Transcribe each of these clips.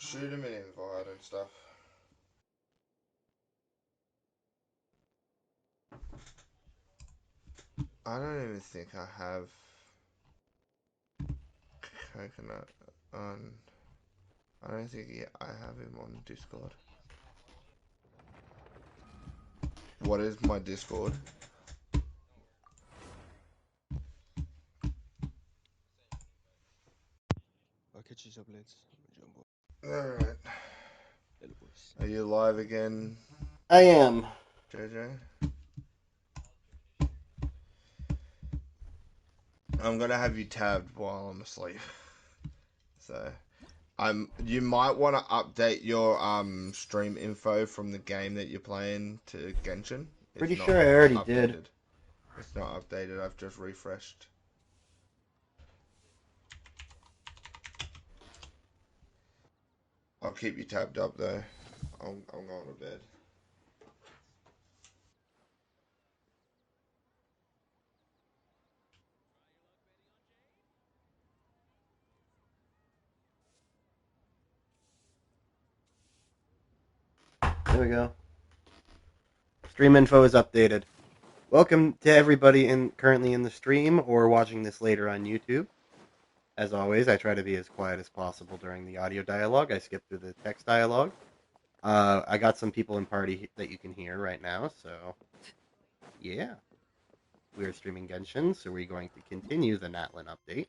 Shoot him an invite and stuff. I don't even think I have Coconut on. I don't think I have him on Discord. What is my Discord? Alright. Are you live again, I am. JJ? I'm gonna have you tabbed while I'm asleep. So, you might want to update your stream info from the game that you're playing to Genshin. It's Pretty not sure I already did. updated. It's not updated. I've just refreshed. I'll keep you tabbed up though. I'm going to bed. There we go. Stream info is updated. Welcome to everybody currently in the stream or watching this later on YouTube. As always, I try to be as quiet as possible during the audio dialogue. I skip through the text dialogue. I got some people in party that you can hear right now, so yeah. We are streaming Genshin, so we're going to continue the Natlin update.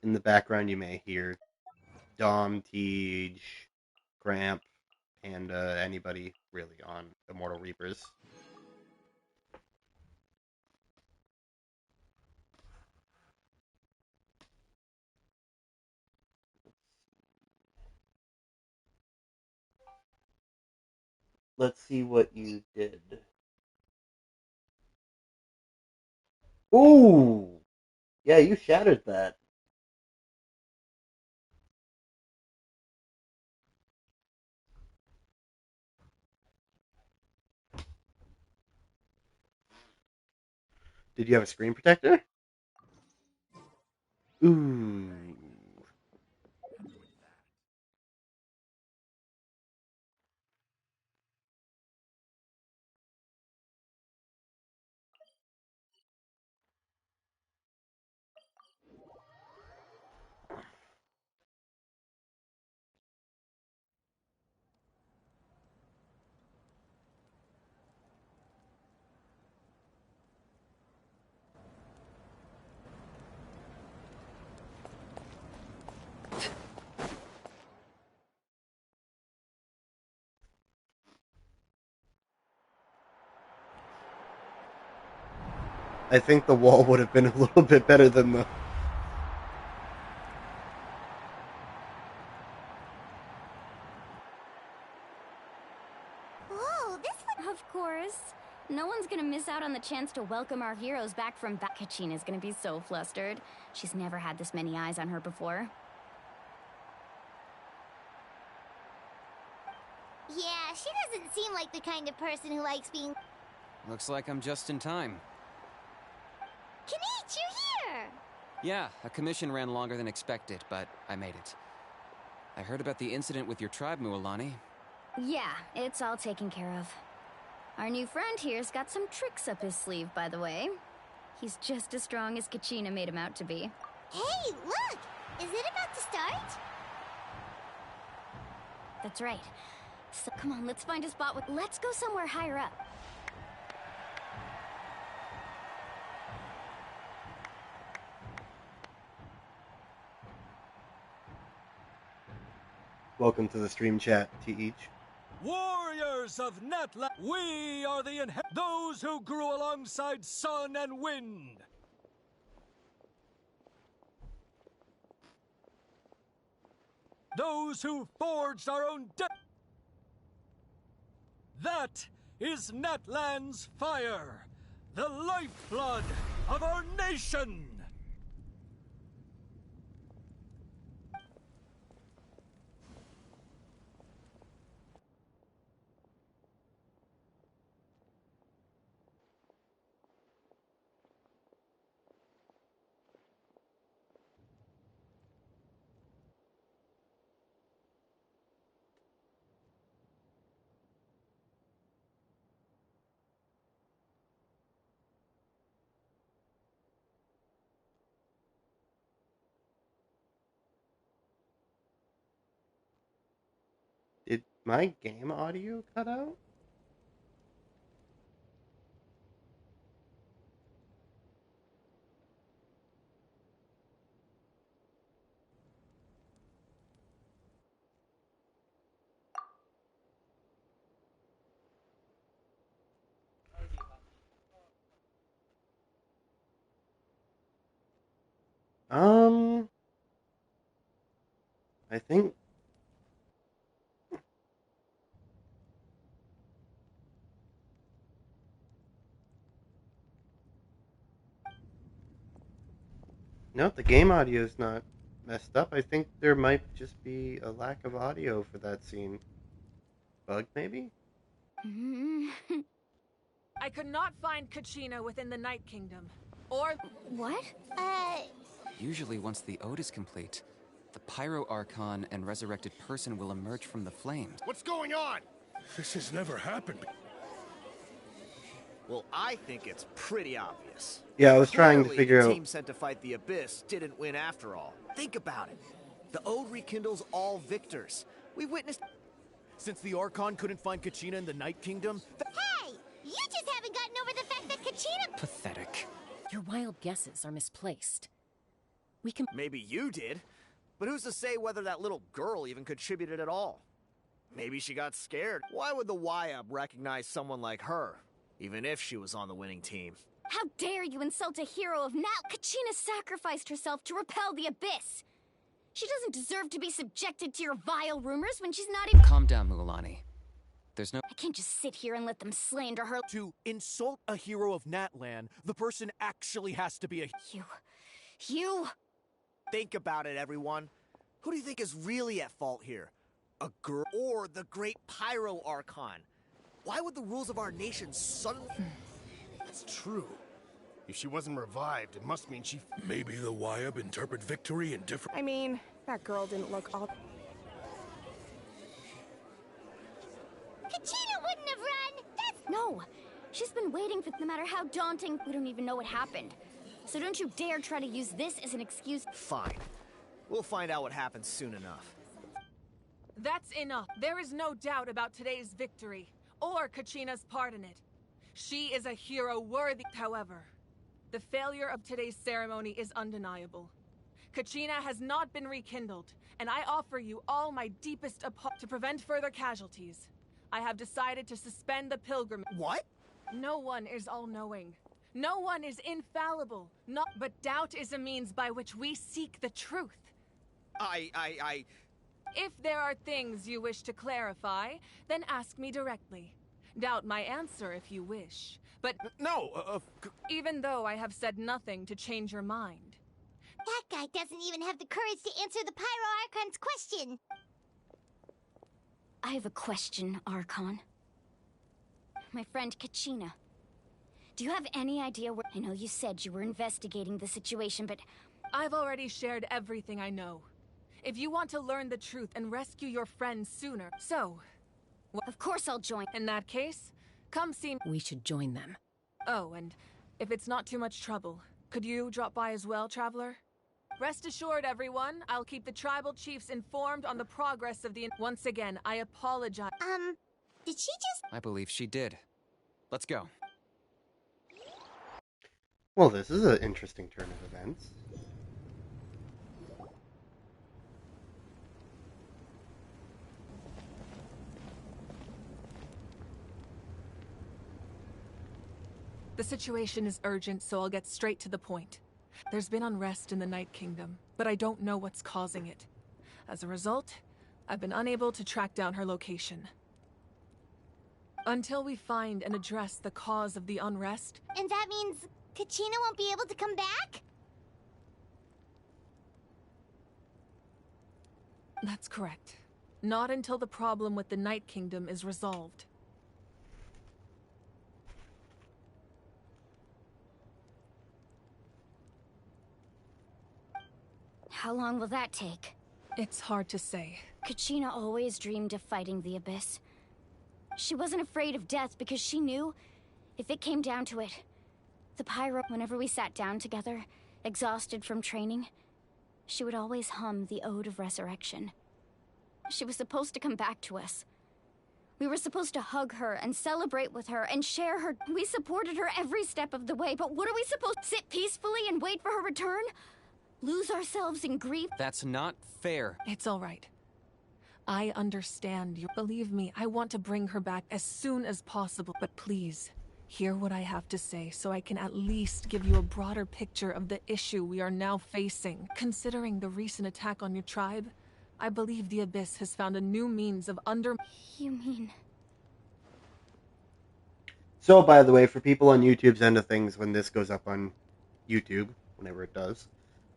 In the background, you may hear Dom, Tej, Gramp, and anybody really on Immortal Reapers. Let's see what you did. Ooh! Yeah, you shattered that. Did you have a screen protector? Ooh. I think the wall would have been a little bit better than the... Whoa, this one... Of course. No one's gonna miss out on the chance to welcome our heroes back from back. Kachina's gonna be so flustered. She's never had this many eyes on her before. Yeah, she doesn't seem like the kind of person who likes being... Looks like I'm just in time. Kanich, you're here! Yeah, a commission ran longer than expected, but I made it. I heard about the incident with your tribe, Mualani. Yeah, it's all taken care of. Our new friend here's got some tricks up his sleeve, by the way. He's just as strong as Kachina made him out to be. Hey, look! Is it about to start? That's right. So come on, let's find a spot with... Let's go somewhere higher up. Welcome to the stream chat, Tej. Warriors of Natla, we are the those who grew alongside sun and wind. Those who forged our own That is Natlan's fire, the lifeblood of our nation. Did my game audio cut out? I think no, the game audio is not messed up. I think there might just be a lack of audio for that scene. Bug, maybe? I could not find Kachina within the Night Kingdom. Or... What? Usually once the ode is complete, the Pyro Archon and resurrected person will emerge from the flames. What's going on? This has never happened. Well, I think it's pretty obvious. Yeah, I was trying to Clearly, figure the out. team sent to fight the Abyss didn't win after all. Think about it. The Ode rekindles all victors. We witnessed... Since the Archon couldn't find Kachina in the Night Kingdom... Hey! You just haven't gotten over the fact that Kachina... Pathetic. Your wild guesses are misplaced. We can... Maybe you did, but who's to say whether that little girl even contributed at all? Maybe she got scared. Why would the YAB recognize someone like her, even if she was on the winning team? How dare you insult a hero of now? Kachina sacrificed herself to repel the Abyss. She doesn't deserve to be subjected to your vile rumors when she's not even... Calm down, Mulan. There's no... I can't just sit here and let them slander her. To insult a hero of Natlan, the person actually has to be a... You... Think about it, everyone. Who do you think is really at fault here? A girl or the great Pyro Archon? Why would the rules of our nation suddenly... It's true. If she wasn't revived, it must mean she... Maybe the YAB interpret victory in different... I mean, that girl didn't look all... Kachina wouldn't have run! That's... No! She's been waiting for... No matter how daunting, we don't even know what happened. So don't you dare try to use this as an excuse. Fine. We'll find out what happens soon enough. That's enough. There is no doubt about today's victory, or Kachina's part in it. She is a hero worthy. However, the failure of today's ceremony is undeniable. Kachina has not been rekindled, and I offer you all my deepest apologies. To prevent further casualties, I have decided to suspend the pilgrimage. What? No one is all-knowing. No one is infallible. But doubt is a means by which we seek the truth. If there are things you wish to clarify, then ask me directly. Doubt my answer if you wish. But No, even though I have said nothing to change your mind. That guy doesn't even have the courage to answer the Pyro Archon's question. I have a question, Archon. My friend Kachina. Do you have any idea where... I know you said you were investigating the situation, but... I've already shared everything I know. If you want to learn the truth and rescue your friends sooner, so... Of course I'll join. In that case, come see me. We should join them. Oh, and if it's not too much trouble, could you drop by as well, Traveler? Rest assured, everyone, I'll keep the tribal chiefs informed on the progress of the... Once again, I apologize. Did she just... I believe she did. Let's go. Well, this is an interesting turn of events. The situation is urgent, so I'll get straight to the point. There's been unrest in the Night Kingdom, but I don't know what's causing it. As a result, I've been unable to track down her location. Until we find and address the cause of the unrest... And that means Kachina won't be able to come back? That's correct. Not until the problem with the Night Kingdom is resolved. How long will that take? It's hard to say. Kachina always dreamed of fighting the Abyss. She wasn't afraid of death because she knew, if it came down to it, the Pyro... Whenever we sat down together, exhausted from training, she would always hum the Ode of Resurrection. She was supposed to come back to us. We were supposed to hug her and celebrate with her and share her. We supported her every step of the way, but what are we supposed to sit peacefully and wait for her return? Lose ourselves in grief? That's not fair. It's all right. I understand you. Believe me, I want to bring her back as soon as possible. But please, hear what I have to say so I can at least give you a broader picture of the issue we are now facing. Considering the recent attack on your tribe, I believe the Abyss has found a new means of You mean... So, by the way, for people on YouTube's end of things, when this goes up on YouTube, whenever it does,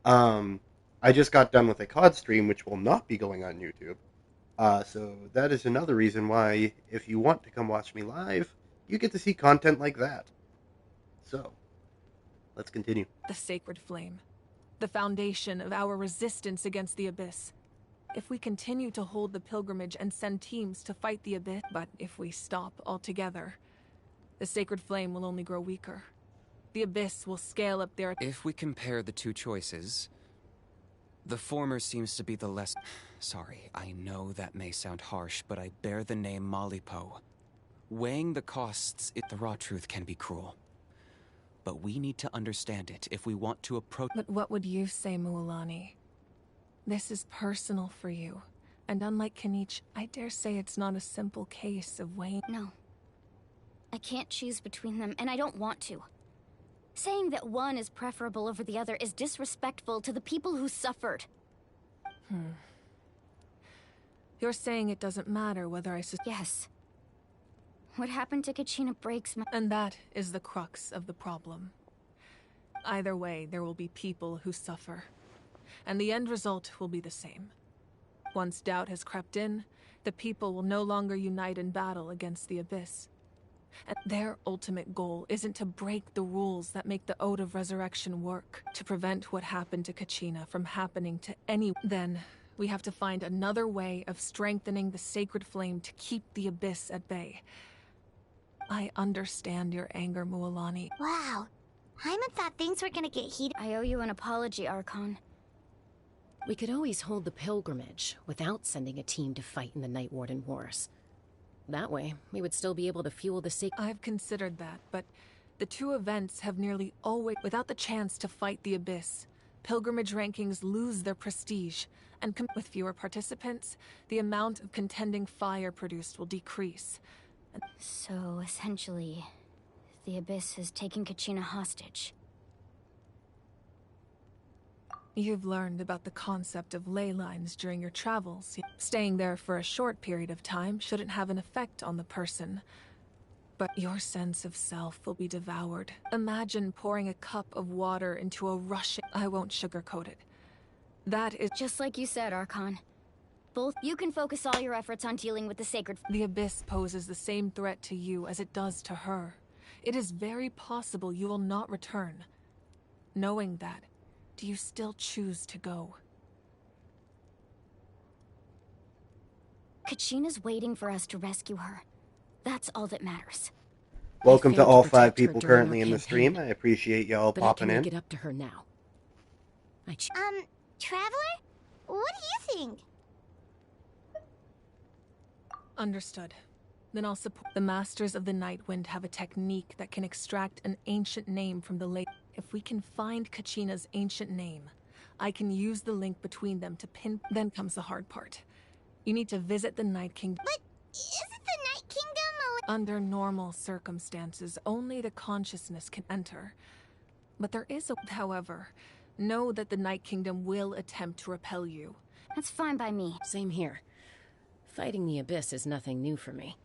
I just got done with a COD stream, which will not be going on YouTube. So that is another reason why, if you want to come watch me live, you get to see content like that. So, let's continue. the sacred flame, the foundation of our resistance against the Abyss. If we continue to hold the pilgrimage and send teams to fight the Abyss, but if we stop altogether, the sacred flame will only grow weaker. The Abyss will scale up their... If we compare the two choices, the former seems to be the less... Sorry, I know that may sound harsh, but I bear the name Malipo. Weighing the costs, the raw truth can be cruel. But we need to understand it if we want to approach... But what would you say, Mualani? This is personal for you. And unlike Kenichi, I dare say it's not a simple case of weighing... No. I can't choose between them, and I don't want to. Saying that one is preferable over the other is disrespectful to the people who suffered. You're saying it doesn't matter whether I... Yes. What happened to Kachina breaks my... And that is the crux of the problem. Either way, there will be people who suffer. And the end result will be the same. Once doubt has crept in, the people will no longer unite in battle against the Abyss. And their ultimate goal isn't to break the rules that make the Ode of Resurrection work, to prevent what happened to Kachina from happening to any... Then, we have to find another way of strengthening the sacred flame to keep the Abyss at bay. I understand your anger, Mualani. Wow. Hyman thought things were gonna get heated. I owe you an apology, Archon. We could always hold the pilgrimage without sending a team to fight in the Night Warden Wars. That way, we would still be able to fuel the sacred... I've considered that, but the two events have nearly always... Without the chance to fight the Abyss, pilgrimage rankings lose their prestige, and with fewer participants, the amount of contending fire produced will decrease. So, essentially, the Abyss has taken Kachina hostage. You've learned about the concept of ley lines during your travels. Staying there for a short period of time shouldn't have an effect on the person. But your sense of self will be devoured. Imagine pouring a cup of water into a rushing... I won't sugarcoat it. That is... Just like you said, Archon. Both you can focus all your efforts on dealing with the sacred... The Abyss poses the same threat to you as it does to her. It is very possible you will not return. Knowing that, do you still choose to go? Kachina's waiting for us to rescue her. That's all that matters. Welcome to failed to all 5 protect her people during our currently in the stream. campaign. I appreciate y'all But I popping can in. make it up to her now. Traveler? What do you think? Understood. Then I'll support... The Masters of the Nightwind have a technique that can extract an ancient name from the lake. If we can find Kachina's ancient name, I can use the link between them to pin... Then comes the hard part. You need to visit the Night Kingdom. But isn't the Night Kingdom Under normal circumstances, only the consciousness can enter. But there is a... However, know that the Night Kingdom will attempt to repel you. That's fine by me. Same here. Fighting the Abyss is nothing new for me.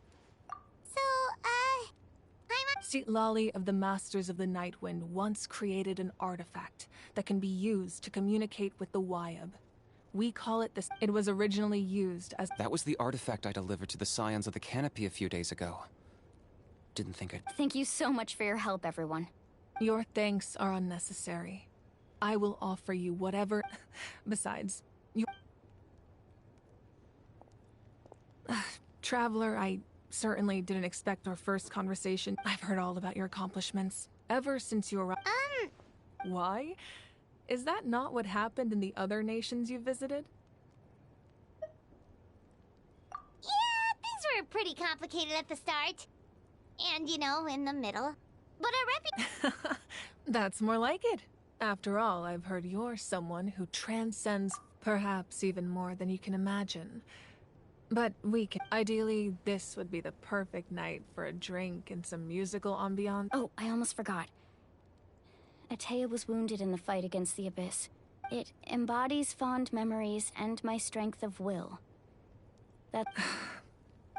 Lali of the Masters of the Nightwind once created an artifact that can be used to communicate with the Wyab. We call it this. It was originally used as... That was the artifact I delivered to the Scions of the Canopy a few days ago. Didn't think I'd... Thank you so much for your help, everyone. Your thanks are unnecessary. I will offer you whatever... Besides, you... Traveler, I certainly didn't expect our first conversation. I've heard all about your accomplishments ever since you arrived. Why? Is that not what happened in the other nations you visited? pretty complicated at the start. And, you know, in the middle. But our That's more like it. After all, I've heard you're someone who transcends perhaps even more than you can imagine. But we can... Ideally, this would be the perfect night for a drink and some musical ambiance. Oh, I almost forgot. Atea was wounded in the fight against the Abyss. It embodies fond memories and my strength of will. That...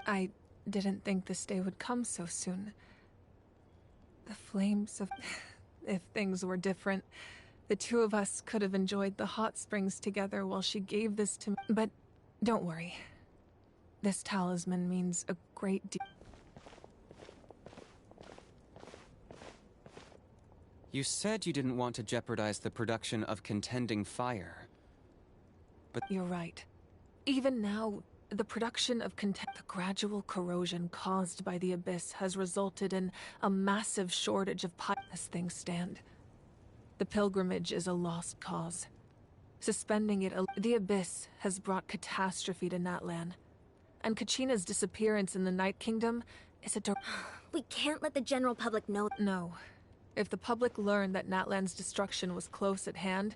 I didn't think this day would come so soon. The flames of... If things were different, the two of us could have enjoyed the hot springs together while she gave this to me. But don't worry. This talisman means a great deal. You said you didn't want to jeopardize the production of contending fire. But you're right. Even now, the production of the gradual corrosion caused by the Abyss has resulted in a massive shortage of pipe as things stand. The pilgrimage is a lost cause. Suspending it, the Abyss has brought catastrophe to Natlan. And Kachina's disappearance in the Night Kingdom is a We can't let the general public know. No. If the public learned that Natlan's destruction was close at hand,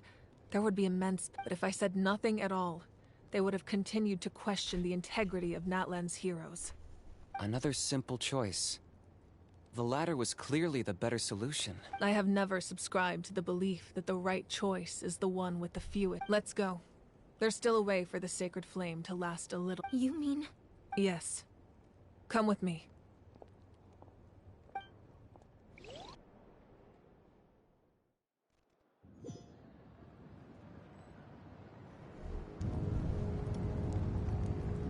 there would be immense... But if I said nothing at all, they would have continued to question the integrity of Natlan's heroes. Another simple choice. The latter was clearly the better solution. I have never subscribed to the belief that the right choice is the one with the fewest. Let's go. There's still a way for the sacred flame to last a little. You mean? Yes. Come with me.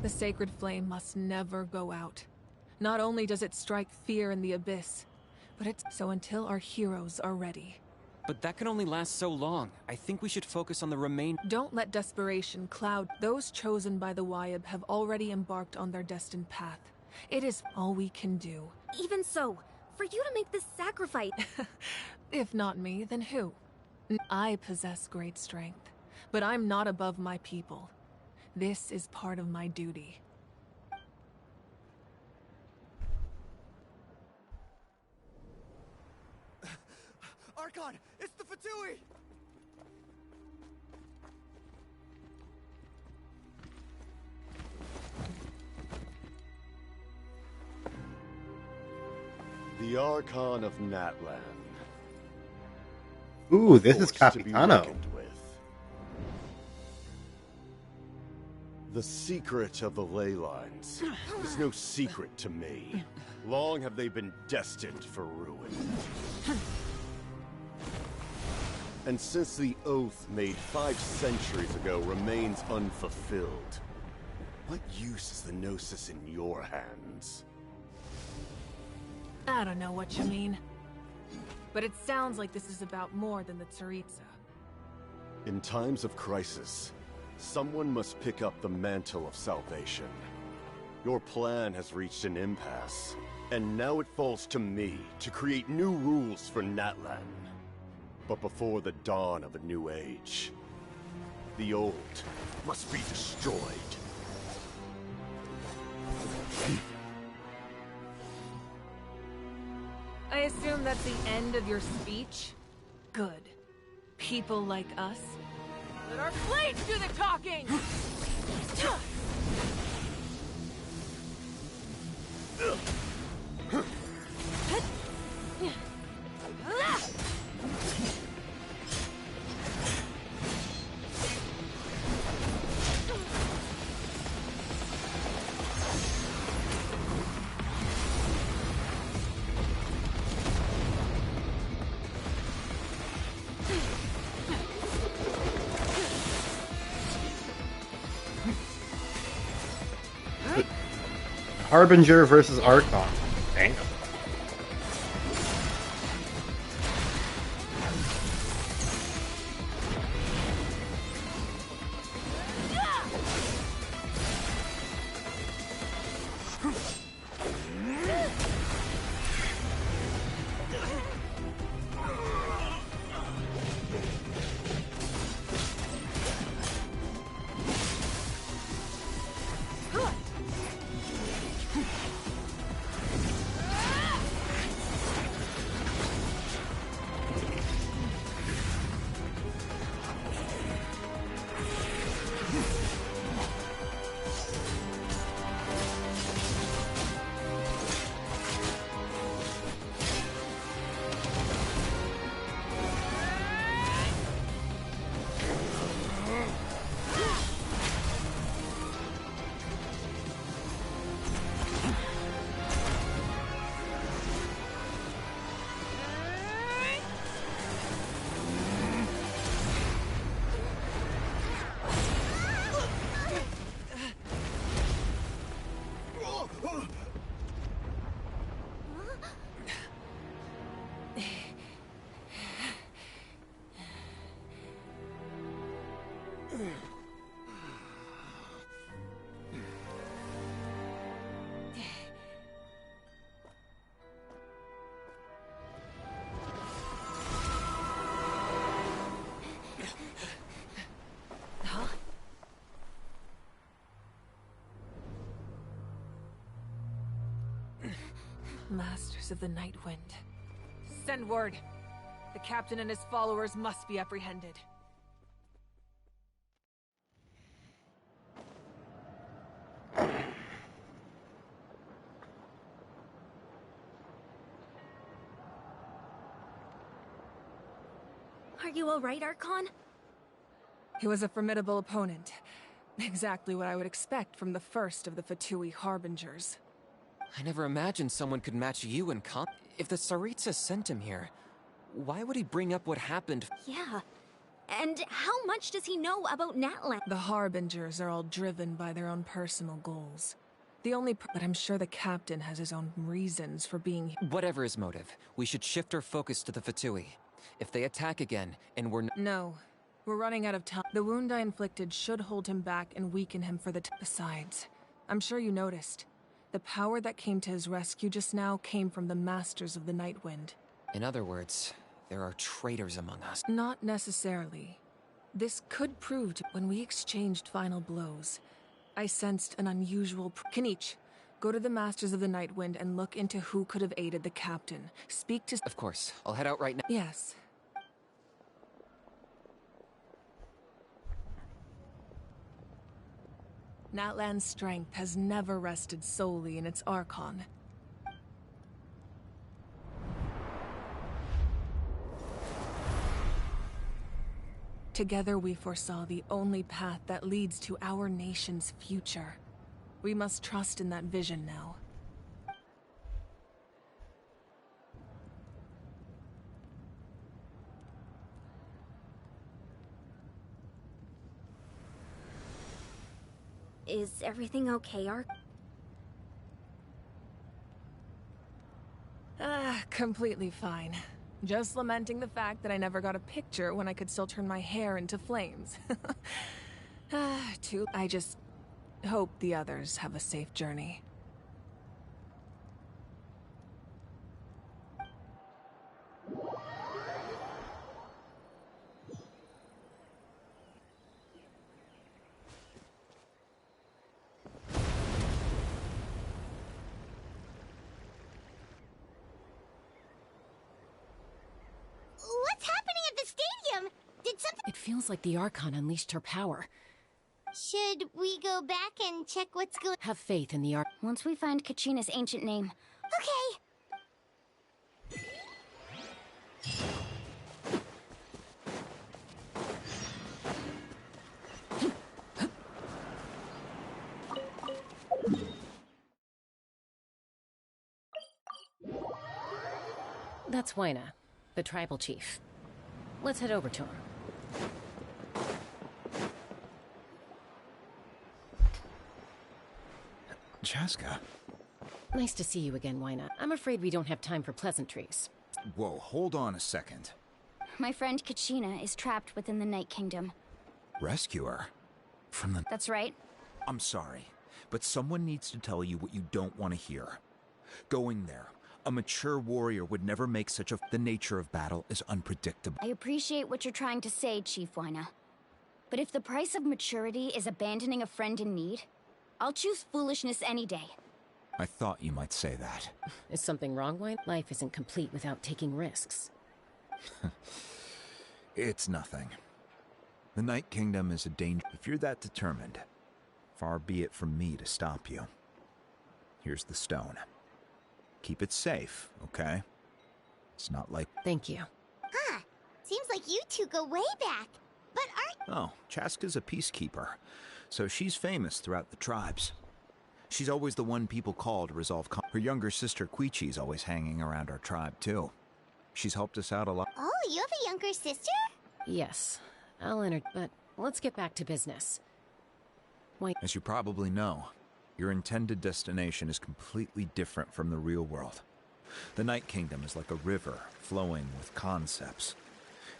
The sacred flame must never go out. Not only does it strike fear in the Abyss, but it's so until our heroes are ready. But that can only last so long. I think we should focus on the remain. Don't let desperation cloud. Those chosen by the Wyab have already embarked on their destined path. It is all we can do. Even so, for you to make this sacrifice... If not me, then who? I possess great strength, but I'm not above my people. This is part of my duty. Archon, it's the Fatui! The Archon of Natlan. Ooh, this is Force to be Capitano. reckoned with. The secret of the ley lines is no secret to me. Long have they been destined for ruin. And since the oath made 5 centuries ago remains unfulfilled, what use is the Gnosis in your hands? I don't know what you mean. But it sounds like this is about more than the Tsaritsa. In times of crisis, someone must pick up the mantle of salvation. Your plan has reached an impasse, and now it falls to me to create new rules for Natlan. But before the dawn of a new age, the old must be destroyed. I assume that's the end of your speech? Good. People like us. Let our blades do the talking! Harbinger versus Archon. Damn. Masters of the Night Wind. Send word. The captain and his followers must be apprehended. Are you alright, Archon? He was a formidable opponent. Exactly what I would expect from the first of the Fatui Harbingers. I never imagined someone could match you in comp. If the Tsaritsa sent him here, why would he bring up what happened? Yeah. And how much does he know about Natlan? The Harbingers are all driven by their own personal goals. But I'm sure the captain has his own reasons for being here. Whatever his motive, we should shift our focus to the Fatui. If they attack again, and we're No. We're running out of time. The wound I inflicted should hold him back and weaken him for the Besides, I'm sure you noticed. The power that came to his rescue just now came from the Masters of the Night Wind. In other words, there are traitors among us. Not necessarily. This could prove to when we exchanged final blows. I sensed an unusual... Kinich, go to the Masters of the Night Wind and look into who could have aided the captain. Speak to... Of course. I'll head out right now. Yes. Natlan's strength has never rested solely in its Archon. Together we foresaw the only path that leads to our nation's future. We must trust in that vision now. Is everything okay, Completely fine. Just lamenting the fact that I never got a picture when I could still turn my hair into flames. I just hope the others have a safe journey. What's happening at the stadium? Did something... It feels like the Archon unleashed her power. Should we go back and check what's going... Have faith in the Archon. Once we find Kachina's ancient name. Okay. That's Waina, the tribal chief. Let's head over to him. Chaska. Nice to see you again, Waina. I'm afraid we don't have time for pleasantries. Whoa, hold on a second. My friend Kachina is trapped within the Night Kingdom. Rescue her? From the... That's right. I'm sorry, but someone needs to tell you what you don't want to hear. Going there, a mature warrior would never make such a... The nature of battle is unpredictable. I appreciate what you're trying to say, Chief Waina. But if the price of maturity is abandoning a friend in need, I'll choose foolishness any day. I thought you might say that. Is something wrong, Waina? Life isn't complete without taking risks. It's nothing. The Night Kingdom is a danger. If you're that determined, far be it from me to stop you. Here's the stone. Keep it safe, okay? It's not like... Thank you. Huh. Seems like you two go way back. But aren't... Oh, Chaska's a peacekeeper, so she's famous throughout the tribes. She's always the one people call to resolve her younger sister Quichi's always hanging around our tribe, too. She's helped us out a lot. Oh, you have a younger sister? Yes. I'll enter, but let's get back to business. Wait. As you probably know, your intended destination is completely different from the real world. The Night Kingdom is like a river flowing with concepts.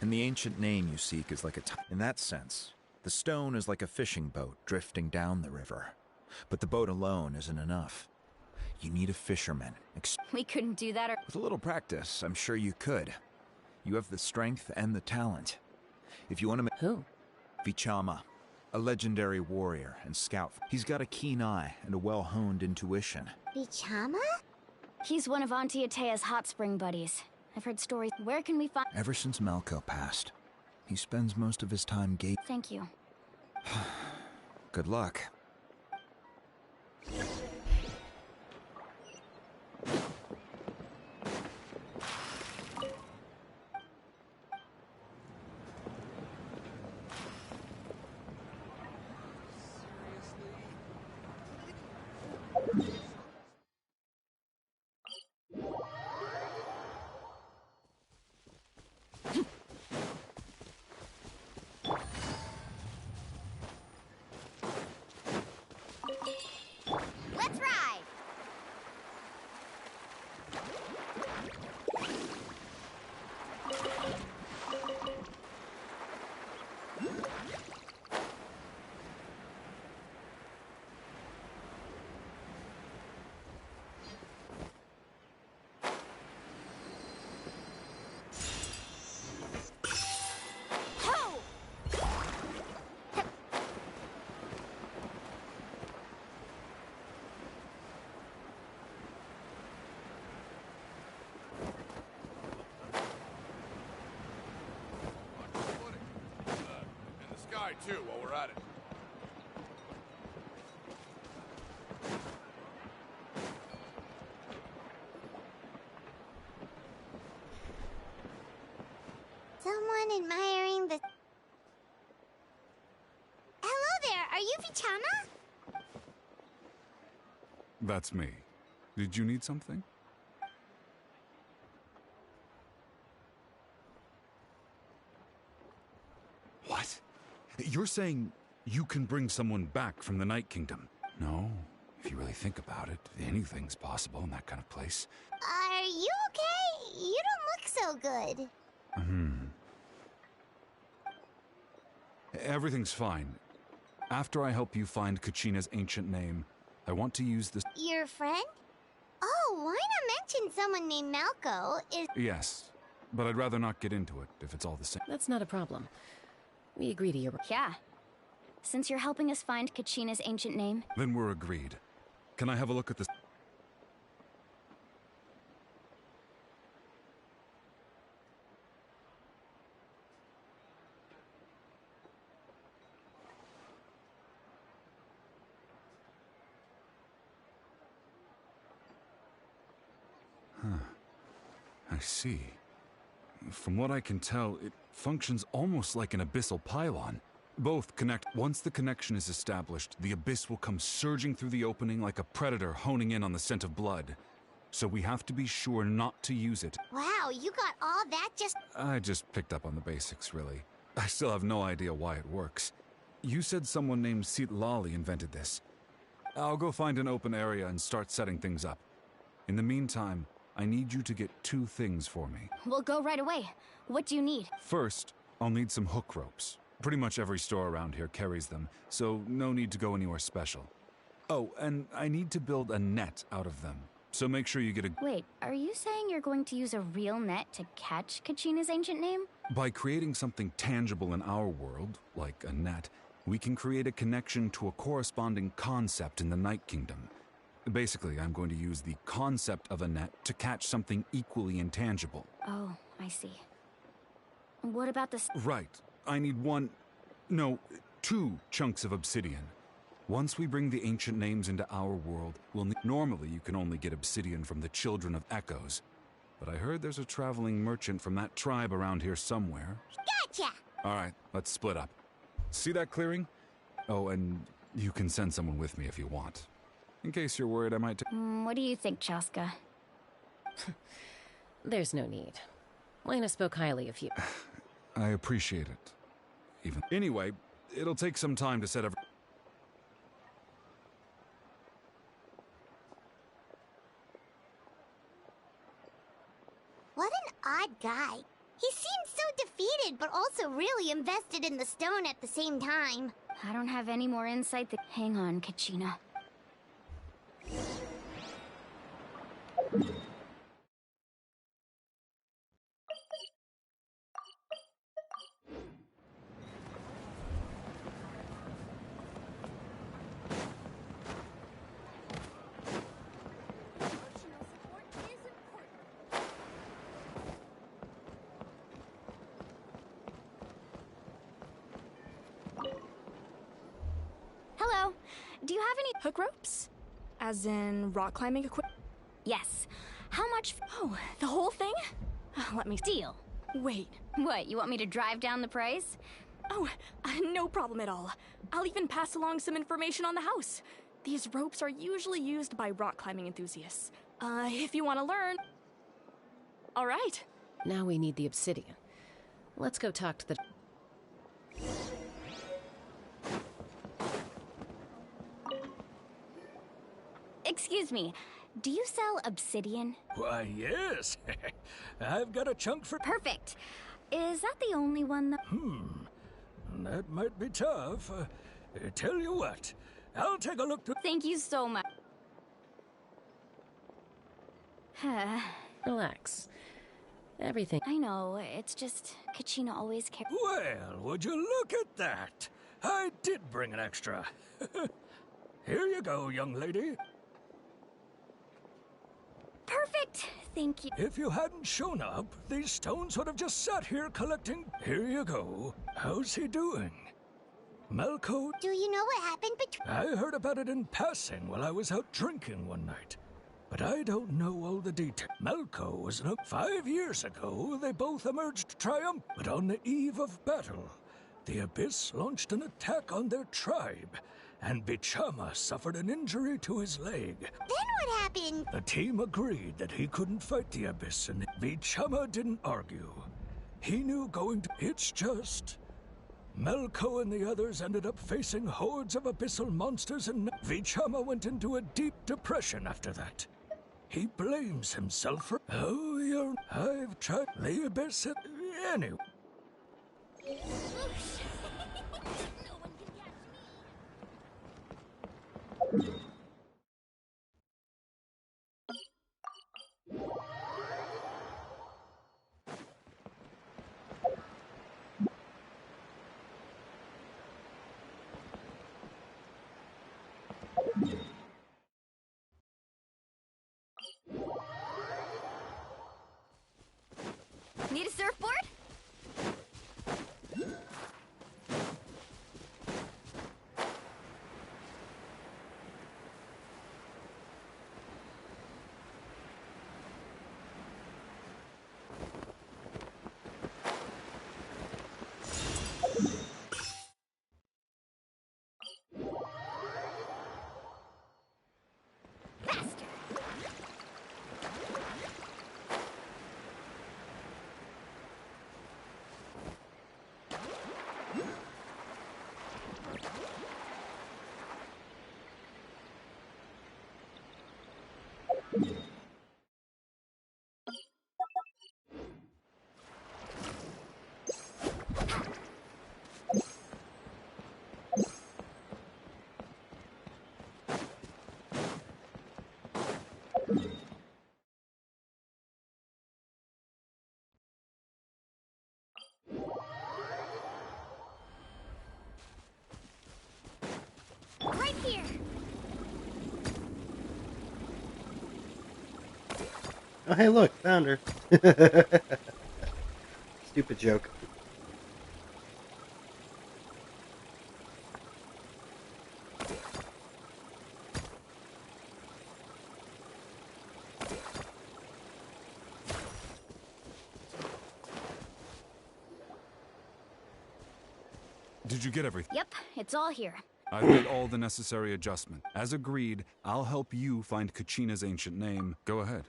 And the ancient name you seek is like a... In that sense, The stone is like a fishing boat drifting down the river. But the boat alone isn't enough. You need a fisherman. We couldn't do that or... With a little practice, I'm sure you could. You have the strength and the talent. If you want to make... Who? Vichama, a legendary warrior and scout. He's got a keen eye and a well-honed intuition. Bichama? He's one of Auntie Atea's hot spring buddies. I've heard stories. Where can we find... Ever since Malco passed, he spends most of his time Thank you. Good luck. Let's ride! Too, while we're at it. Someone admiring the... Hello there, are you Vichama? That's me. Did you need something? What? You're saying you can bring someone back from the Night Kingdom? No. If you really think about it, anything's possible in that kind of place. Are you okay? You don't look so good. Everything's fine. After I help you find Kachina's ancient name, I want to use this... Your friend? Oh, why not mention someone named Malco is... Yes, but I'd rather not get into it if it's all the same. That's not a problem. We agree to your... Yeah. Since you're helping us find Kachina's ancient name... Then we're agreed. Can I have a look at this? I see. From what I can tell, it functions almost like an abyssal pylon. Both connect. Once the connection is established, the abyss will come surging through the opening like a predator honing in on the scent of blood. So we have to be sure not to use it. Wow, you got all that just... I just picked up on the basics, really. I still have no idea why it works. You said someone named Lali invented this. I'll go find an open area and start setting things up. In the meantime, I need you to get 2 things for me. We'll go right away. What do you need? First, I'll need some hook ropes. Pretty much every store around here carries them, so no need to go anywhere special. Oh, and I need to build a net out of them, so make sure you get a... Wait, are you saying you're going to use a real net to catch Kachina's ancient name? By creating something tangible in our world, like a net, we can create a connection to a corresponding concept in the Night Kingdom. Basically, I'm going to use the concept of a net to catch something equally intangible. Oh, I see. What about this? Right. I need 2 chunks of obsidian. Once we bring the ancient names into our world, we'll need... Normally, you can only get obsidian from the Children of Echoes. But I heard there's a traveling merchant from that tribe around here somewhere. Gotcha! Alright, let's split up. See that clearing? Oh, and you can send someone with me if you want. In case you're worried I might... What do you think, Chaska? There's no need. Lena spoke highly of you. I appreciate it. Even... Anyway, it'll take some time to set every... What an odd guy. He seemed so defeated, but also really invested in the stone at the same time. I don't have any more insight than... Hang on, Kachina. Hello. Do you have any hook ropes? As in rock climbing equipment? Yes. How much? Oh, the whole thing? Let me steal. Wait. What, you want me to drive down the price? Oh, no problem at all. I'll even pass along some information on the house. These ropes are usually used by rock climbing enthusiasts. If you want to learn... All right. Now we need the obsidian. Let's go talk to the... Excuse me, do you sell obsidian? Why, yes. I've got a chunk for... Perfect. Is that the only one that... That might be tough. Tell you what, I'll take a look to... Thank you so much. Relax. Everything... I know, it's just... Kachina always cares... Well, would you look at that? I did bring an extra. Here you go, young lady. Perfect! Thank you. If you hadn't shown up, these stones would have just sat here collecting... Here you go. How's he doing? Malco? Do you know what happened between... I heard about it in passing while I was out drinking one night. But I don't know all the details. Malco was... 5 years ago, they both emerged triumphant. But on the eve of battle, the Abyss launched an attack on their tribe. And Bichama suffered an injury to his leg. Then what happened? The team agreed that he couldn't fight the Abyss, and Bichama didn't argue. He knew going to... It's just... Malco and the others ended up facing hordes of abyssal monsters, and Bichama went into a deep depression after that. He blames himself for... Oh, I've tried the Abyss... Anyway... Need a surfboard? Right here. Oh, hey, look, found her. Stupid joke. Did you get everything? Yep, it's all here. I've made all the necessary adjustment. As agreed, I'll help you find Kachina's ancient name. Go ahead.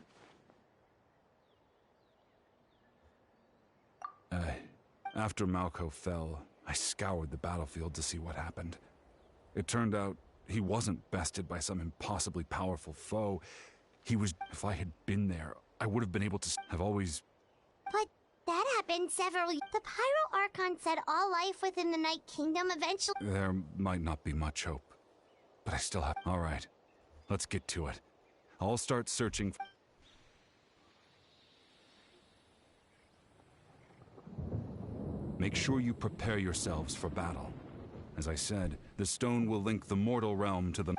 After Malco fell, I scoured the battlefield to see what happened. It turned out he wasn't bested by some impossibly powerful foe. He was... If I had been there, I would have been able to... I've always... But that happened been several. The Pyro Archon said all life within the Night Kingdom eventually. There might not be much hope, but I still have. All right, let's get to it. I'll start searching. Make sure you prepare yourselves for battle. As I said, the stone will link the mortal realm to the...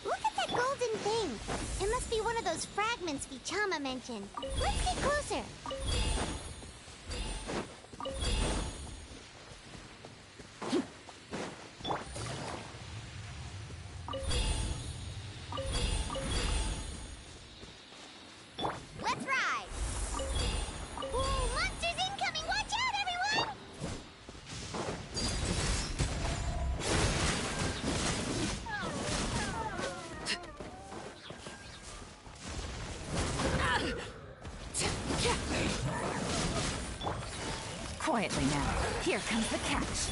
Look at that golden thing! It must be one of those fragments Vichama mentioned. Let's get closer. Let's ride! Whoa, monsters incoming! Watch out, everyone! Quietly now. Here comes the catch.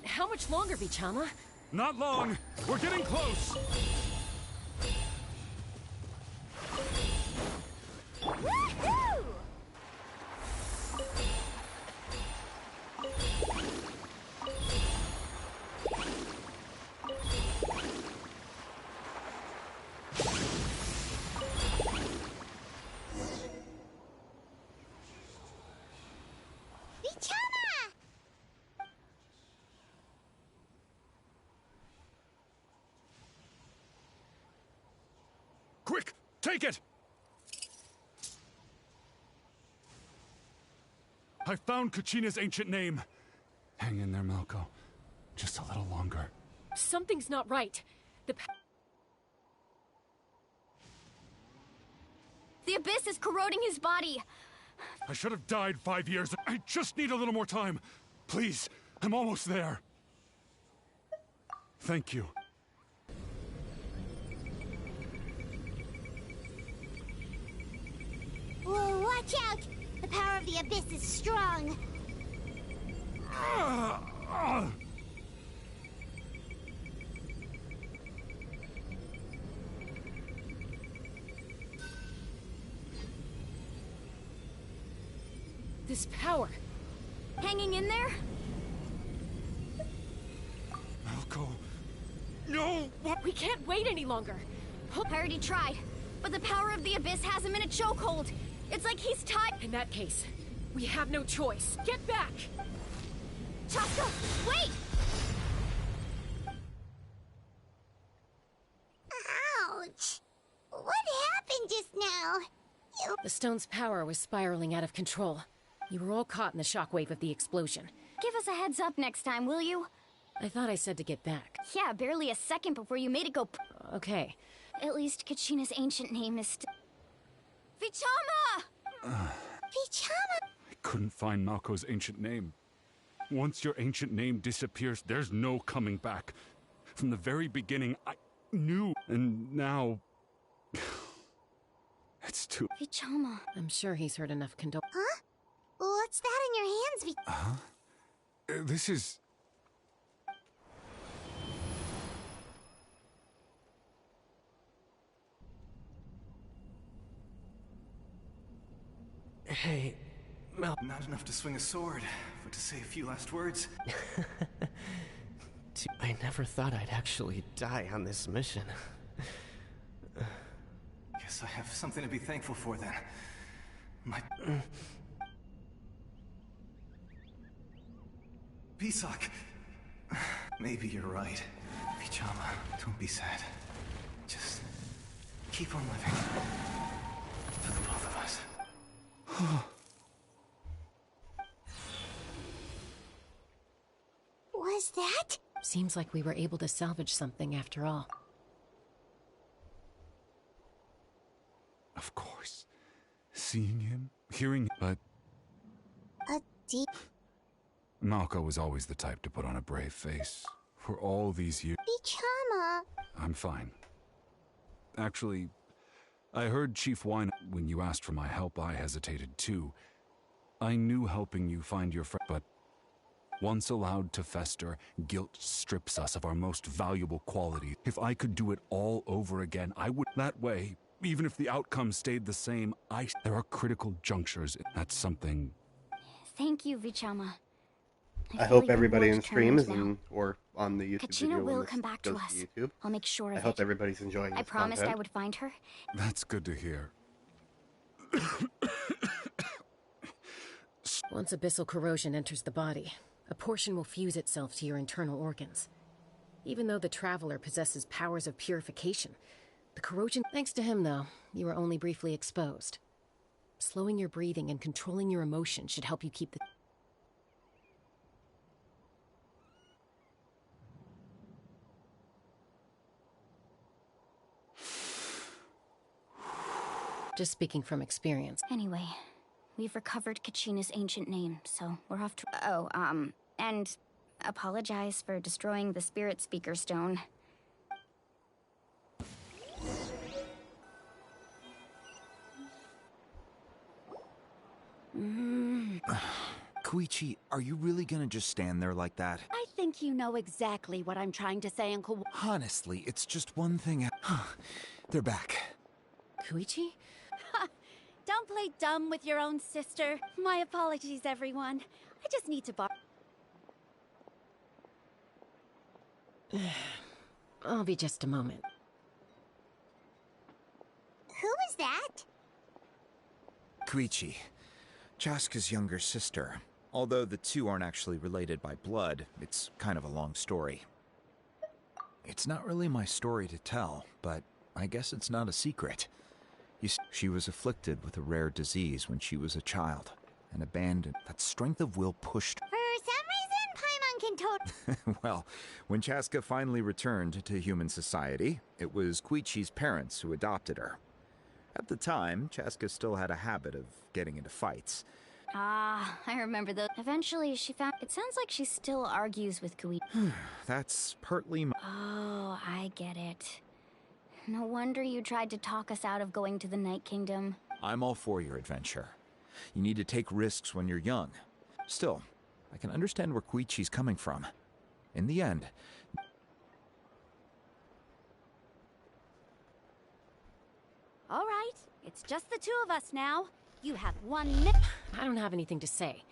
How much longer, Vichama? Not long! We're getting close! Woohoo! Vichama! Quick! Take it! I found Kachina's ancient name. Hang in there, Malko. Just a little longer. Something's not right. The abyss is corroding his body. I should have died 5 years. I just need a little more time. Please, I'm almost there. Thank you. Whoa, watch out! The power of the abyss is strong. This power. Hanging in there? Malko. No! What? We can't wait any longer. I already tried, but the power of the abyss has him in a chokehold. It's like he's tied. In that case, we have no choice. Get back! Chaska, wait! Ouch! What happened just now? The stone's power was spiraling out of control. You were all caught in the shockwave of the explosion. Give us a heads up next time, will you? I thought I said to get back. Yeah, barely a second before you made it go Okay. At least Kachina's ancient name is Vichama! Vichama! I couldn't find Malko's ancient name. Once your ancient name disappears, there's no coming back. From the very beginning, I knew, and now... It's too... Vichama. I'm sure he's heard enough condol- Huh? What's that in your hands, Huh? This is... Hey, Mel. Not enough to swing a sword, but to say a few last words. I never thought I'd actually die on this mission. Guess I have something to be thankful for then. My... Pisak. Maybe you're right. Vichama, don't be sad. Just keep on living. For the both of us. Was that? Seems like we were able to salvage something after all. Of course. Seeing him, hearing him, but... A deep... Malko was always the type to put on a brave face. For all these years... Vichama! I'm fine. Actually, I heard Chief Wine... When you asked for my help, I hesitated too. I knew helping you find your friend, but... Once allowed to fester, guilt strips us of our most valuable quality. If I could do it all over again, I would. That way, even if the outcome stayed the same, there are critical junctures. That's something. Thank you, Vichama. I feel hope you're everybody more in stream is determined now. or on the YouTube Kachina video when will this come back to goes us. to YouTube. I'll make sure of I hope it. everybody's enjoying this I promised content. I would find her. That's good to hear. Once abyssal corrosion enters the body, a portion will fuse itself to your internal organs. Even though the Traveler possesses powers of purification, the corrosion... Thanks to him, though, you were only briefly exposed. Slowing your breathing and controlling your emotions should help you keep the... Just speaking from experience. Anyway, we've recovered Kachina's ancient name, so we're off to... Oh, and apologize for destroying the Spirit Speaker Stone. Koichi, are you really gonna just stand there like that? I think you know exactly what I'm trying to say, Uncle. Honestly, it's just one thing. They're back. Koichi? Don't play dumb with your own sister. My apologies, everyone. I just need to borrow. I'll be just a moment. Who is that? Koichi, Chaska's younger sister. Although the two aren't actually related by blood, it's kind of a long story. It's not really my story to tell, but I guess it's not a secret. She was afflicted with a rare disease when she was a child, and abandoned. That strength of will pushed... For some reason, Paimon can Well, when Chaska finally returned to human society, it was Koichi's parents who adopted her. At the time, Chaska still had a habit of getting into fights. Ah, I remember those. Eventually, she found... It sounds like she still argues with Koichi. That's partly Oh, I get it. No wonder you tried to talk us out of going to the Night Kingdom. I'm all for your adventure. You need to take risks when you're young. Still, I can understand where Koichi's coming from. In the end... All right, it's just the two of us now. You have one I don't have anything to say.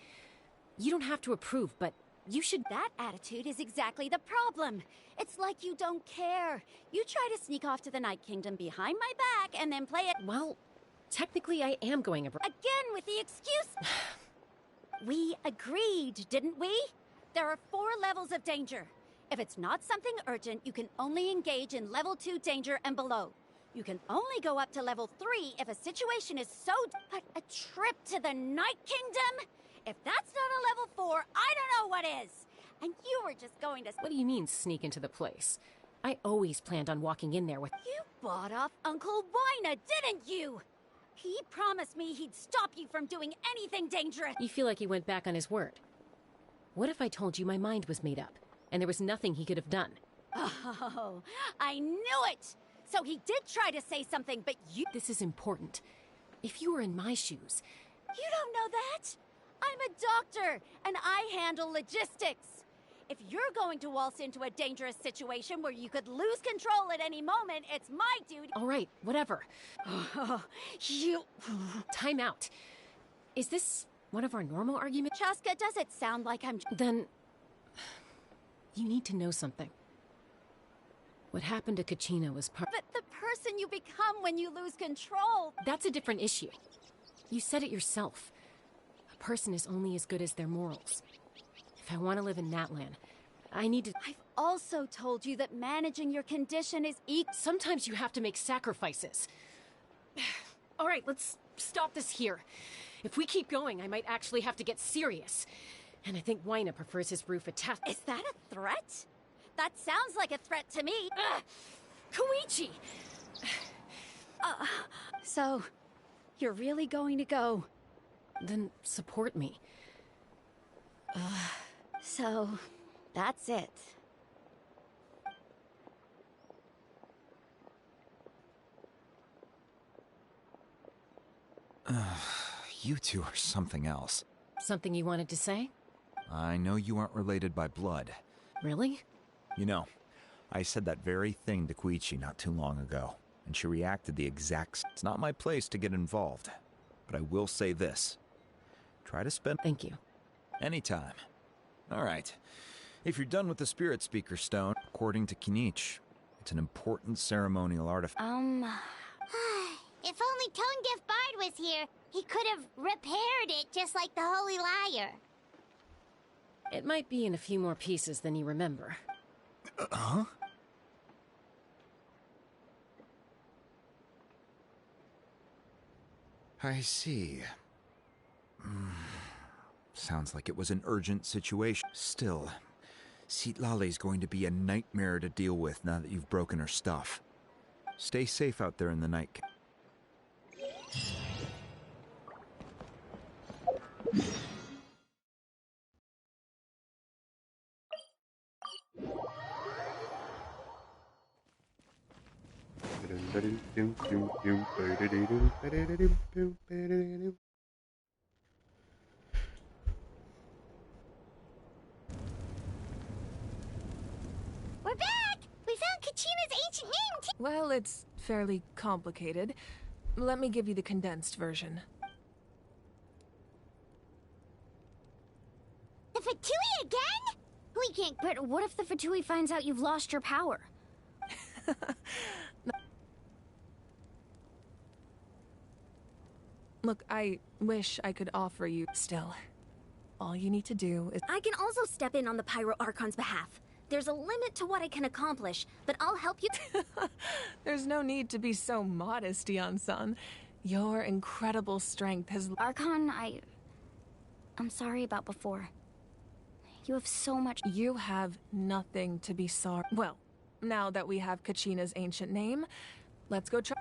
You don't have to approve, but you should... That attitude is exactly the problem. It's like you don't care. You try to sneak off to the Night Kingdom behind my back and then play it... Well, technically I am going abroad. Again with the excuse... We agreed, didn't we? There are 4 levels of danger. If it's not something urgent, you can only engage in level 2 danger and below. You can only go up to level 3 if a situation is so... But a trip to the Night Kingdom? If that's not a level 4, I don't know what is. And you were just going to... What do you mean, sneak into the place? I always planned on walking in there with... You bought off Uncle Wina, didn't you? He promised me he'd stop you from doing anything dangerous. You feel like he went back on his word. What if I told you my mind was made up, and there was nothing he could have done? Oh, I knew it! So he did try to say something, but you... This is important. If you were in my shoes... You don't know that? I'm a doctor, and I handle logistics. If you're going to waltz into a dangerous situation where you could lose control at any moment, it's my duty... All right, whatever. You... Time out. Is this one of our normal arguments? Chaska, does it sound like I'm... Then... You need to know something. What happened to Kachina was part... But the person you become when you lose control... That's a different issue. You said it yourself. A person is only as good as their morals. If I want to live in Natlan, I need to... I've also told you that managing your condition is Sometimes you have to make sacrifices. All right, let's stop this here. If we keep going, I might actually have to get serious. And I think Wina prefers his roof attached... Is that a threat? That sounds like a threat to me. Koichi! So, you're really going to go? Then support me. So, that's it. You two are something else. Something you wanted to say? I know you aren't related by blood. Really? You know, I said that very thing to Koichi not too long ago, and she reacted the exact It's not my place to get involved, but I will say this. Try to spend... Thank you. Anytime. Alright. If you're done with the Spirit Speaker Stone, according to Kinich, it's an important ceremonial artifact. If only Tone Deaf Bard was here, he could have repaired it just like the Holy Liar. It might be in a few more pieces than you remember. Huh? I see. Sounds like it was an urgent situation. Still, Citlali's going to be a nightmare to deal with now that you've broken her stuff. Stay safe out there in the night. We're back! We found Kachina's ancient name, too! Well, it's fairly complicated. Let me give you the condensed version. The Fatui again? We can't... But what if the Fatui finds out you've lost your power? Look, I wish I could offer you still. All you need to do is... I can also step in on the Pyro Archon's behalf. There's a limit to what I can accomplish, but I'll help you. There's no need to be so modest, Dion-san. Your incredible strength has... Archon, I'm sorry about before. You have so much... You have nothing to be sorry... Well, now that we have Kachina's ancient name, let's go try...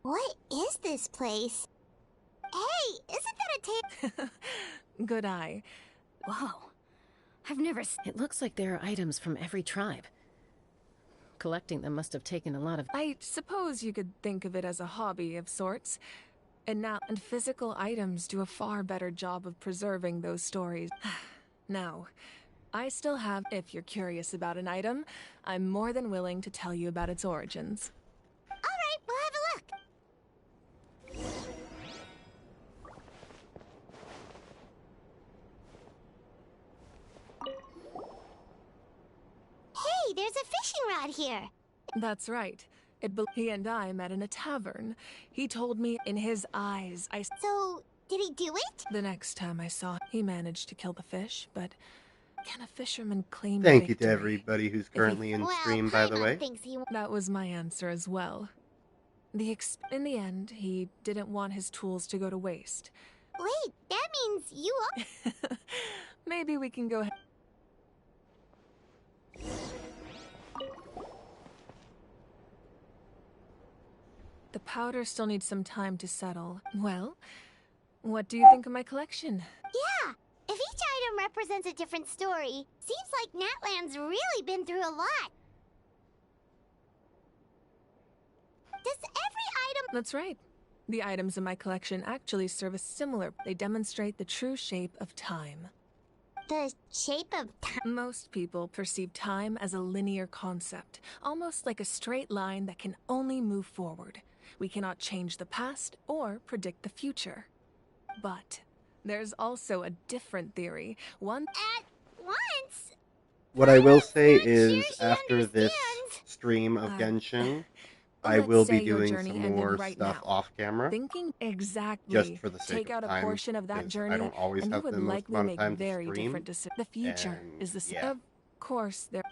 What is this place? Hey, isn't that a tape? Good eye. Whoa. I've never... It looks like there are items from every tribe. Collecting them must have taken a lot of... I suppose you could think of it as a hobby of sorts. And physical items do a far better job of preserving those stories. Now, I still have... If you're curious about an item, I'm more than willing to tell you about its origins. Alright, we'll have a look. Hey, there's a fishing rod here. That's right. He and I met in a tavern. He told me in his eyes So, did he do it? The next time I saw him, he managed to kill the fish, but can a fisherman claim Thank you victory? to everybody who's currently in stream, by the way. That was my answer as well. In the end, he didn't want his tools to go to waste. Wait, that means you are... Maybe we can go ahead. The powder still needs some time to settle. Well, what do you think of my collection? Yeah, if each item represents a different story, seems like Natlan's really been through a lot. Does every item... That's right. The items in my collection actually serve a similar... They demonstrate the true shape of time. The shape of time? Most people perceive time as a linear concept, almost like a straight line that can only move forward. We cannot change the past or predict the future. But there's also a different theory, one... At once? What I will say is, after this stream of Genshin, I will be doing some more stuff off camera. Thinking exactly. Just for the sake Take out of a time, portion of that because journey, I don't always and have you would the most likely amount of make time to very stream, different decisions. The future and is the same. yeah. Of course, there.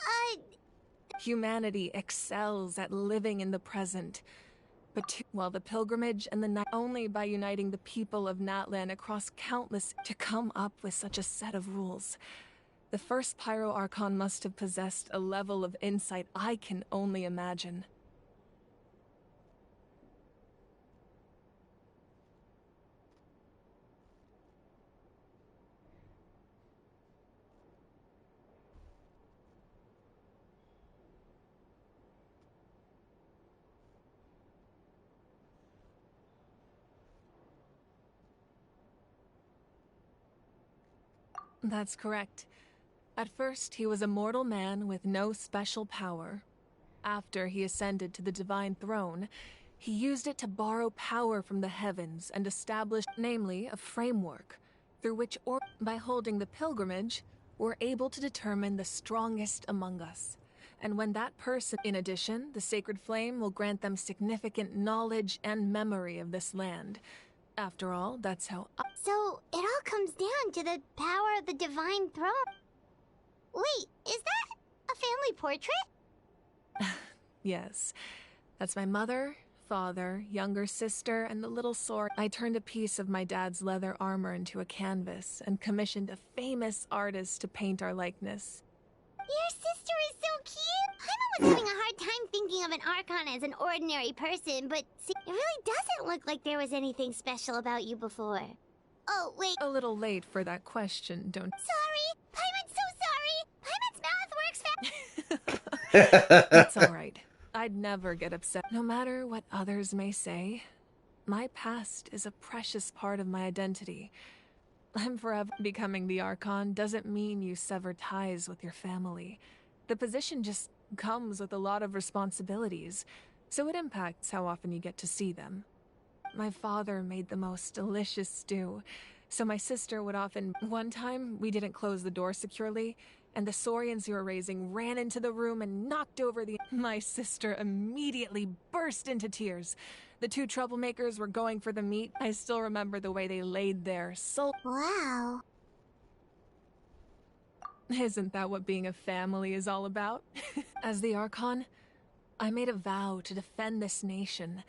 Humanity excels at living in the present. But while the pilgrimage and the night only by uniting the people of Natlan across countless to come up with such a set of rules. The first Pyro Archon must have possessed a level of insight I can only imagine. That's correct. At first, he was a mortal man with no special power. After he ascended to the divine throne, he used it to borrow power from the heavens and establish, namely, a framework through which, by holding the pilgrimage, we're able to determine the strongest among us. And when that person, in addition, the sacred flame will grant them significant knowledge and memory of this land. After all, that's how So, it all comes down to the power of the divine throne. Wait, is that a family portrait? Yes. That's my mother, father, younger sister, and the little sword. I turned a piece of my dad's leather armor into a canvas and commissioned a famous artist to paint our likeness. Your sister is so cute! I'm almost having a hard time thinking of an Archon as an ordinary person, but see, it really doesn't look like there was anything special about you before. Oh, wait. A little late for that question, don't— Sorry! Paimon's so sorry! Paimon's mouth works fast! It's alright. I'd never get upset. No matter what others may say, my past is a precious part of my identity. I'm forever becoming the Archon doesn't mean you sever ties with your family. The position just comes with a lot of responsibilities, so it impacts how often you get to see them. My father made the most delicious stew, so my sister would often— One time, we didn't close the door securely, and the Saurians you were raising ran into the room and knocked over the— My sister immediately burst into tears. The two troublemakers were going for the meat. I still remember the way they laid there, so— Wow. Isn't that what being a family is all about? As the Archon, I made a vow to defend this nation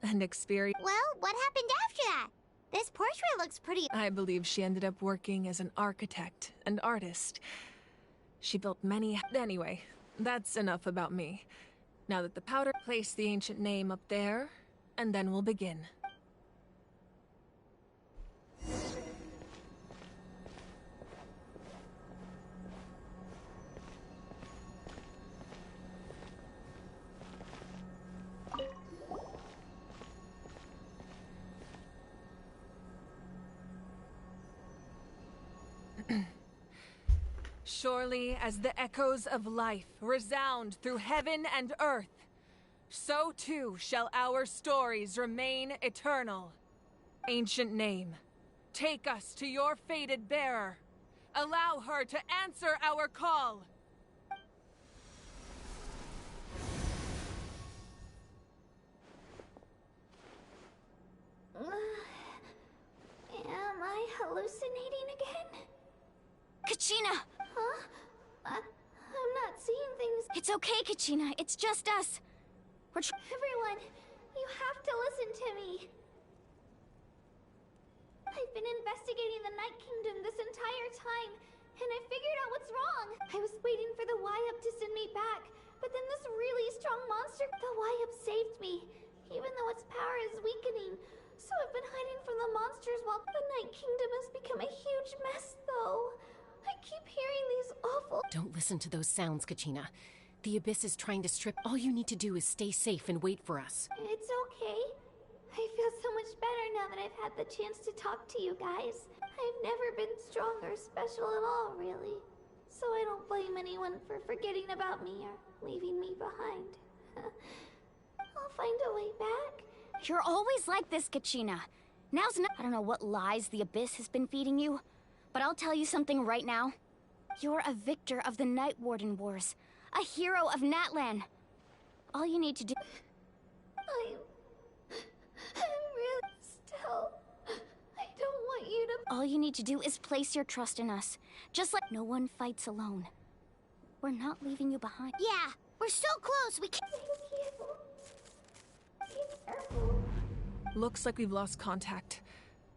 and experience— Well, what happened after that? This portrait looks pretty— I believe she ended up working as an architect and artist. She built many— Anyway, that's enough about me. Now that the powder— Place the ancient name up there, and then we'll begin. Surely as the echoes of life resound through heaven and earth, so too shall our stories remain eternal. Ancient name, take us to your fated bearer. Allow her to answer our call. Am I hallucinating again? Kachina! Huh? I'm not seeing things. It's okay, Kachina. It's just us. Everyone, you have to listen to me. I've been investigating the Night Kingdom this entire time, and I figured out what's wrong. I was waiting for the Y-Up to send me back, but then this really strong monster— The Y-Up saved me, even though its power is weakening. So I've been hiding from the monsters while the Night Kingdom has become a huge mess, though. I keep hearing these awful— Don't listen to those sounds, Kachina. The Abyss is trying to strip. All you need to do is stay safe and wait for us. It's okay. I feel so much better now that I've had the chance to talk to you guys. I've never been strong or special at all, really. So I don't blame anyone for forgetting about me or leaving me behind. I'll find a way back. You're always like this, Kachina. Now's not— I don't know what lies the Abyss has been feeding you, but I'll tell you something right now. You're a victor of the Night Warden Wars. A hero of Natlan. All you need to do— I'm really still— I don't want you to— All you need to do is place your trust in us. Just like no one fights alone. We're not leaving you behind. Yeah, we're so close, we can't— Looks like we've lost contact.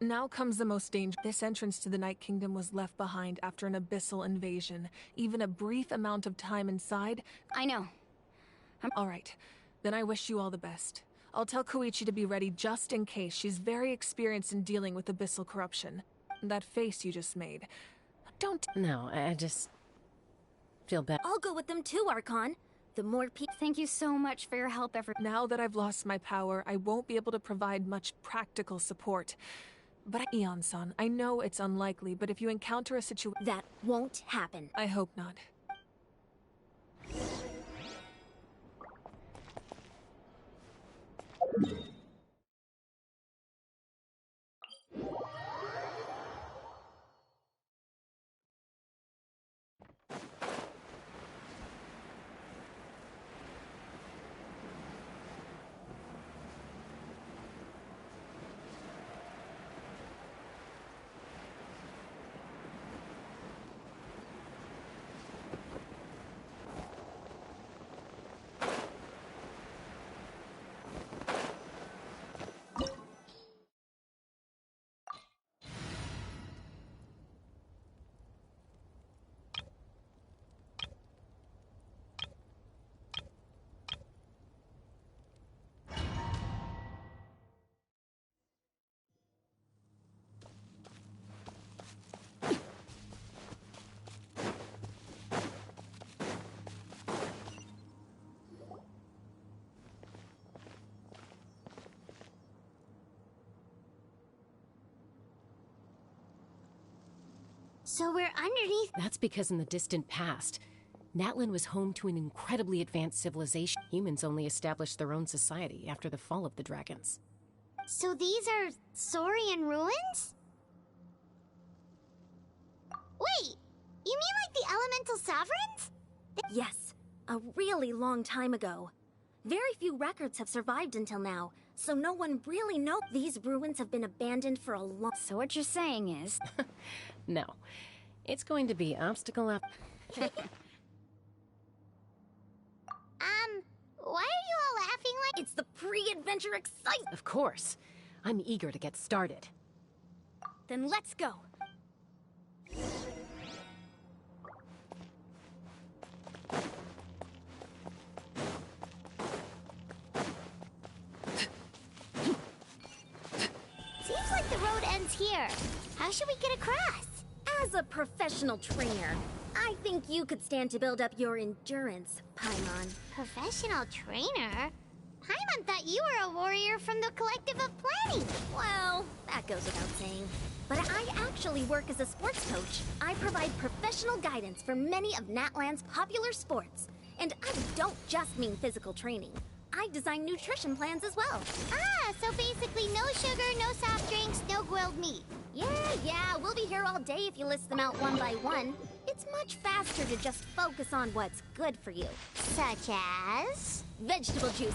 Now comes the most dangerous. This entrance to the Night Kingdom was left behind after an abyssal invasion. Even a brief amount of time inside— I know. Alright, then I wish you all the best. I'll tell Koichi to be ready just in case. She's very experienced in dealing with abyssal corruption. That face you just made. Don't— No, I just feel bad. I'll go with them too, Archon. The more people— Thank you so much for your help, Now that I've lost my power, I won't be able to provide much practical support. But Eon-san, I know it's unlikely, but if you encounter a situation... That won't happen. I hope not. So we're underneath... That's because in the distant past, Natlan was home to an incredibly advanced civilization. Humans only established their own society after the fall of the dragons. So these are Saurian ruins? Wait, you mean like the elemental sovereigns? Yes, a really long time ago. Very few records have survived until now, so no one really knows. These ruins have been abandoned for a long... So what you're saying is... No. It's going to be obstacle up. Why are you all laughing like... It's the pre-adventure excitement! Of course. I'm eager to get started. Then let's go! Seems like the road ends here. How should we get across? As a professional trainer, I think you could stand to build up your endurance, Paimon. Professional trainer? Paimon thought you were a warrior from the Collective of Planning. Well, that goes without saying. But I actually work as a sports coach. I provide professional guidance for many of Natlan's popular sports. And I don't just mean physical training. I design nutrition plans as well. Ah, so basically no sugar, no soft drinks, no grilled meat. Yeah, we'll be here all day if you list them out one by one. It's much faster to just focus on what's good for you. Such as? Vegetable juice.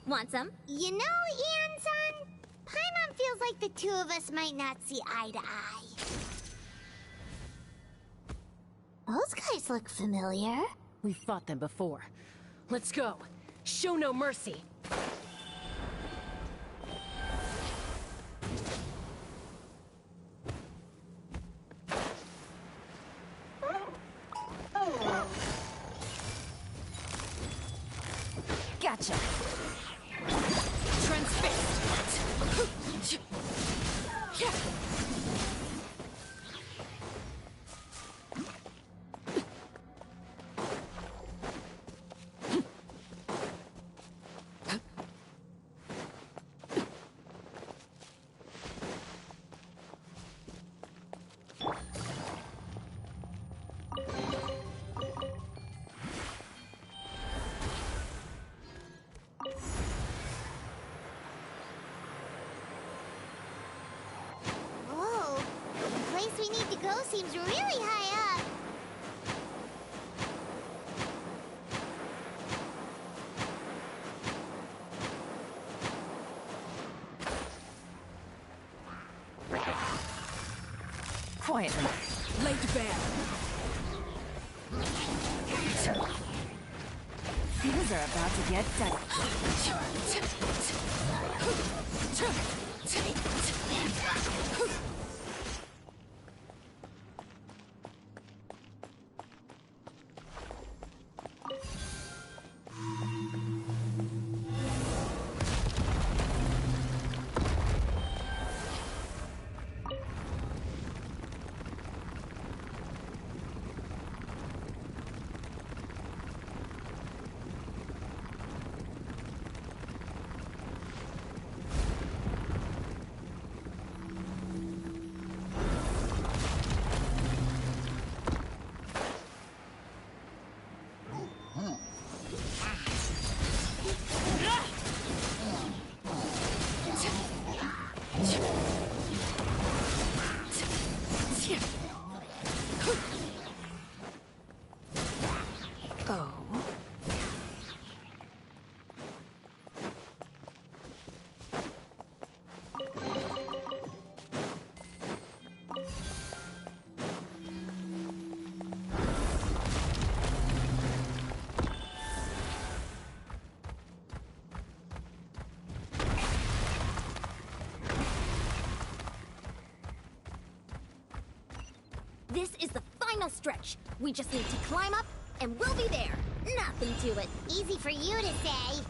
Want some? You know, Ian-san, Paimon feels like the two of us might not see eye to eye. Those guys look familiar. We've fought them before. Let's go. Show no mercy. Gotcha. Transfixed. Whoa, the place we need to go seems really high up. Quietly. Laid bare. Things are about to get done. This is the final stretch. We just need to climb up, and we'll be there. Nothing to it. Easy for you to say.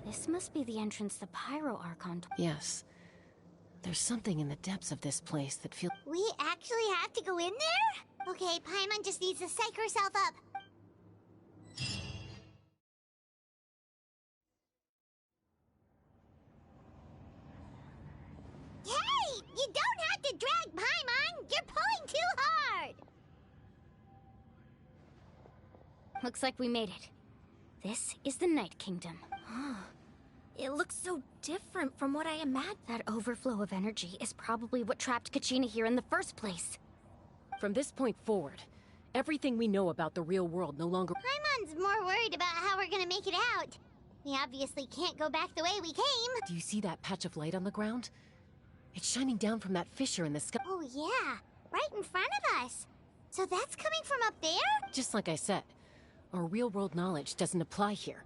This must be the entrance the Pyro Archon. Yes. There's something in the depths of this place that feels... We actually have to go in there? Okay, Paimon just needs to psych herself up. Hey! You don't have to drag Paimon! You're pulling too hard! Looks like we made it. This is the Night Kingdom. It looks so different from what I imagined. That overflow of energy is probably what trapped Kachina here in the first place. From this point forward, everything we know about the real world no longer... Paimon's more worried about how we're gonna make it out. We obviously can't go back the way we came. Do you see that patch of light on the ground? It's shining down from that fissure in the sky. Oh yeah, right in front of us. So that's coming from up there? Just like I said, our real-world knowledge doesn't apply here.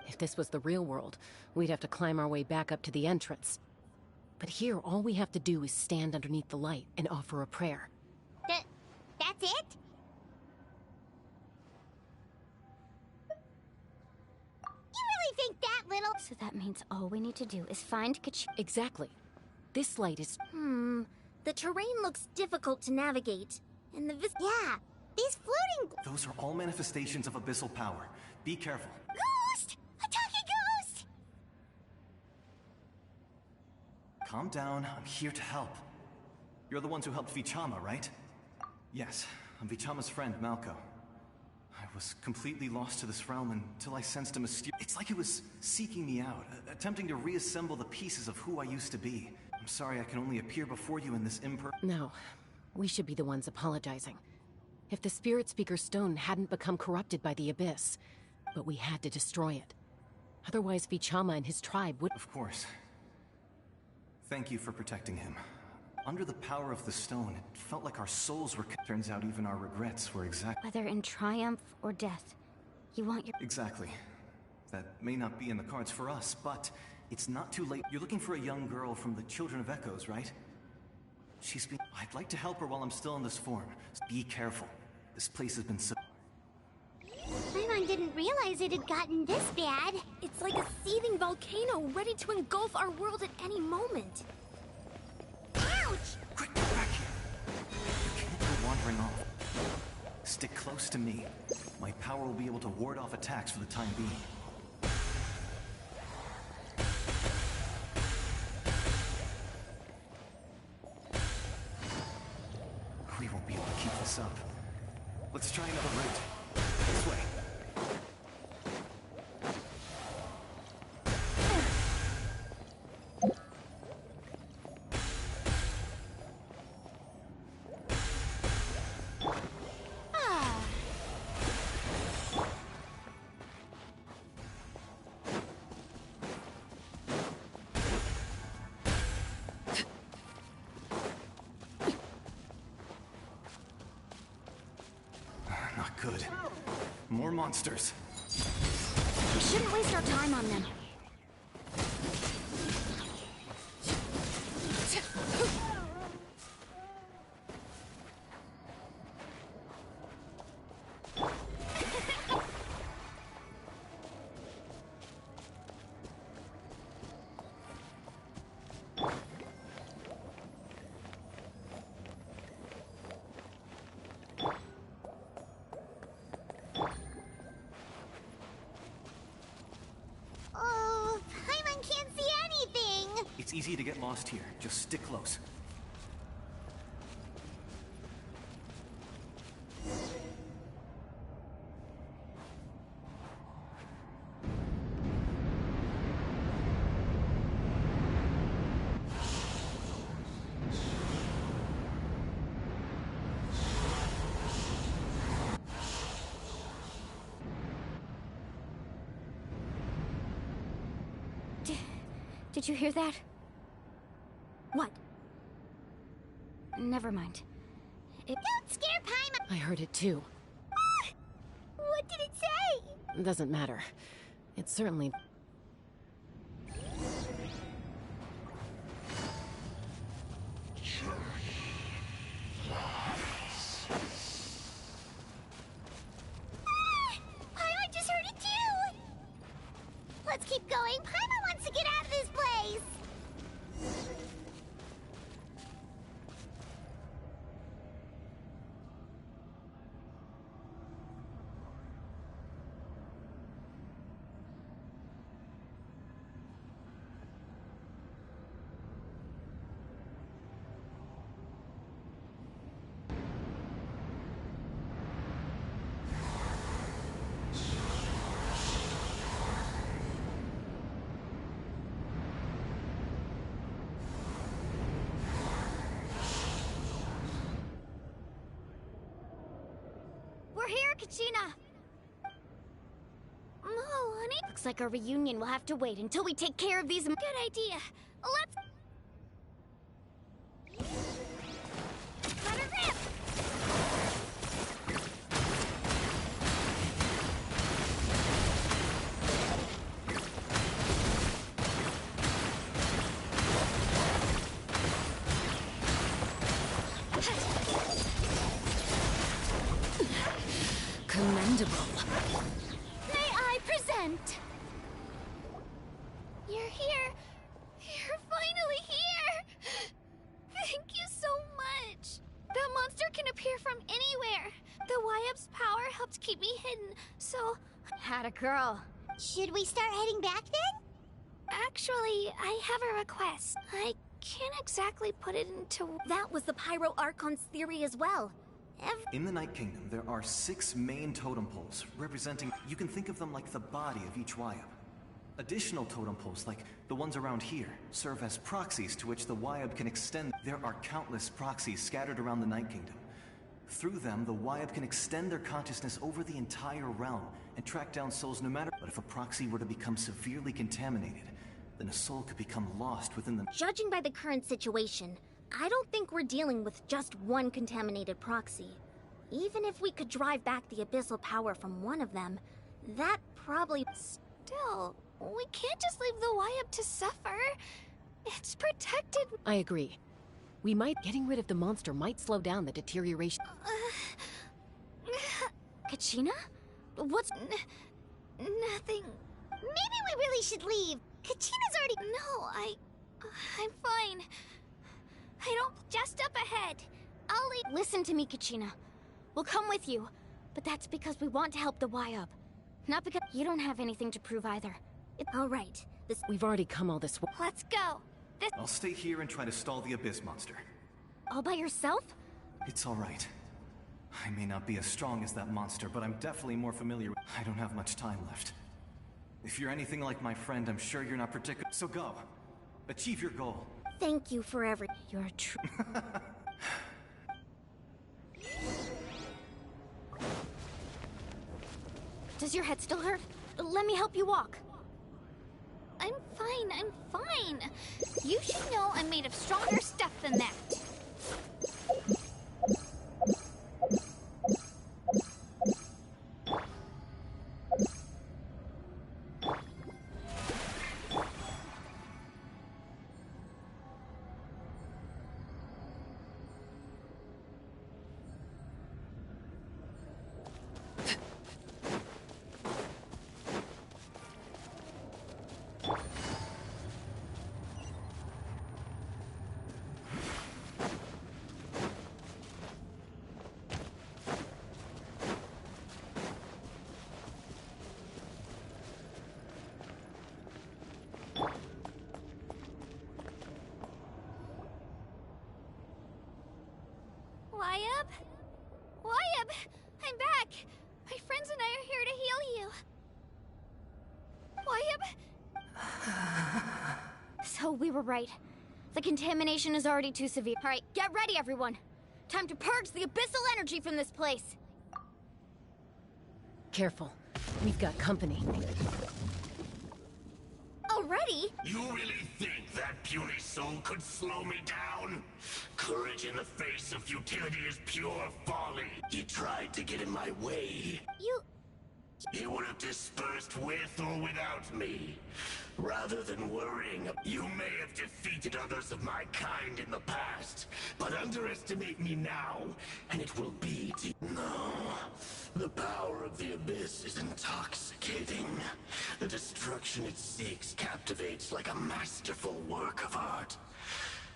If this was the real world, we'd have to climb our way back up to the entrance. But here, all we have to do is stand underneath the light and offer a prayer. That's it? You really think that little... So that means all we need to do is find Kachina. Exactly. This light is... The terrain looks difficult to navigate. And the Yeah, these floating... Those are all manifestations of abyssal power. Be careful. Ghost! A talking ghost! Calm down, I'm here to help. You're the ones who helped Vichama, right? Yes, I'm Vichama's friend, Malco. I was completely lost to this realm until I sensed a mysterious... It's like it was seeking me out, attempting to reassemble the pieces of who I used to be. I'm sorry I can only appear before you in this No, we should be the ones apologizing. If the Spirit Speaker Stone hadn't become corrupted by the Abyss, but we had to destroy it. Otherwise, Vichama and his tribe would... Of course. Thank you for protecting him. Under the power of the stone, it felt like our souls were... Turns out even our regrets were exact... Whether in triumph or death, you want your... Exactly. That may not be in the cards for us, but it's not too late. You're looking for a young girl from the Children of Echoes, right? She's been... I'd like to help her while I'm still in this form. Be careful. This place has been so... Paimon didn't realize it had gotten this bad. It's like a seething volcano ready to engulf our world at any moment. Ouch! Quick, get back here! You can't go wandering off. Stick close to me. My power will be able to ward off attacks for the time being. We won't be able to keep this up. Let's try another route. This way. Not good. More monsters. We shouldn't waste our time on them. Oh, Paimon can't see anything! It's easy to get lost here. Just stick close. Did you hear that? What? Never mind. Don't scare Paimon! I heard it too. What did it say? Doesn't matter. It certainly... Paimon just heard it too! Let's keep going. Paimon wants to get out of this place! We're here, Kachina! No, honey. Looks like our reunion will have to wait until we take care of these. Good idea. Let's... Let her rip! Commendable. May I present? You're here. You're finally here. Thank you so much. That monster can appear from anywhere. The YF's power helped keep me hidden, so... Had a girl. Should we start heading back then? Actually, I have a request. I can't exactly put it into... That was the Pyro Archon's theory as well. In the Night Kingdom, there are 6 main totem poles, representing... You can think of them like the body of each Wyab. Additional totem poles, like the ones around here, serve as proxies to which the Wyab can extend. There are countless proxies scattered around the Night Kingdom. Through them, the Wyab can extend their consciousness over the entire realm and track down souls no matter... But if a proxy were to become severely contaminated, then a soul could become lost within the... Judging by the current situation, I don't think we're dealing with just one contaminated proxy. Even if we could drive back the abyssal power from one of them, that probably... Still, we can't just leave the YF to suffer. It's protected. I agree. We might... Getting rid of the monster might slow down the deterioration. Kachina? What's... Nothing. Maybe we really should leave. Kachina's already... No, I'm fine. I don't... Just up ahead. I'll leave... Listen to me, Kachina. We'll come with you. But that's because we want to help the Y-Up. Not because... You don't have anything to prove either. All right. We've already come all this way. Let's go. I'll stay here and try to stall the Abyss monster. All by yourself? It's all right. I may not be as strong as that monster, but I'm definitely more familiar with... I don't have much time left. If you're anything like my friend, I'm sure you're not particular... So go. Achieve your goal. Thank you for every... You're true. Does your head still hurt? Let me help you walk. I'm fine. You should know I'm made of stronger stuff than that. Wyab! I'm back! My friends and I are here to heal you. Wyab? So we were right. The contamination is already too severe. Alright, get ready, everyone! Time to purge the abyssal energy from this place! Careful. We've got company. Already? You really think that puny soul could slow me down? Courage in the face of futility is pure folly. You tried to get in my way. You would have dispersed with or without me. Rather than worrying, you may have defeated others of my kind in the past, but underestimate me now, and it will be No. The power of the Abyss is intoxicating. The destruction it seeks captivates like a masterful work of art.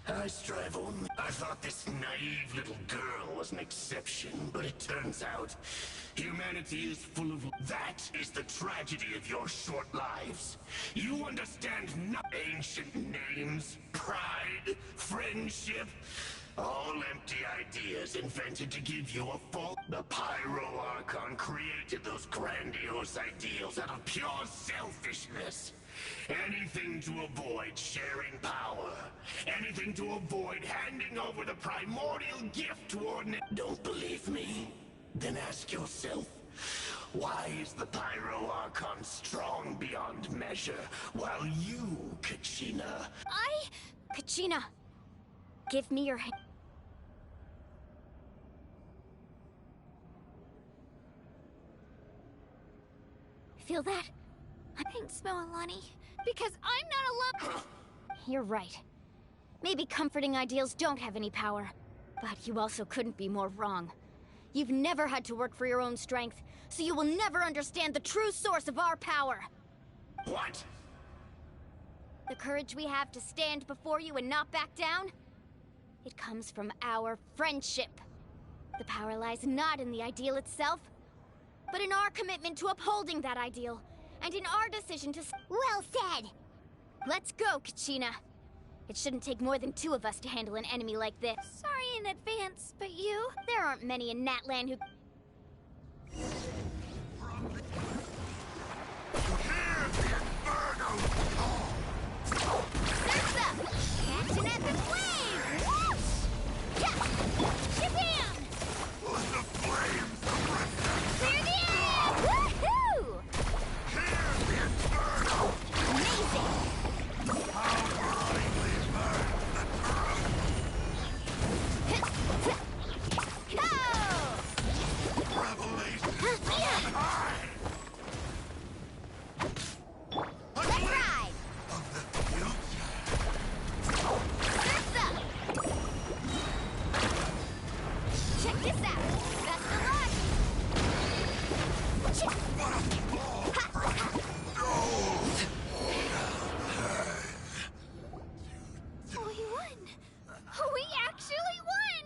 I strive only. I thought this naive little girl was an exception, but it turns out humanity is full of. That is the tragedy of your short lives. You understand no ancient names, pride, friendship, all empty ideas invented to give you a full. The Pyro Archon created those grandiose ideals out of pure selfishness. Anything to avoid sharing power. Anything to avoid handing over the primordial gift toward Don't believe me? Then ask yourself, why is the Pyro Archon strong beyond measure, while you, Kachina... Kachina, give me your hand. Feel that? Thanks, Moalani. Because I'm not alone. You're right. Maybe comforting ideals don't have any power. But you also couldn't be more wrong. You've never had to work for your own strength, so you will never understand the true source of our power. What? The courage we have to stand before you and not back down? It comes from our friendship. The power lies not in the ideal itself, but in our commitment to upholding that ideal, and in our decision to... Well said! Let's go, Kachina. It shouldn't take more than 2 of us to handle an enemy like this. Sorry in advance, but you... There aren't many in Natlan who... Surf's catching at the flame! Whoosh! Yeah! Shabam! The flames of Clear the air! Woohoo! Hear the inferno! Amazing! How brightly burns the truth! Go! Revelation from on high! Let's ride! Of the future! Surf's up! Check this out! Best of luck! What a ball! We won! We actually won!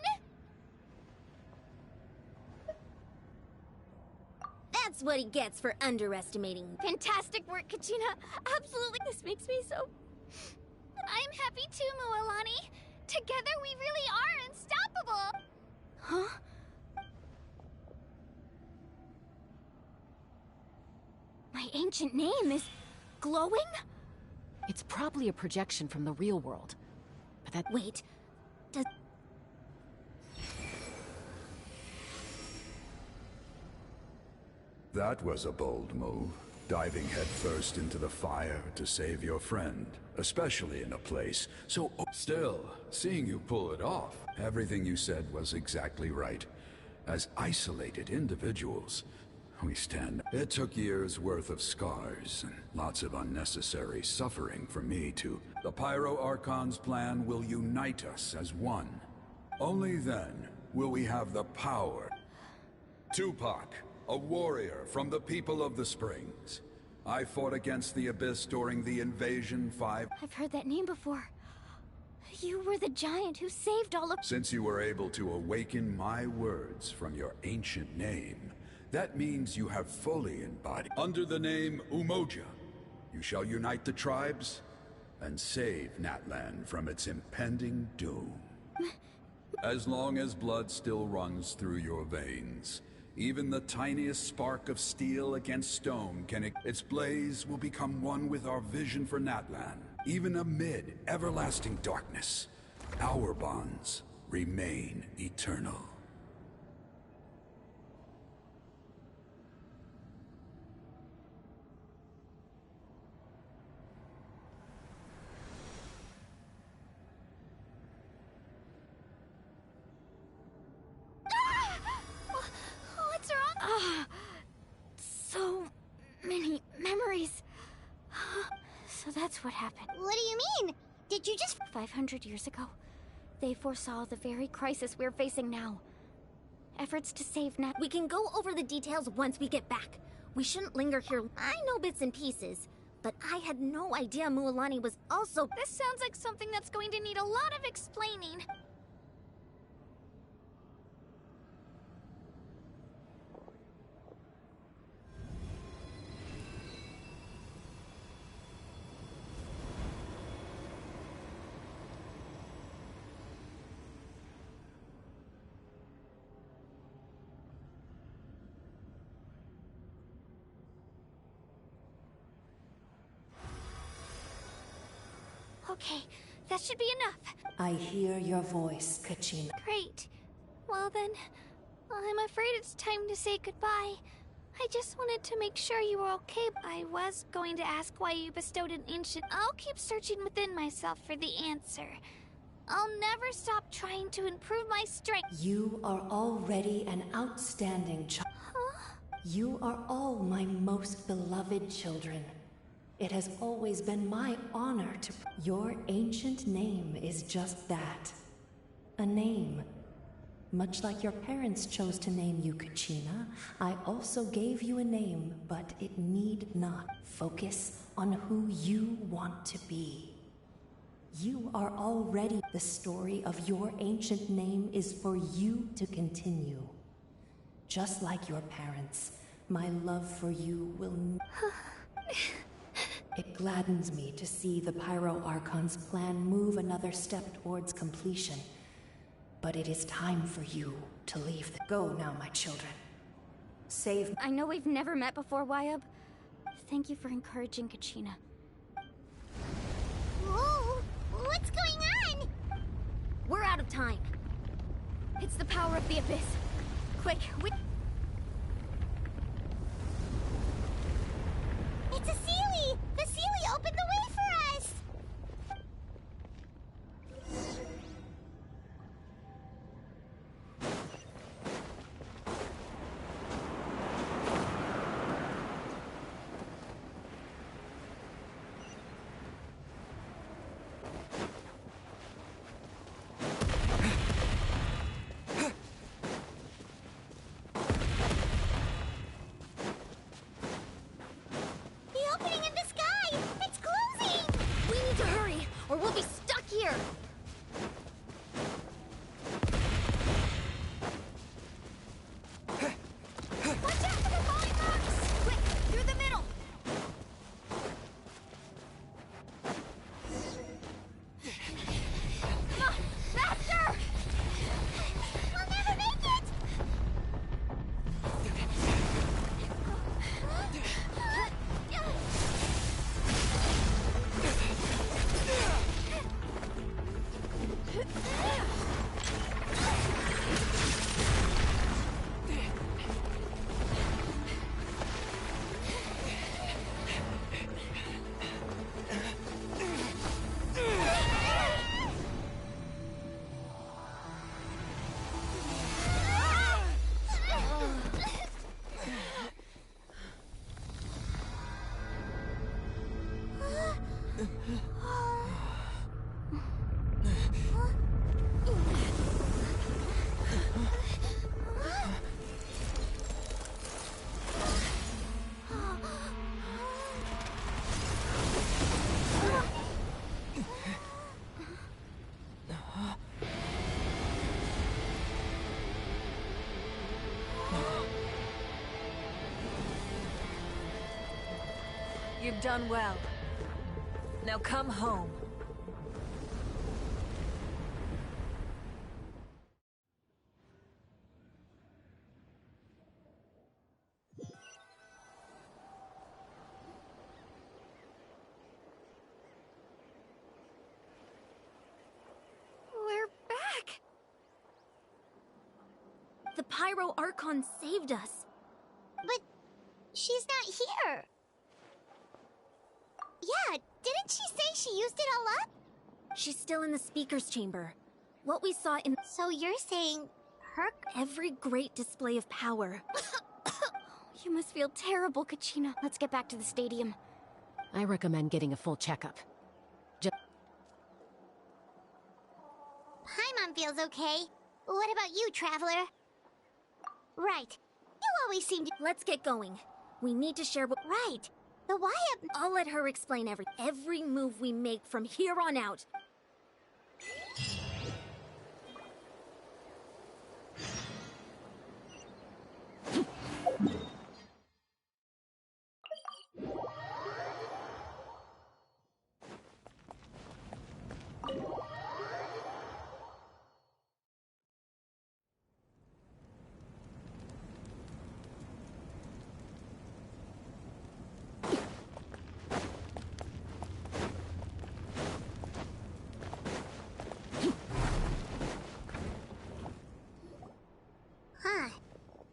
That's what he gets for underestimating. Fantastic work, Kachina. Absolutely. This makes me so... I'm happy too, Moalani. Together we really are unstoppable! Huh? My ancient name is... glowing? It's probably a projection from the real world. But that... Wait, does... That was a bold move, diving headfirst into the fire to save your friend, especially in a place so... Still, seeing you pull it off, everything you said was exactly right. As isolated individuals, we stand... It took years' worth of scars and lots of unnecessary suffering for me to... The Pyro Archon's plan will unite us as one. Only then will we have the power. Tupac, a warrior from the people of the Springs. I fought against the Abyss during the Invasion 5... I've heard that name before. You were the giant who saved all of... Since you were able to awaken my words from your ancient name, that means you have fully embodied. Under the name Umoja, you shall unite the tribes and save Natlan from its impending doom. As long as blood still runs through your veins, even the tiniest spark of steel against stone can... Its blaze will become one with our vision for Natlan. Even amid everlasting darkness, our bonds remain eternal. That's what happened. What do you mean? Did you just... 500 years ago, they foresaw the very crisis we're facing now. Efforts to save Nat... We can go over the details once we get back. We shouldn't linger here. I know bits and pieces, but I had no idea Mualani was also... This sounds like something that's going to need a lot of explaining. Okay, that should be enough. I hear your voice, Kachina. Great. Well then, I'm afraid it's time to say goodbye. I just wanted to make sure you were okay. I was going to ask why you bestowed an ancient... I'll keep searching within myself for the answer. I'll never stop trying to improve my strength. You are already an outstanding child. Huh? You are all my most beloved children. It has always been my honor to... Your ancient name is just that. A name. Much like your parents chose to name you Kachina, I also gave you a name, but it need not. Focus on who you want to be. You are already... The story of your ancient name is for you to continue. Just like your parents, my love for you will... It gladdens me to see the Pyro Archon's plan move another step towards completion. But it is time for you to leave. Go now, my children. Save... I know we've never met before, Wayab. Thank you for encouraging Kachina. Whoa! What's going on? We're out of time. It's the power of the Abyss. Quick, we... It's a Seelie! The Seelie opened the way for us! You've done well. Now come home. We're back! The Pyro Archon saved us. But she's not here. Yeah, didn't she say she used it all up? She's still in the speaker's chamber. What we saw in... So you're saying her... Every great display of power. You must feel terrible, Kachina. Let's get back to the stadium. I recommend getting a full checkup. Paimon feels okay. What about you, Traveler? Right. You always seem to— Let's get going. We need to share what— Right. The Wyatt— I'll let her explain every move we make from here on out.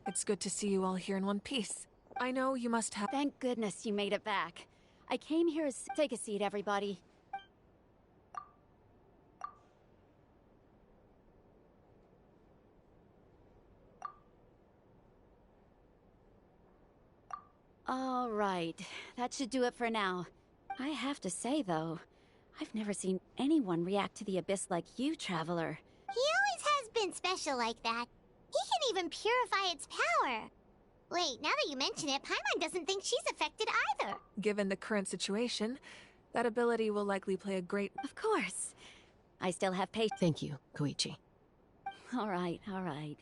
It's good to see you all here in one piece. I know you must have— Thank goodness you made it back. I came here as— Take a seat, everybody. All right, that should do it for now. I have to say, though, I've never seen anyone react to the Abyss like you, Traveler. He always has been special like that. He can even purify its power. Wait, now that you mention it, Paimon doesn't think she's affected either. Given the current situation, that ability will likely play a great— Of course. I still have patience. Thank you, Koichi. All right, all right.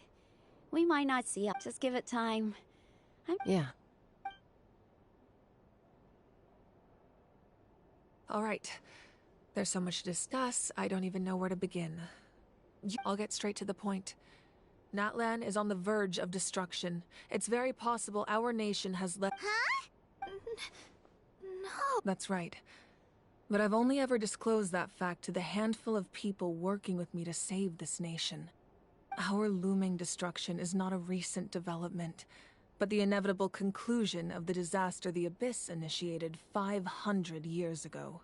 We might not see up. Just give it time. Yeah. All right. There's so much to discuss, I don't even know where to begin. I'll get straight to the point. Natlan is on the verge of destruction. It's very possible our nation has left— Huh? No. That's right. But I've only ever disclosed that fact to the handful of people working with me to save this nation. Our looming destruction is not a recent development, but the inevitable conclusion of the disaster the Abyss initiated 500 years ago.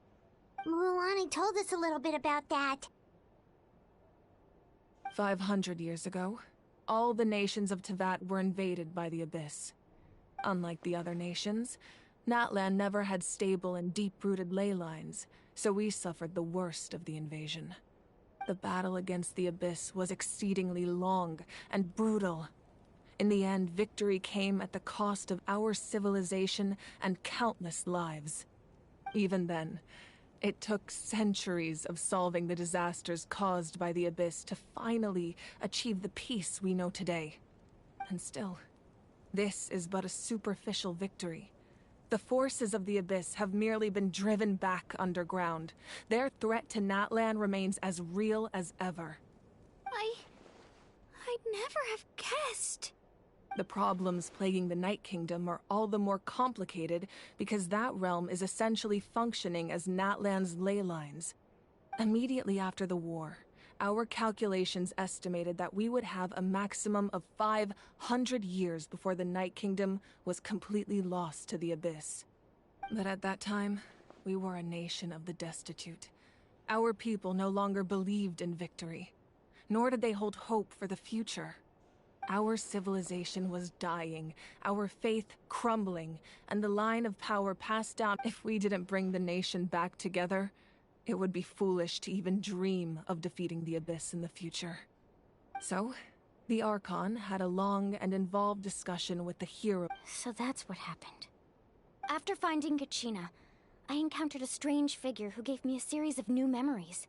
Mualani told us a little bit about that. 500 years ago, all the nations of Tevat were invaded by the Abyss. Unlike the other nations, Natlan never had stable and deep-rooted ley lines, so we suffered the worst of the invasion. The battle against the Abyss was exceedingly long and brutal. In the end, victory came at the cost of our civilization and countless lives. Even then, it took centuries of solving the disasters caused by the Abyss to finally achieve the peace we know today. And still, this is but a superficial victory. The forces of the Abyss have merely been driven back underground. Their threat to Natlan remains as real as ever. I'd never have guessed. The problems plaguing the Night Kingdom are all the more complicated because that realm is essentially functioning as Natlan's ley lines. Immediately after the war, our calculations estimated that we would have a maximum of 500 years before the Night Kingdom was completely lost to the Abyss. But at that time, we were a nation of the destitute. Our people no longer believed in victory, nor did they hold hope for the future. Our civilization was dying, our faith crumbling, and the line of power passed down. If we didn't bring the nation back together, it would be foolish to even dream of defeating the Abyss in the future. So, the Archon had a long and involved discussion with the hero. So that's what happened. After finding Kachina, I encountered a strange figure who gave me a series of new memories.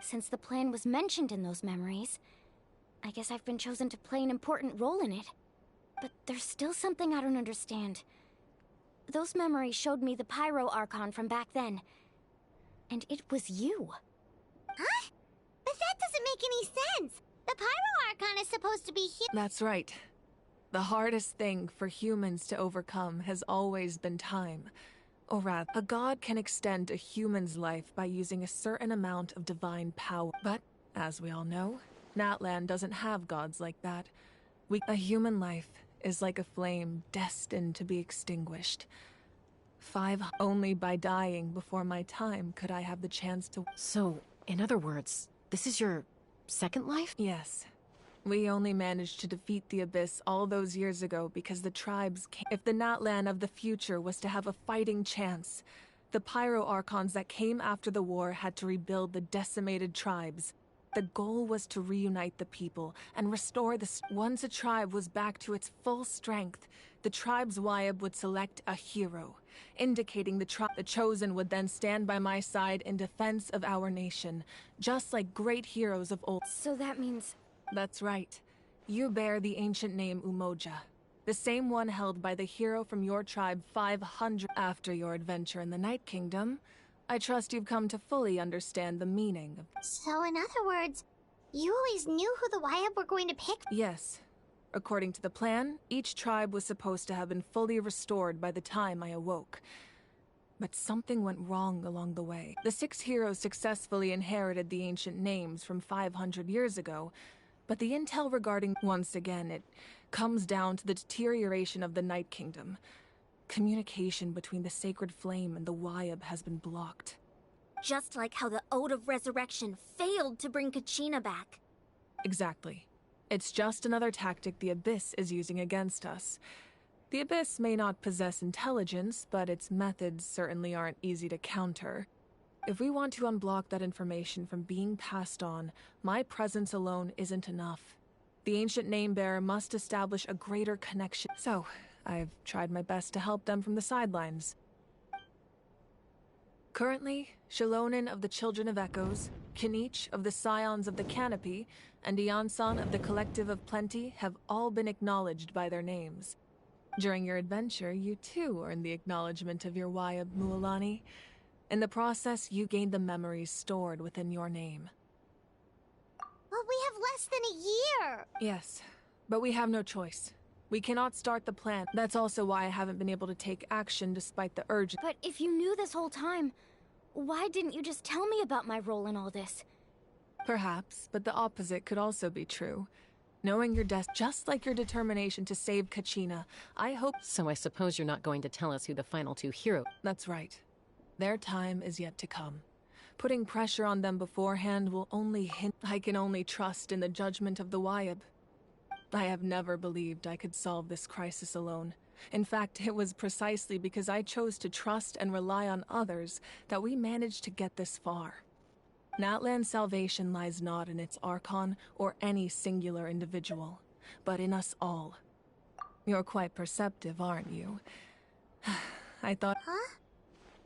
Since the plan was mentioned in those memories, I guess I've been chosen to play an important role in it. But there's still something I don't understand. Those memories showed me the Pyro Archon from back then. And it was you. Huh? But that doesn't make any sense. The Pyro Archon is supposed to be here. That's right. The hardest thing for humans to overcome has always been time. Or rather, a god can extend a human's life by using a certain amount of divine power. But, as we all know, Natlan doesn't have gods like that. A human life is like a flame destined to be extinguished. Only by dying before my time could I have the chance to— So, in other words, this is your second life? Yes. We only managed to defeat the Abyss all those years ago because the tribes came. If the Natlan of the future was to have a fighting chance, the Pyro Archons that came after the war had to rebuild the decimated tribes. The goal was to reunite the people and restore the... Once a tribe was back to its full strength, the tribe's Wyab would select a hero, indicating the Chosen would then stand by my side in defense of our nation, just like great heroes of old. So that means... That's right. You bear the ancient name Umoja, the same one held by the hero from your tribe 500 after your adventure in the Night Kingdom. I trust you've come to fully understand the meaning of... So in other words, you always knew who the Wyab were going to pick? Yes. According to the plan, each tribe was supposed to have been fully restored by the time I awoke. But something went wrong along the way. The 6 heroes successfully inherited the ancient names from 500 years ago, but the intel regarding... Once again, it comes down to the deterioration of the Night Kingdom. Communication between the Sacred Flame and the Wyab has been blocked. Just like how the Ode of Resurrection failed to bring Kachina back. Exactly. It's just another tactic the Abyss is using against us. The Abyss may not possess intelligence, but its methods certainly aren't easy to counter. If we want to unblock that information from being passed on, my presence alone isn't enough. The ancient name-bearer must establish a greater connection. So, I've tried my best to help them from the sidelines. Currently, Shalonin of the Children of Echoes, Kinich of the Scions of the Canopy, and Iansan of the Collective of Plenty have all been acknowledged by their names. During your adventure, you too earned the acknowledgement of your Wyab, Mualani. In the process, you gained the memories stored within your name. But we have less than a year! Yes, but we have no choice. We cannot start the plan. That's also why I haven't been able to take action despite the urge. But if you knew this whole time, why didn't you just tell me about my role in all this? Perhaps, but the opposite could also be true. Knowing your just like your determination to save Kachina, I hope... So I suppose you're not going to tell us who the final 2 heroes... That's right. Their time is yet to come. Putting pressure on them beforehand will only hint... I can only trust in the judgment of the Wyab. I have never believed I could solve this crisis alone. In fact, it was precisely because I chose to trust and rely on others that we managed to get this far. Natlan's salvation lies not in its Archon or any singular individual, but in us all. You're quite perceptive, aren't you? I thought... Huh?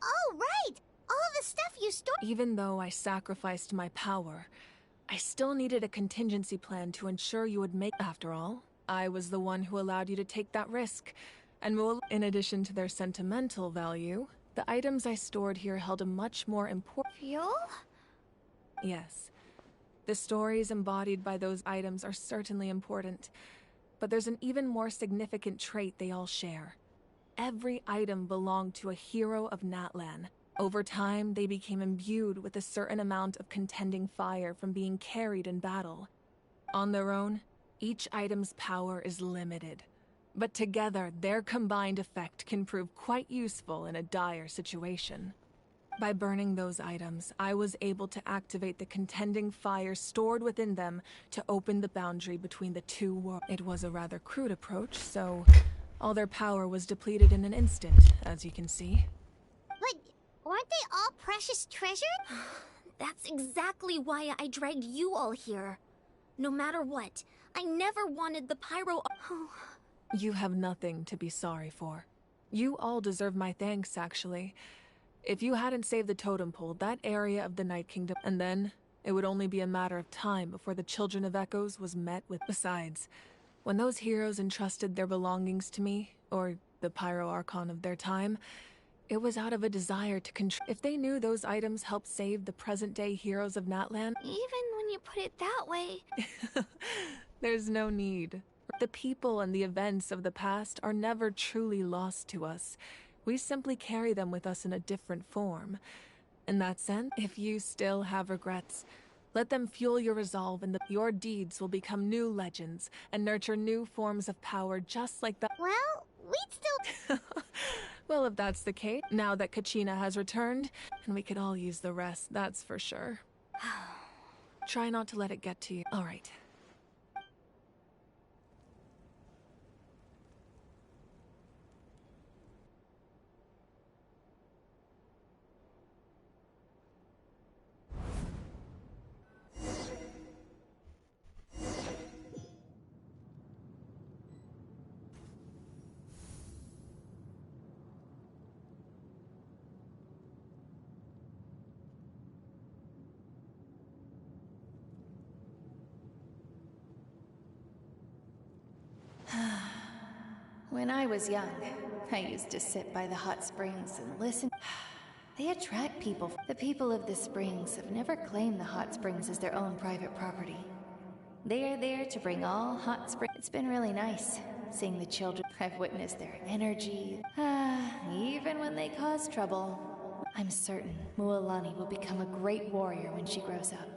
Oh, right! All of the stuff you stored... Even though I sacrificed my power, I still needed a contingency plan to ensure you would make... After all, I was the one who allowed you to take that risk. And in addition to their sentimental value, the items I stored here held a much more important... Fuel? Yes. The stories embodied by those items are certainly important, but there's an even more significant trait they all share. Every item belonged to a hero of Natlan. Over time, they became imbued with a certain amount of contending fire from being carried in battle. On their own, each item's power is limited, but together, their combined effect can prove quite useful in a dire situation. By burning those items, I was able to activate the contending fire stored within them to open the boundary between the 2 worlds. It was a rather crude approach, so all their power was depleted in an instant, as you can see. But aren't they all precious treasure? That's exactly why I dragged you all here. No matter what, I never wanted the Pyro... You have nothing to be sorry for. You all deserve my thanks, actually. If you hadn't saved the totem pole, that area of the Night Kingdom, and then it would only be a matter of time before the Children of Echoes was met with... Besides, when those heroes entrusted their belongings to me, or the Pyro Archon of their time, it was out of a desire to control... If they knew those items helped save the present-day heroes of Natlan... Even when you put it that way... There's no need. The people and the events of the past are never truly lost to us. We simply carry them with us in a different form. In that sense, if you still have regrets, let them fuel your resolve and your deeds will become new legends and nurture new forms of power just like the... Well, we'd still... Well, if that's the case, now that Kachina has returned, and we could all use the rest, that's for sure. Try not to let it get to you. All right. When I was young, I used to sit by the hot springs and listen. They attract people. The people of the springs have never claimed the hot springs as their own private property. They are there to bring all hot springs. It's been really nice seeing the children. I've witnessed their energy, even when they cause trouble. I'm certain Mualani will become a great warrior when she grows up.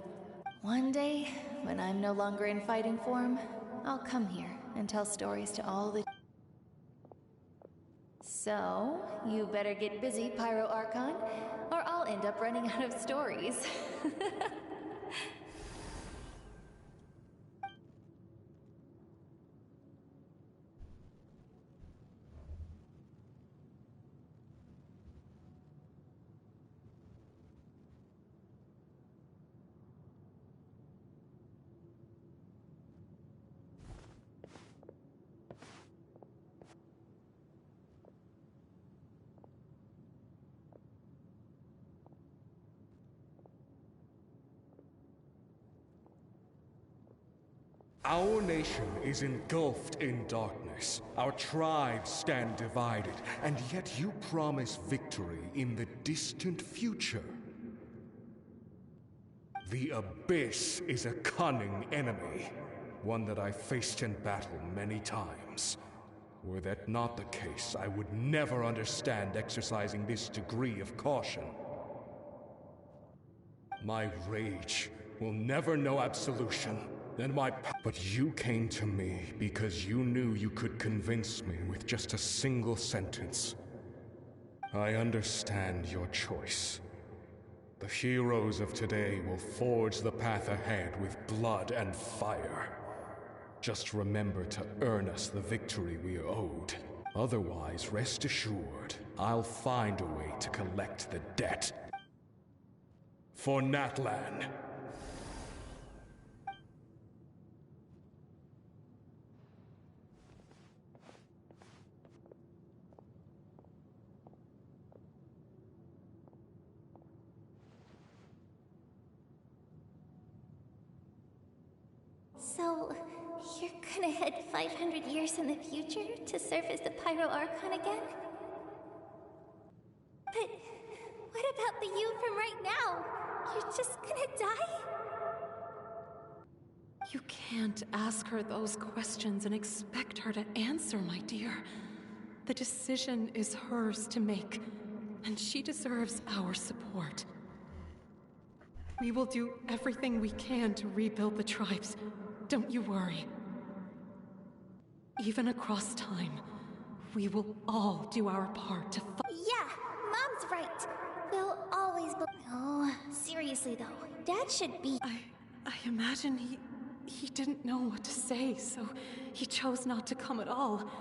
One day, when I'm no longer in fighting form, I'll come here and tell stories to all the... So, you better get busy, Pyro Archon, or I'll end up running out of stories. Our nation is engulfed in darkness. Our tribes stand divided, and yet you promise victory in the distant future. The Abyss is a cunning enemy, one that I faced in battle many times. Were that not the case, I would never understand exercising this degree of caution. My rage will never know absolution. But you came to me because you knew you could convince me with just a single sentence. I understand your choice. The heroes of today will forge the path ahead with blood and fire. Just remember to earn us the victory we are owed. Otherwise, rest assured, I'll find a way to collect the debt. For Natlan. So, you're gonna head 500 years in the future to serve as the Pyro Archon again? But what about the you from right now? You're just gonna die? You can't ask her those questions and expect her to answer, my dear. The decision is hers to make, and she deserves our support. We will do everything we can to rebuild the tribes. Don't you worry. Even across time, we will all do our part to Yeah, Mom's right. We'll always be... Oh, seriously though, Dad should be... I imagine he didn't know what to say, so he chose not to come at all.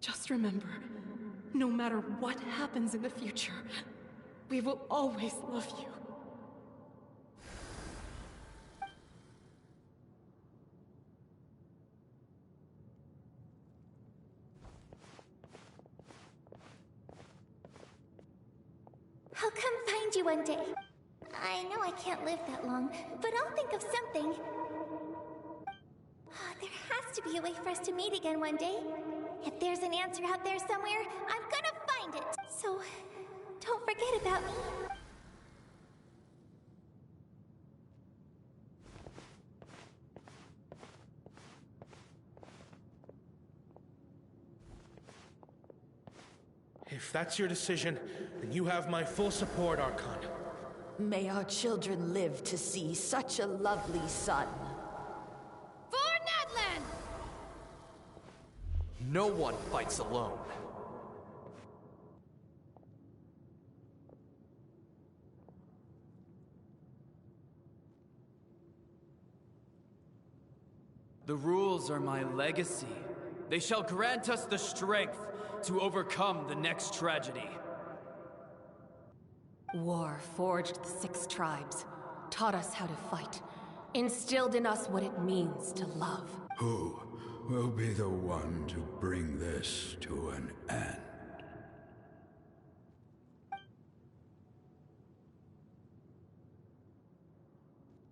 Just remember, no matter what happens in the future, we will always love you. I'll come find you one day. I know I can't live that long, but I'll think of something. There has to be a way for us to meet again one day. If there's an answer out there somewhere, I'm gonna find it. So, don't forget about me. If that's your decision, then you have my full support, Archon. May our children live to see such a lovely son. For Natlan! No one fights alone. The rules are my legacy. They shall grant us the strength to overcome the next tragedy. War forged the 6 tribes, taught us how to fight, instilled in us what it means to love. Who will be the one to bring this to an end?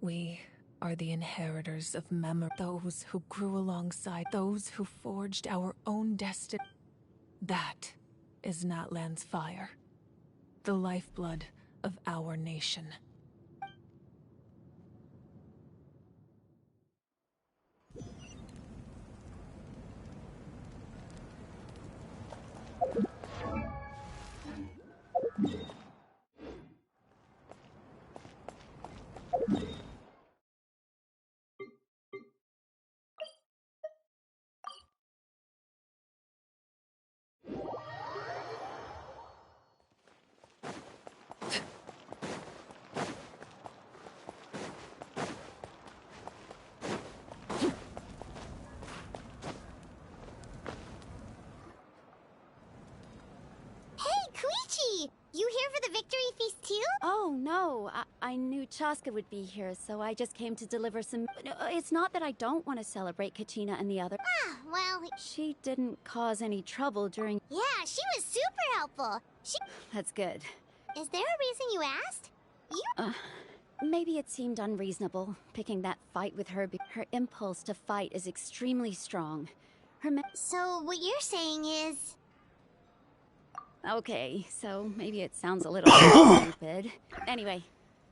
We are the inheritors of memory, those who grew alongside, those who forged our own destiny. That is Natlan's fire, the lifeblood of our nation. You here for the victory feast too? Oh, no. I knew Chaska would be here, so I just came to deliver some... It's not that I don't want to celebrate Kachina and the other... Ah, well... She didn't cause any trouble during... Yeah, she was super helpful. That's good. Is there a reason you asked? Maybe it seemed unreasonable, picking that fight with her. Her impulse to fight is extremely strong. So, what you're saying is... Okay, so maybe it sounds a little stupid. Anyway,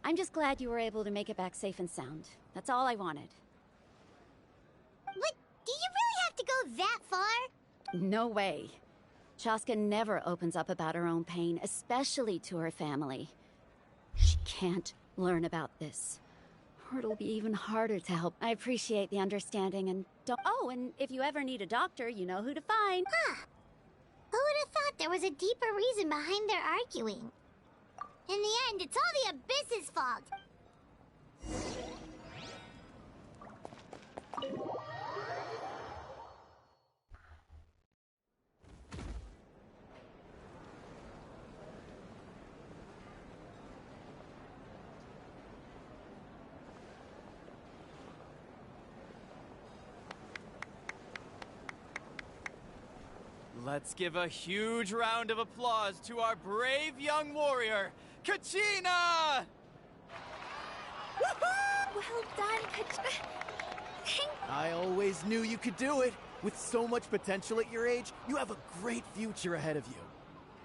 I'm just glad you were able to make it back safe and sound. That's all I wanted. What? Do you really have to go that far? No way. Chaska never opens up about her own pain, especially to her family. She can't learn about this, or it'll be even harder to help. I appreciate the understanding and don't... Oh, and if you ever need a doctor, you know who to find. Huh. Who would have thought there was a deeper reason behind their arguing? In the end, it's all the Abyss's fault. Let's give a huge round of applause to our brave young warrior, Kachina! Well done, Kachina. I always knew you could do it. With so much potential at your age, you have a great future ahead of you.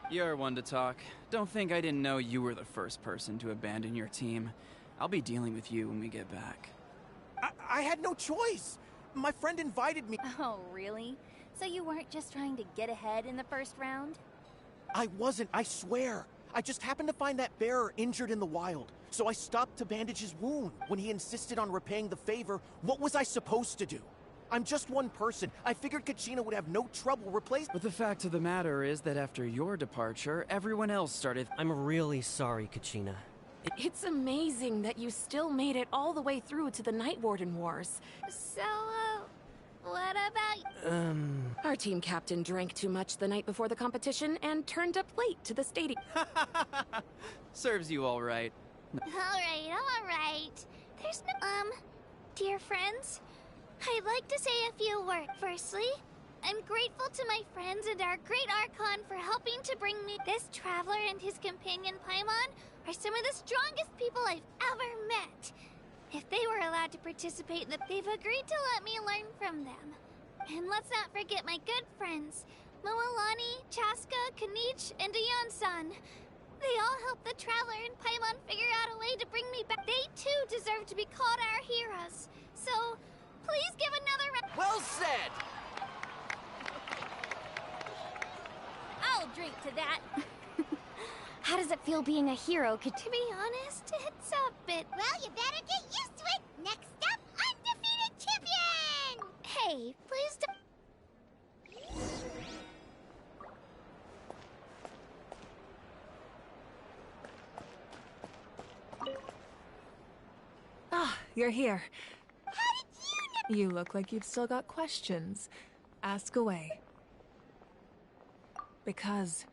You're one to talk. Don't think I didn't know you were the first person to abandon your team. I'll be dealing with you when we get back. I had no choice. My friend invited me. Oh, really? So you weren't just trying to get ahead in the first round? I wasn't, I swear. I just happened to find that bearer injured in the wild. So I stopped to bandage his wound. When he insisted on repaying the favor, what was I supposed to do? I'm just one person. I figured Kachina would have no trouble replacing... But the fact of the matter is that after your departure, everyone else started... I'm really sorry, Kachina. It's amazing that you still made it all the way through to the Night Warden Wars. So, what about... Our team captain drank too much the night before the competition and turned up late to the stadium. Serves you all right. Alright. There's no... Dear friends, I'd like to say a few words. Firstly, I'm grateful to my friends and our great Archon for helping to bring me... This traveler and his companion Paimon are some of the strongest people I've ever met. If they were allowed to participate, they've agreed to let me learn from them. And let's not forget my good friends, Moalani, Chaska, Kanich, and Ayan-san. They all helped the Traveler and Paimon figure out a way to bring me back. They too deserve to be called our heroes. So, please give another round. Well said! I'll drink to that. How does it feel being a hero? To be honest, it's a bit... Well, you better get used to it. Next up, undefeated champion! Hey, please don't... Ah, you're here. How did you know? You look like you've still got questions. Ask away. Because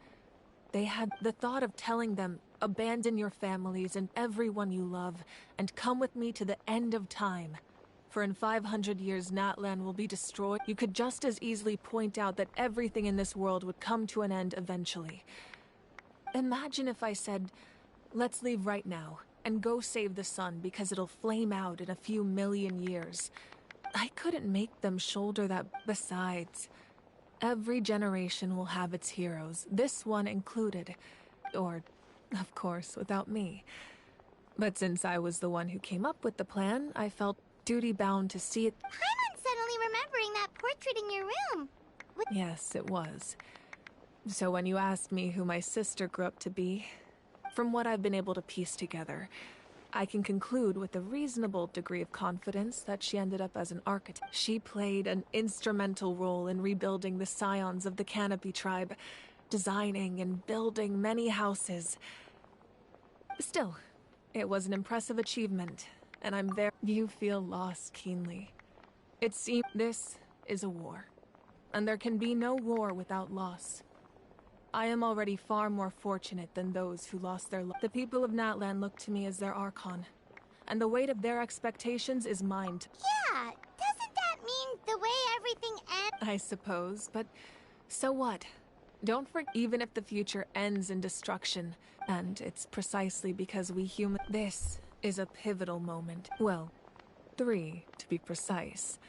they had the thought of telling them, abandon your families and everyone you love, and come with me to the end of time. For in 500 years, Natlan will be destroyed. You could just as easily point out that everything in this world would come to an end eventually. Imagine if I said, let's leave right now. and go save the sun because it'll flame out in a few million years. I couldn't make them shoulder that. Besides, every generation will have its heroes, this one included. Or, of course, without me. But since I was the one who came up with the plan, I felt duty-bound to see it. I'm suddenly remembering that portrait in your room. Yes, it was. So when you asked me who my sister grew up to be, from what I've been able to piece together, I can conclude with a reasonable degree of confidence that she ended up as an architect. She played an instrumental role in rebuilding the scions of the Canopy tribe, designing and building many houses. Still, it was an impressive achievement, and I'm very— You feel loss keenly. It seems this is a war, and there can be no war without loss. I am already far more fortunate than those who lost their The people of Natlan look to me as their Archon, and the weight of their expectations is mine. Yeah, doesn't that mean the way everything ends? I suppose, but so what? Don't forget, even if the future ends in destruction, and it's precisely because we humans— This is a pivotal moment. Well, 3, to be precise.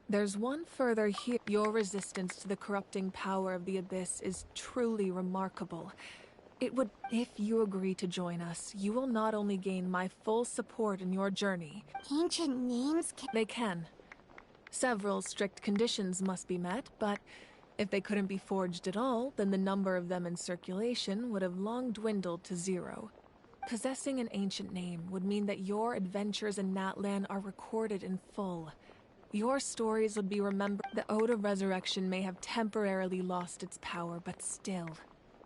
There's one further here. Your resistance to the corrupting power of the Abyss is truly remarkable. It would— If you agree to join us, you will not only gain my full support in your journey— Ancient names can— They can. Several strict conditions must be met, but if they couldn't be forged at all, then the number of them in circulation would have long dwindled to 0. Possessing an ancient name would mean that your adventures in Natlan are recorded in full. Your stories would be remembered. The Ode of Resurrection may have temporarily lost its power, but still.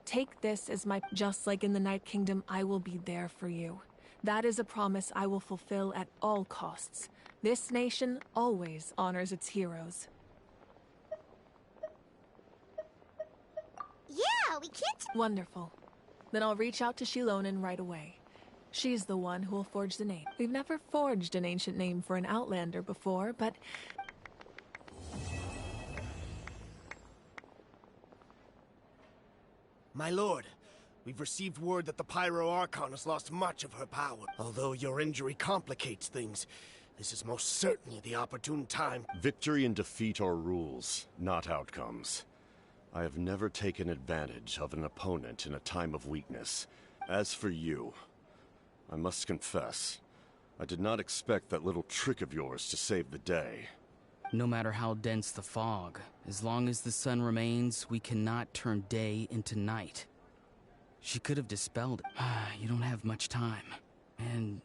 Take this as my— Just like in the Night Kingdom, I will be there for you. That is a promise I will fulfill at all costs. This nation always honors its heroes. Yeah, we can't— Wonderful. Then I'll reach out to Shilonen right away. She's the one who will forge the name. We've never forged an ancient name for an Outlander before, but... My lord, we've received word that the Pyro Archon has lost much of her power. Although your injury complicates things, this is most certainly the opportune time. Victory and defeat are rules, not outcomes. I have never taken advantage of an opponent in a time of weakness. As for you, I must confess, I did not expect that little trick of yours to save the day. No matter how dense the fog, as long as the sun remains, we cannot turn day into night. She could have dispelled it. You don't have much time. And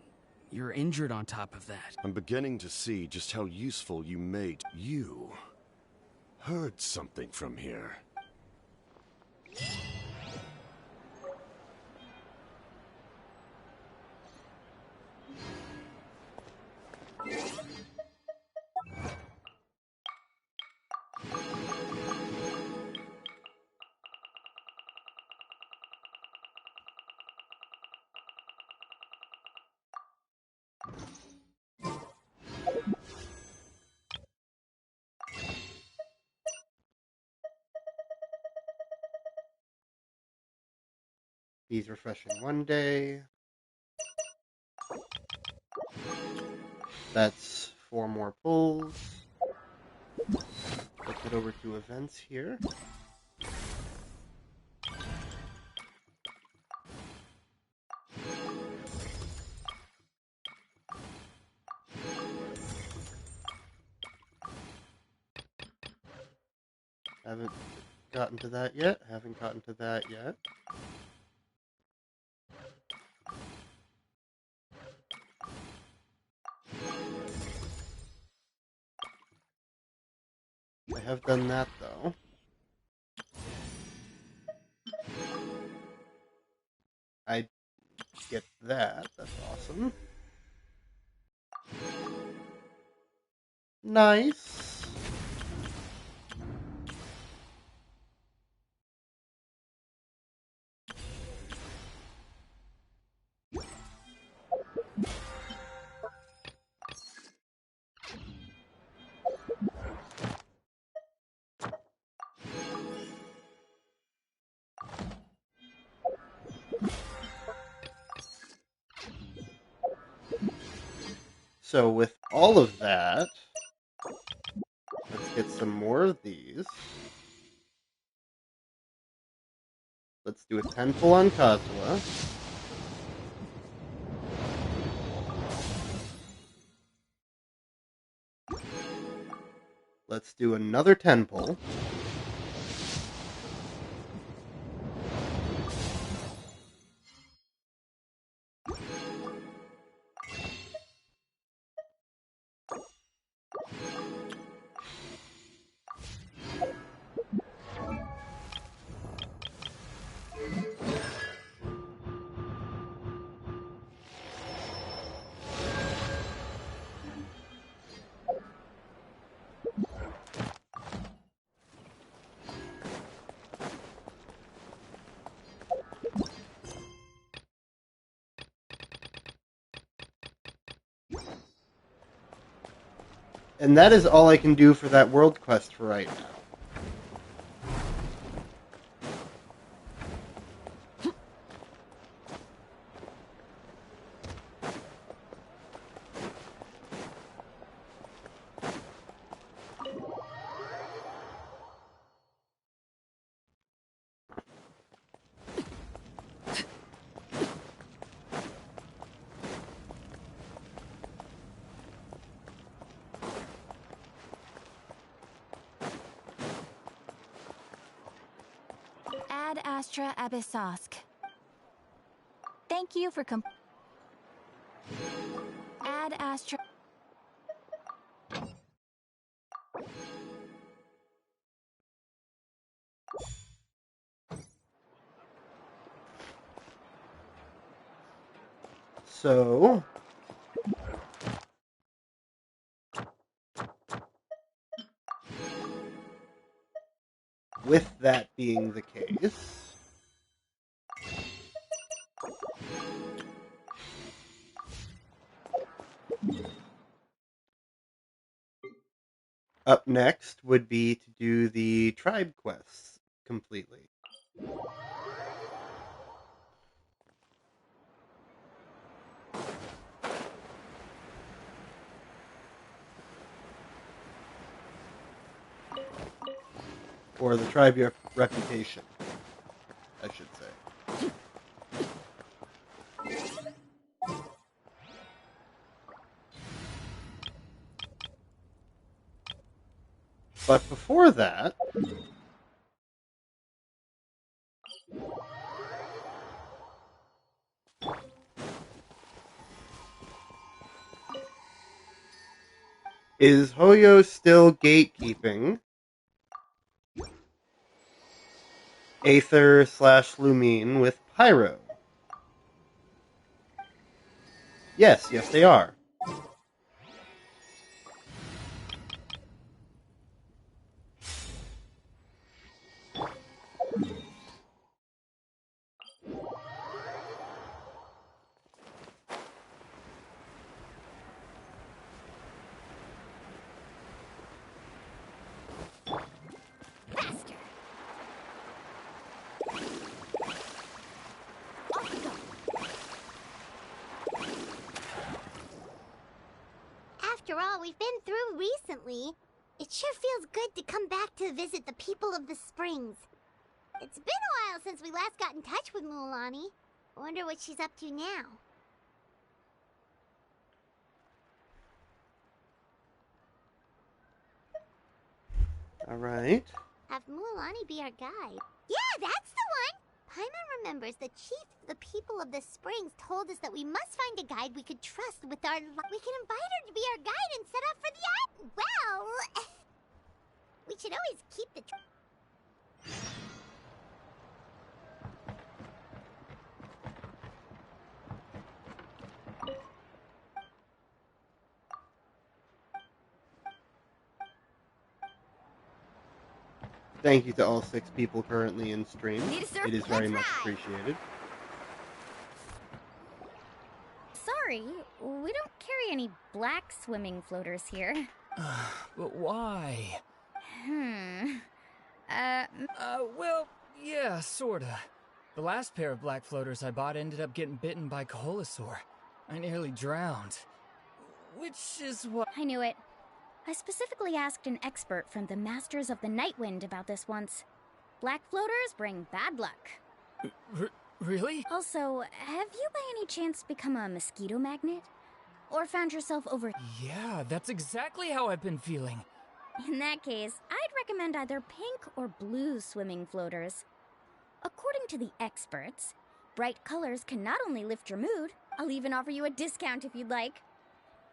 you're injured on top of that. I'm beginning to see just how useful you made. You heard something from here. These refreshing one day. That's 4 more pulls. Let's get over to events here. Haven't gotten to that yet. Haven't gotten to that yet. I have done that, though. I get that. That's awesome. Nice. So with all of that, let's get some more of these. Let's do a 10 pull on Kazuha. Let's do another 10 pull. And that is all I can do for that world quest for right now. Ad Astra Abyssosk. Thank you for Ad Astra. So, with that being the case, up next would be to do the tribe quests completely. Or the tribe reputation, I should say. But before that, is Hoyo still gatekeeping Aether/Lumine with Pyro? Yes, they are. After all we've been through recently, it sure feels good to come back to visit the people of the Springs. It's been a while since we last got in touch with Mualani. I wonder what she's up to now. Alright. Have Mualani be our guide. Yeah, that's the one! Paimon remembers the chief of the people of the Springs told us that we must find a guide we could trust with our we can invite her to be our guide and set up for the well, we should always keep the Thank you to all 6 people currently in stream. It is very much appreciated. Sorry, we don't carry any black swimming floaters here. But why? Well, yeah, sorta. The last pair of black floaters I bought ended up getting bitten by Koholosaur. I nearly drowned. which is what... I knew it. I specifically asked an expert from the Masters of the Nightwind about this once. Black floaters bring bad luck. Really? Also, have you by any chance become a mosquito magnet? Or found yourself over... Yeah, that's exactly how I've been feeling. In that case, I'd recommend either pink or blue swimming floaters. According to the experts, bright colors can not only lift your mood, I'll even offer you a discount if you'd like.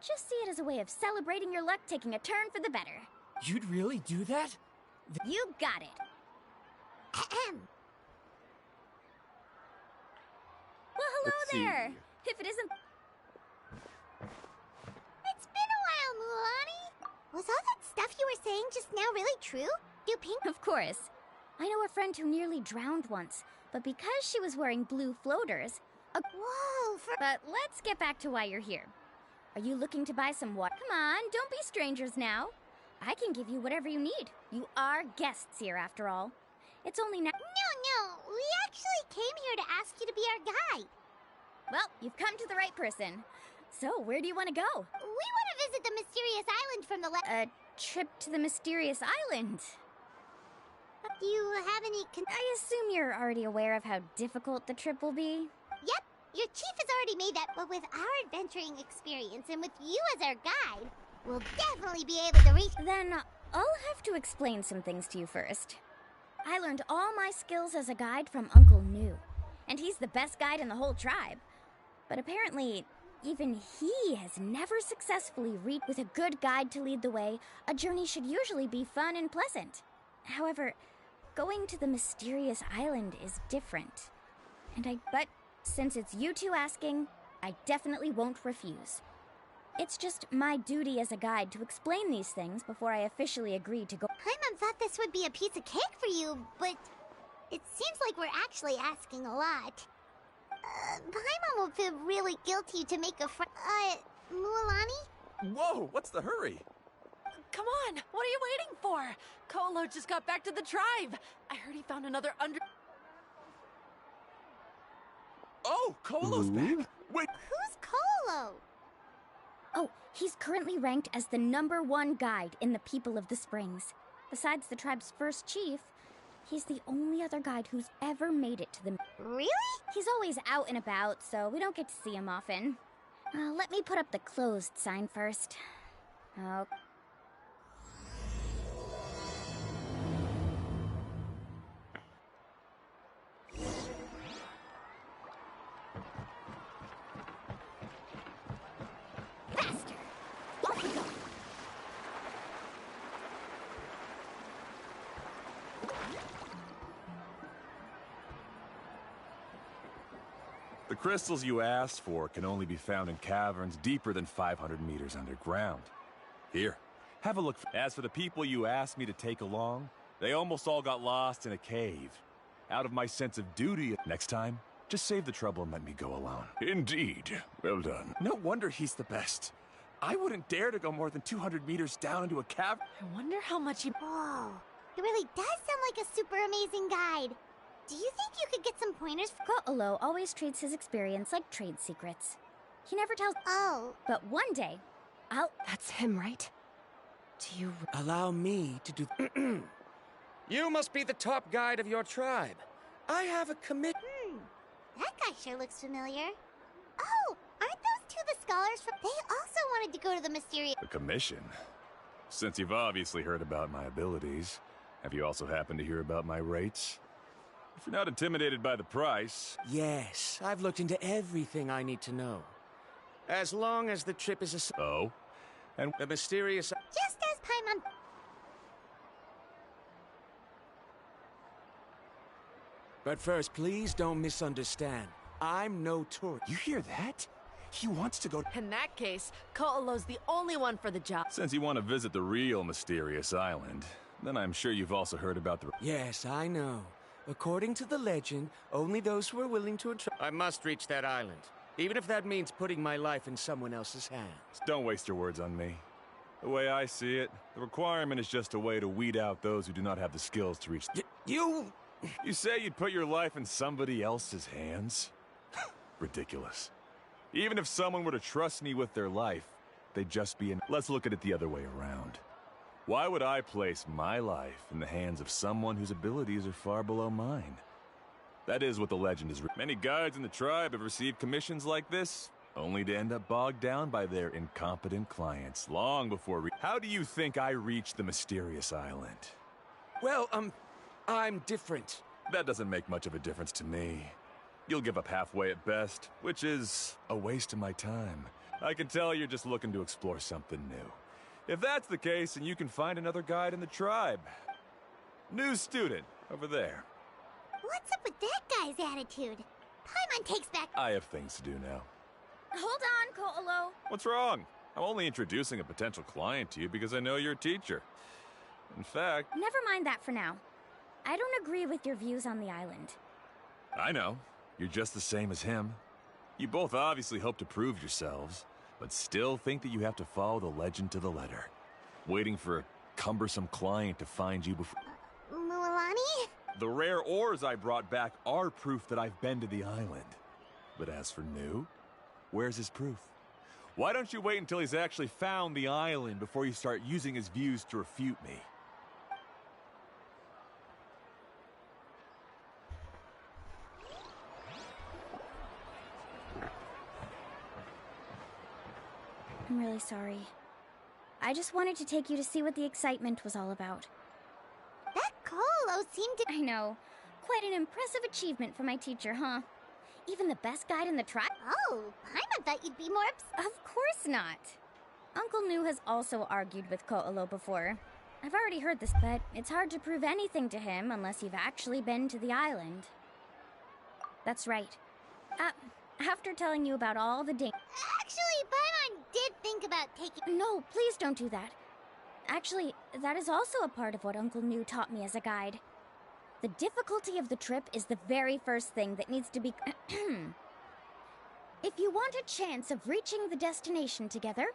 Just see it as a way of celebrating your luck taking a turn for the better. You'd really do that? You got it. Well, hello there! If it isn't... It's been a while, Mulan. Was all that stuff you were saying just now really true? Do pink... Of course. I know a friend who nearly drowned once, but because she was wearing blue floaters... Whoa! But let's get back to why you're here. Are you looking to buy some water? Come on, don't be strangers now. I can give you whatever you need. You are guests here, after all. It's only now... No, we actually came here to ask you to be our guide. Well, you've come to the right person. So, where do you want to go? We want to visit the mysterious island from the A trip to the mysterious island. Do you have any I assume you're already aware of how difficult the trip will be? Yep, your chief has already made that, but with our adventuring experience and with you as our guide, we'll definitely be able to reach... Then, I'll have to explain some things to you first. I learned all my skills as a guide from Uncle New, and he's the best guide in the whole tribe. But apparently, even he has never successfully reached... With a good guide to lead the way, a journey should usually be fun and pleasant. However, going to the mysterious island is different. But since it's you two asking, I definitely won't refuse. It's just my duty as a guide to explain these things before I officially agree to go. Paimon thought this would be a piece of cake for you, but it seems like we're actually asking a lot. Paimon will feel really guilty to make a friend. Mualani? Whoa, what's the hurry? Come on, what are you waiting for? Kolo just got back to the tribe. I heard he found another Oh, Kolo's back. Wait. Who's Kolo? Oh, he's currently ranked as the #1 guide in the People of the Springs. Besides the tribe's first chief, he's the only other guide who's ever made it to the... Really? He's always out and about, so we don't get to see him often. Let me put up the closed sign first. Oh. The crystals you asked for can only be found in caverns deeper than 500 meters underground. Here, have a look. As for the people you asked me to take along, they almost all got lost in a cave. Out of my sense of duty, next time, just save the trouble and let me go alone. Indeed. Well done. No wonder he's the best. I wouldn't dare to go more than 200 meters down into a cavern. I wonder how much he... Whoa, it really does sound like a super amazing guide. Do you think you could get some pointers? Ko'olo always treats his experience like trade secrets. He never tells... Oh. But one day, That's him, right? Do you... Allow me to do... You must be the top guide of your tribe. I have a commit... That guy sure looks familiar. Oh, aren't those two the scholars from... They also wanted to go to the mysterious... A commission? Since you've obviously heard about my abilities, have you also happened to hear about my rates? If you're not intimidated by the price... Yes, I've looked into everything I need to know. As long as the trip is a... Oh? And the mysterious... Just as Paimon... But first, please don't misunderstand. I'm no tourist. You hear that? He wants to go... In that case, Ko'olo's the only one for the job. Since you want to visit the real mysterious island, then I'm sure you've also heard about the... Yes, I know. According to the legend, only those who are willing to... I must reach that island, even if that means putting my life in someone else's hands. Don't waste your words on me. The way I see it, the requirement is just a way to weed out those who do not have the skills to reach... You say you'd put your life in somebody else's hands? Ridiculous. Even if someone were to trust me with their life, they'd just be in... Let's look at it the other way around. Why would I place my life in the hands of someone whose abilities are far below mine? That is what the legend is. Many guides in the tribe have received commissions like this, only to end up bogged down by their incompetent clients long before... How do you think I reached the mysterious island? Well, I'm different. That doesn't make much of a difference to me. You'll give up halfway at best, which is a waste of my time. I can tell you're just looking to explore something new. If that's the case, then you can find another guide in the tribe. New student, over there. What's up with that guy's attitude? Paimon takes back— I have things to do now. Hold on, Ko'olo. What's wrong? I'm only introducing a potential client to you because I know you're a teacher. In fact... Never mind that for now. I don't agree with your views on the island. I know. You're just the same as him. You both obviously hope to prove yourselves, but still think that you have to follow the legend to the letter. Waiting for a cumbersome client to find you before... Mualani? The rare ores I brought back are proof that I've been to the island. But as for New, where's his proof? Why don't you wait until he's actually found the island before you start using his views to refute me? I'm really sorry. I just wanted to take you to see what the excitement was all about. That Ko'olo seemed to— I know. Quite an impressive achievement for my teacher, huh? Even the best guide in the tribe? Oh, Paimon thought you'd be more Of course not. Uncle Nu has also argued with Ko'olo before. I've already heard this, but it's hard to prove anything to him unless you've actually been to the island. That's right. After telling you about all the Actually, Paimon did think about taking— No, please don't do that. Actually, that is also a part of what Uncle Nu taught me as a guide. The difficulty of the trip is the very first thing that needs to be... If you want a chance of reaching the destination together,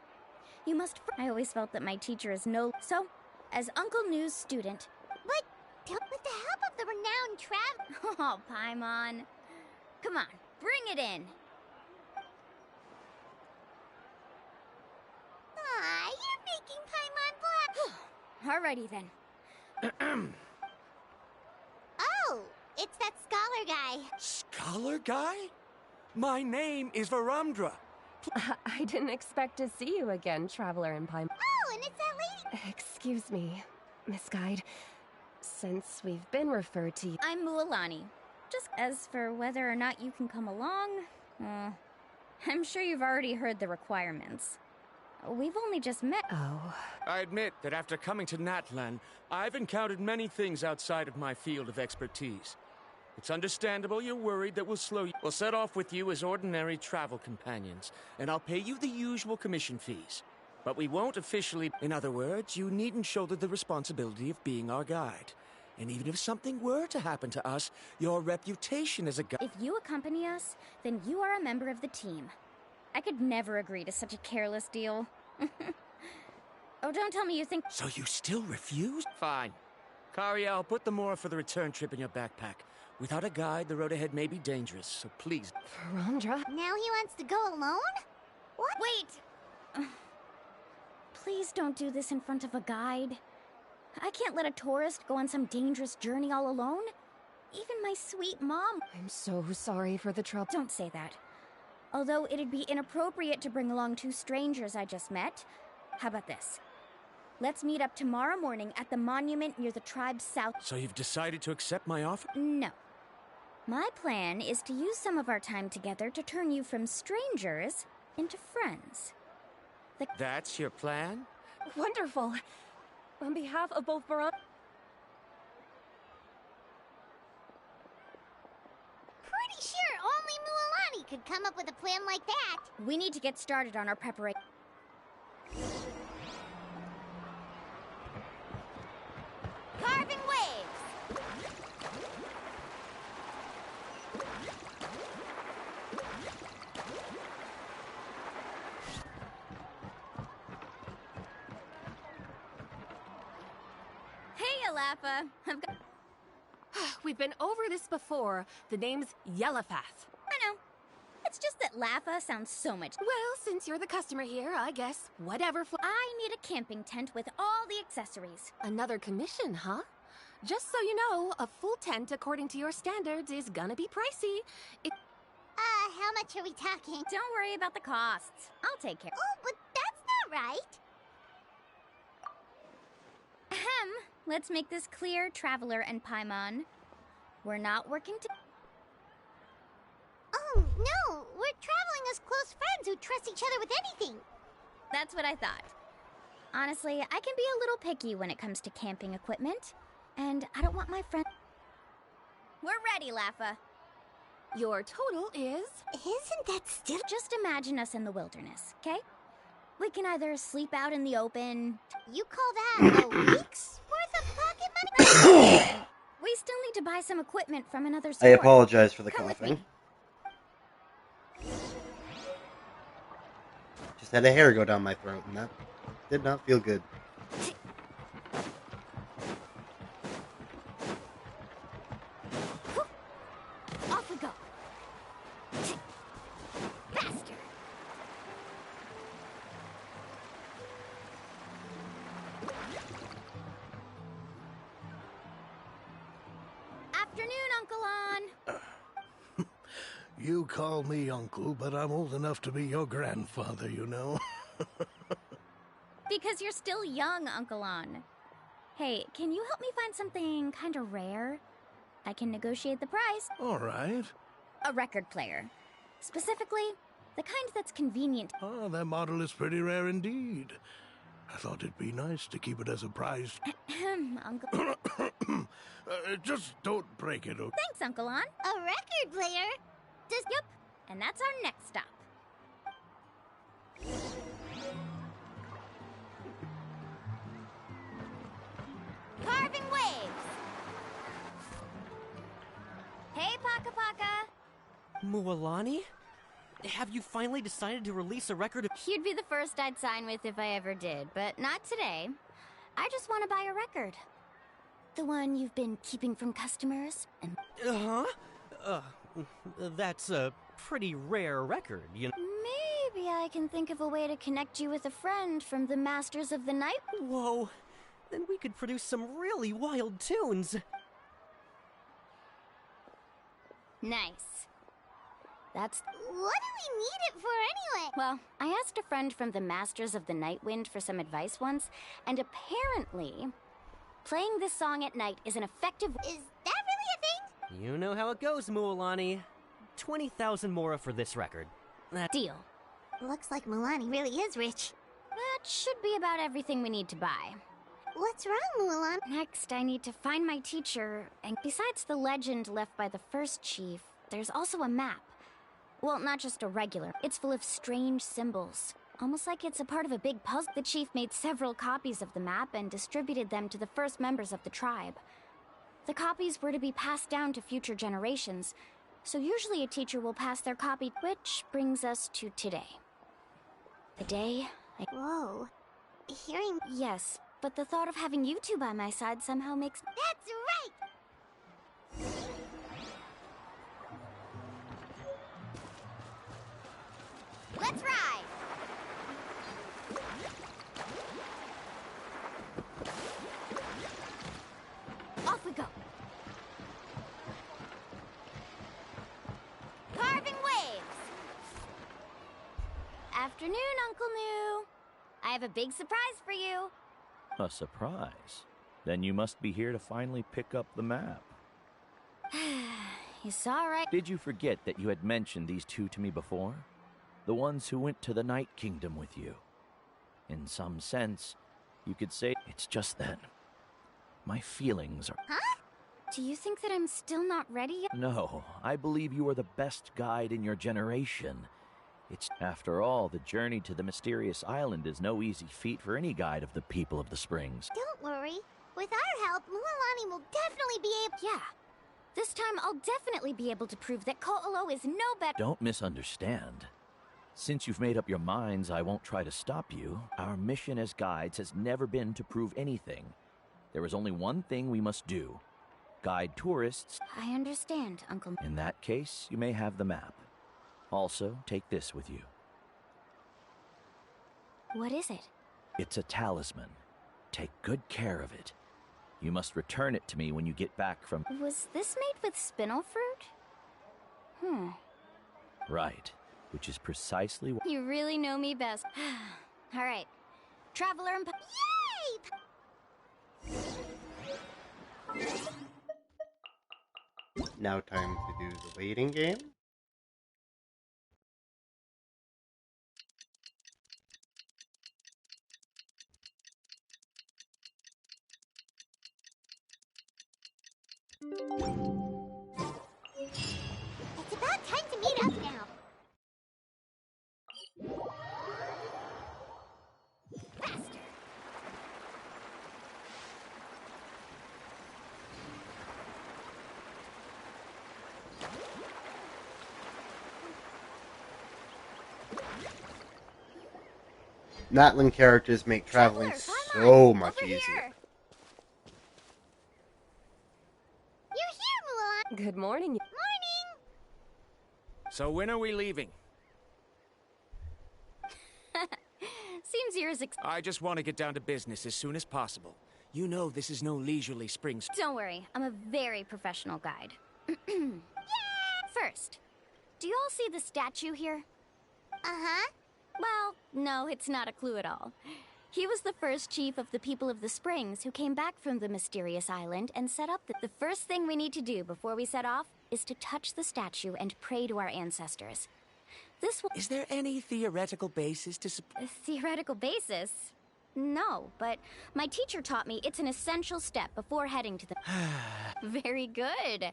you must... I always felt that my teacher is no... So, as Uncle Nu's student... But with the help of the renowned travel... Oh, Paimon. Come on, bring it in. Aw, you're making Paimon blush. Alrighty then. Oh, it's that scholar guy. Scholar guy? My name is Varamdra. I didn't expect to see you again, Traveler in Paimon. Oh, and it's that lady. Excuse me, Miss Guide. Since we've been referred to you... I'm Mualani. Just as for whether or not you can come along, I'm sure you've already heard the requirements. We've only just met. Oh. I admit that after coming to Natlan, I've encountered many things outside of my field of expertise. It's understandable you're worried that we'll slow you. We'll set off with you as ordinary travel companions, and I'll pay you the usual commission fees. But we won't officially... In other words, you needn't shoulder the responsibility of being our guide. And even if something were to happen to us, your reputation as a guide... If you accompany us, then you are a member of the team. I could never agree to such a careless deal. Oh, don't tell me you think... So you still refuse? Fine. Kariel, put the more for the return trip in your backpack. Without a guide, the road ahead may be dangerous, so please... Varamdra? Now he wants to go alone? What? Wait! Please don't do this in front of a guide. I can't let a tourist go on some dangerous journey all alone. Even my sweet mom... I'm so sorry for the trouble. Don't say that. Although it'd be inappropriate to bring along two strangers I just met. How about this? Let's meet up tomorrow morning at the monument near the tribe's south... So you've decided to accept my offer? No. My plan is to use some of our time together to turn you from strangers into friends. That's your plan? Wonderful. On behalf of both Varamdra... Pretty sure only Mualani could come up with a plan like that. We need to get started on our preparation. Carving waves! Hey, Alafa. I've got... We've been over this before. The name's Yellowfath. I know. It's just that Laffa sounds so much. Well, since you're the customer here, I guess whatever. I need a camping tent with all the accessories. Another commission, huh? Just so you know, a full tent according to your standards is gonna be pricey. How much are we talking? Don't worry about the costs. I'll take care. Oh, but that's not right. Ahem. Let's make this clear, Traveler and Paimon. We're not working to... Oh, no! We're traveling as close friends who trust each other with anything. That's what I thought. Honestly, I can be a little picky when it comes to camping equipment. And I don't want my friend... We're ready, Laffa. Your total is... Isn't that still... Just imagine us in the wilderness, okay? We can either sleep out in the open... You call that a week's worth of pocket money? We still need to buy some equipment from another I store. apologize for the Come with coughing. me. Just had a hair go down my throat, and that did not feel good. Off we go. Faster. Afternoon, Uncle On. You call me uncle, but I'm old enough to be your grandfather, you know. Because you're still young, Uncle On. Hey, can you help me find something kind of rare? I can negotiate the price. All right. A record player. Specifically, the kind that's convenient. Oh, that model is pretty rare indeed. I thought it'd be nice to keep it as a prize. Uncle... Just don't break it, okay? Thanks, Uncle On. A record player? Yep, and that's our next stop. Carving waves! Hey, Paka Paka! Mualani? Have you finally decided to release a record of... You'd be the first I'd sign with if I ever did, but not today. I just want to buy a record. The one you've been keeping from customers and... That's a pretty rare record, you know. Maybe I can think of a way to connect you with a friend from the Masters of the Night. Whoa, then we could produce some really wild tunes. Nice. That's... What do we need it for anyway? Well, I asked a friend from the Masters of the Night Wind for some advice once, and apparently, playing this song at night is an effective... Is that really a thing? You know how it goes, Mualani. 20,000 mora for this record. That... Deal. Looks like Mualani really is rich. That should be about everything we need to buy. What's wrong, Mulan? Next, I need to find my teacher, and besides the legend left by the first chief, there's also a map. Well, not just a regular. It's full of strange symbols. Almost like it's a part of a big puzzle. The chief made several copies of the map and distributed them to the first members of the tribe. The copies were to be passed down to future generations, so usually a teacher will pass their copy, which brings us to today. The day Whoa. Hearing... Yes, but the thought of having you two by my side somehow makes... That's right! Let's ride! Off we go! Carving waves! Afternoon, Uncle New. I have a big surprise for you. A surprise? Then you must be here to finally pick up the map. You saw right... Did you forget that you had mentioned these two to me before? The ones who went to the Night Kingdom with you. In some sense, you could say it's just that my feelings are... Huh? Do you think that I'm still not ready yet? No, I believe you are the best guide in your generation. It's, after all, the journey to the mysterious island is no easy feat for any guide of the people of the Springs. Don't worry. With our help, Mualani will definitely be able... Yeah. This time, I'll definitely be able to prove that Ko'olo is no better... Don't misunderstand. Since you've made up your minds I won't try to stop you, our mission as guides has never been to prove anything. There is only one thing we must do. Guide tourists... I understand, Uncle... In that case, you may have the map. Also, take this with you. What is it? It's a talisman. Take good care of it. You must return it to me when you get back from... Was this made with spinel fruit? Right. Which is precisely what... You really know me best. All right. Traveler and... Yay! Now time to do the waiting game. It's about time to meet up now. Faster. Natlan characters make traveling so much easier. You're here, Mulan. Good morning. Morning. So when are we leaving? Seems you're as I just want to get down to business as soon as possible. You know this is no leisurely spring... Don't worry, I'm a very professional guide. First, do you all see the statue here? Uh-huh. Well, no, it's not a clue at all. He was the first chief of the people of the Springs who came back from the mysterious island and set up the first thing we need to do before we set off is to touch the statue and pray to our ancestors. This will... Is there any theoretical basis to... A theoretical basis? No, but my teacher taught me it's an essential step before heading to the... Very good.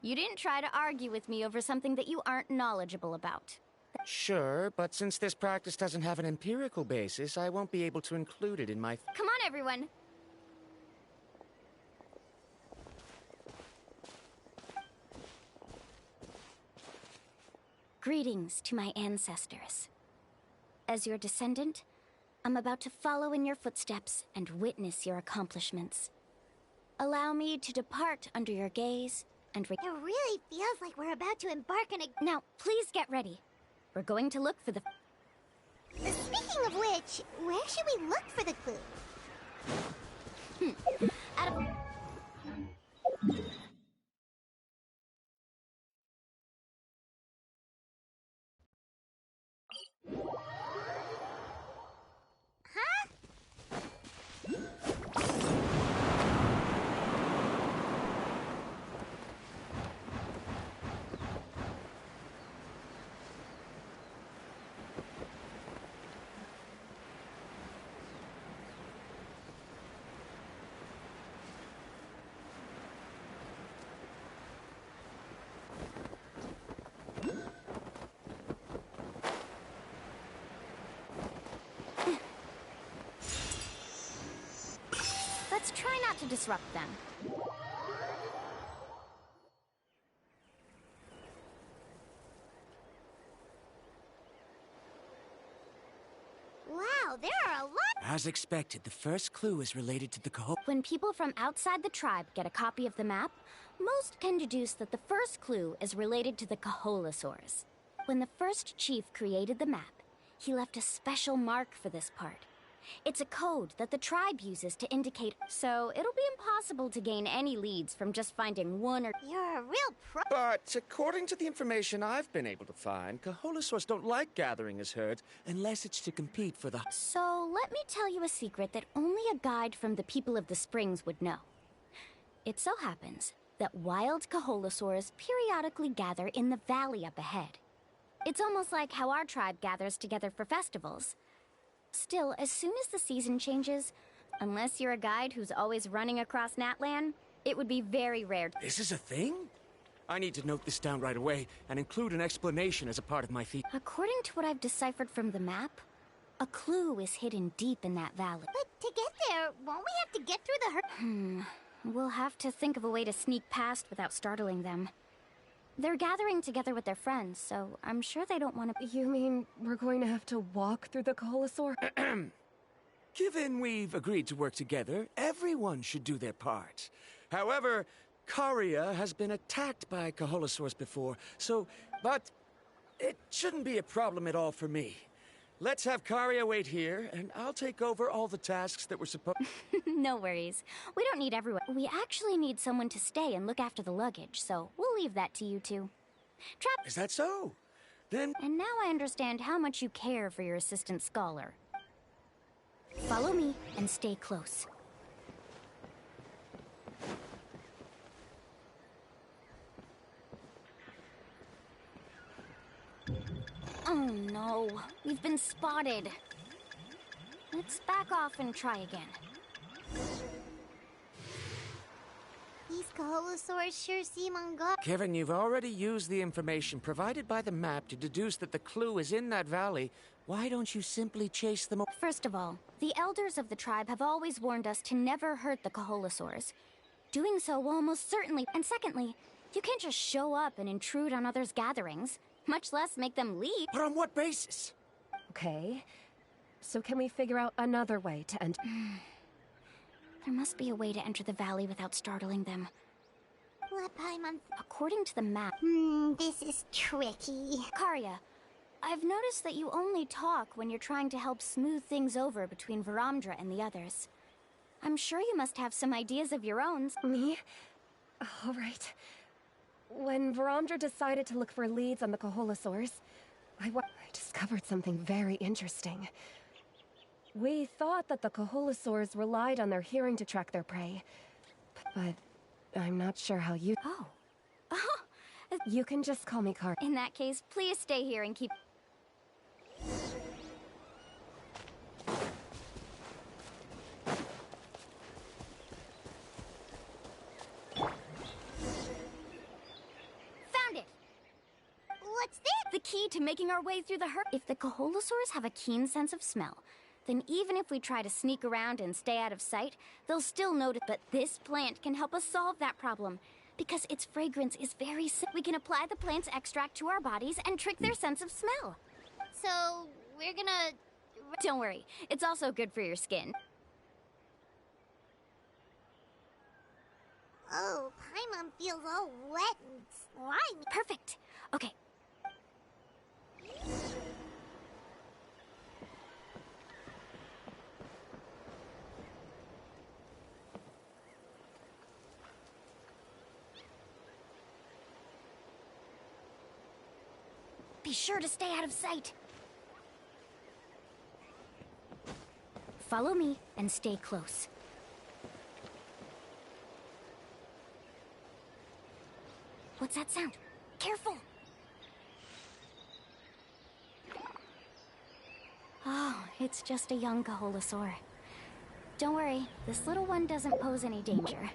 You didn't try to argue with me over something that you aren't knowledgeable about. Sure, but since this practice doesn't have an empirical basis, I won't be able to include it in my... Come on, everyone. Greetings to my ancestors. As your descendant, I'm about to follow in your footsteps and witness your accomplishments. Allow me to depart under your gaze and... It really feels like we're about to embark on a... Now, please get ready. We're going to look for the... Speaking of which, where should we look for the clue? Out of... Huh? Let's try not to disrupt them. Wow, there are a lot... As expected, the first clue is related to the When people from outside the tribe get a copy of the map, most can deduce that the first clue is related to the Kaholasaurs. When the first chief created the map, he left a special mark for this part. It's a code that the tribe uses to indicate, so it'll be impossible to gain any leads from just finding one or... You're a real pro... But according to the information I've been able to find, Kaholasaurs don't like gathering as herds unless it's to compete for the... So let me tell you a secret that only a guide from the people of the Springs would know. It so happens that wild Kaholasaurs periodically gather in the valley up ahead. It's almost like how our tribe gathers together for festivals. Still, as soon as the season changes, unless you're a guide who's always running across Natlan, it would be very rare. This is a thing? I need to note this down right away and include an explanation as a part of my feat. According to what I've deciphered from the map, a clue is hidden deep in that valley. But to get there, won't we have to get through the We'll have to think of a way to sneak past without startling them. They're gathering together with their friends, so I'm sure they don't want to... You mean we're going to have to walk through the Kaholasaur? Given we've agreed to work together, everyone should do their part. However, Karia has been attacked by Kaholasaurs before, but It shouldn't be a problem at all for me. Let's have Karia wait here, and I'll take over all the tasks that were supposed... No worries. We don't need everyone. We actually need someone to stay and look after the luggage, so we'll leave that to you two. Is that so? Then... And now I understand how much you care for your assistant scholar. Follow me and stay close. Oh no, we've been spotted. Let's back off and try again. These Kaholosaurs sure seem on guard. Kevin, you've already used the information provided by the map to deduce that the clue is in that valley. Why don't you simply chase them? First of all, the elders of the tribe have always warned us to never hurt the Kaholosaurs. Doing so will almost certainly... And secondly, you can't just show up and intrude on others' gatherings, much less make them leave. But on what basis? Okay. So can we figure out another way to end... There must be a way to enter the valley without startling them. What Paimon? According to the map... This is tricky. Karia, I've noticed that you only talk when you're trying to help smooth things over between Varamdra and the others. I'm sure you must have some ideas of your own. Me? All right. When Varamdra decided to look for leads on the Kaholosaurs, I discovered something very interesting. We thought that the Kaholosaurs relied on their hearing to track their prey, but I'm not sure how you... Oh. You can just call me Car. In that case, please stay here and keep... Found it! What's this? The key to making our way through the If the Kaholosaurs have a keen sense of smell, then even if we try to sneak around and stay out of sight, they'll still notice. But this plant can help us solve that problem, because its fragrance is very... We can apply the plant's extract to our bodies and trick their sense of smell. So, we're gonna... Don't worry, it's also good for your skin. Oh, Paimon feels all wet and slimy. Perfect. Okay. Be sure to stay out of sight. Follow me and stay close. What's that sound? Careful! Oh, it's just a young Kaholosaur. Don't worry, this little one doesn't pose any danger.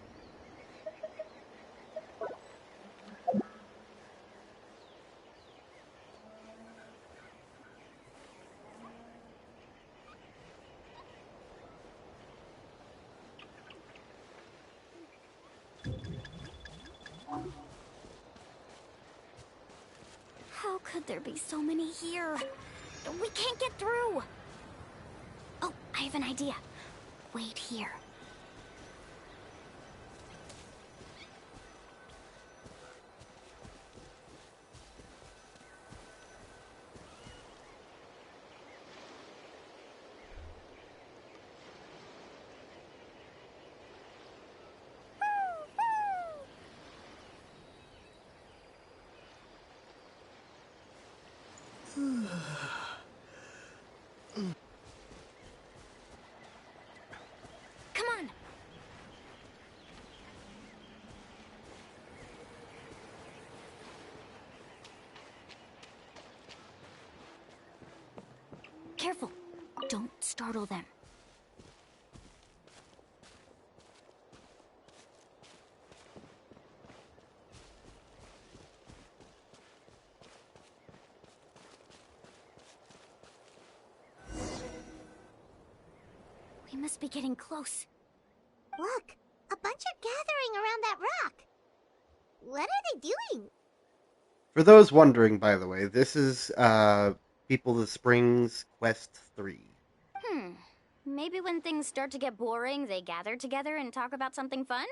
How could there be so many here? We can't get through! Oh, I have an idea. Wait here. Come on! Careful! Don't startle them. We must be getting close. Look! A bunch are gathering around that rock! What are they doing? For those wondering, by the way, this is People of the Springs Quest 3. Maybe when things start to get boring, they gather together and talk about something fun?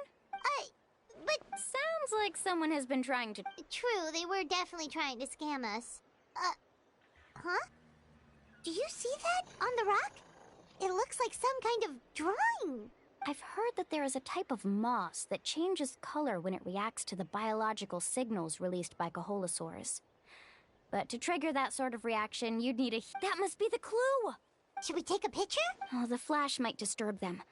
But... Sounds like someone has been trying to... True, they were definitely trying to scam us. Huh? Do you see that on the rock? It looks like some kind of drawing. I've heard that there is a type of moss that changes color when it reacts to the biological signals released by Kaholosaurs. But to trigger that sort of reaction, you'd need a... That must be the clue! Should we take a picture? Oh, the flash might disturb them.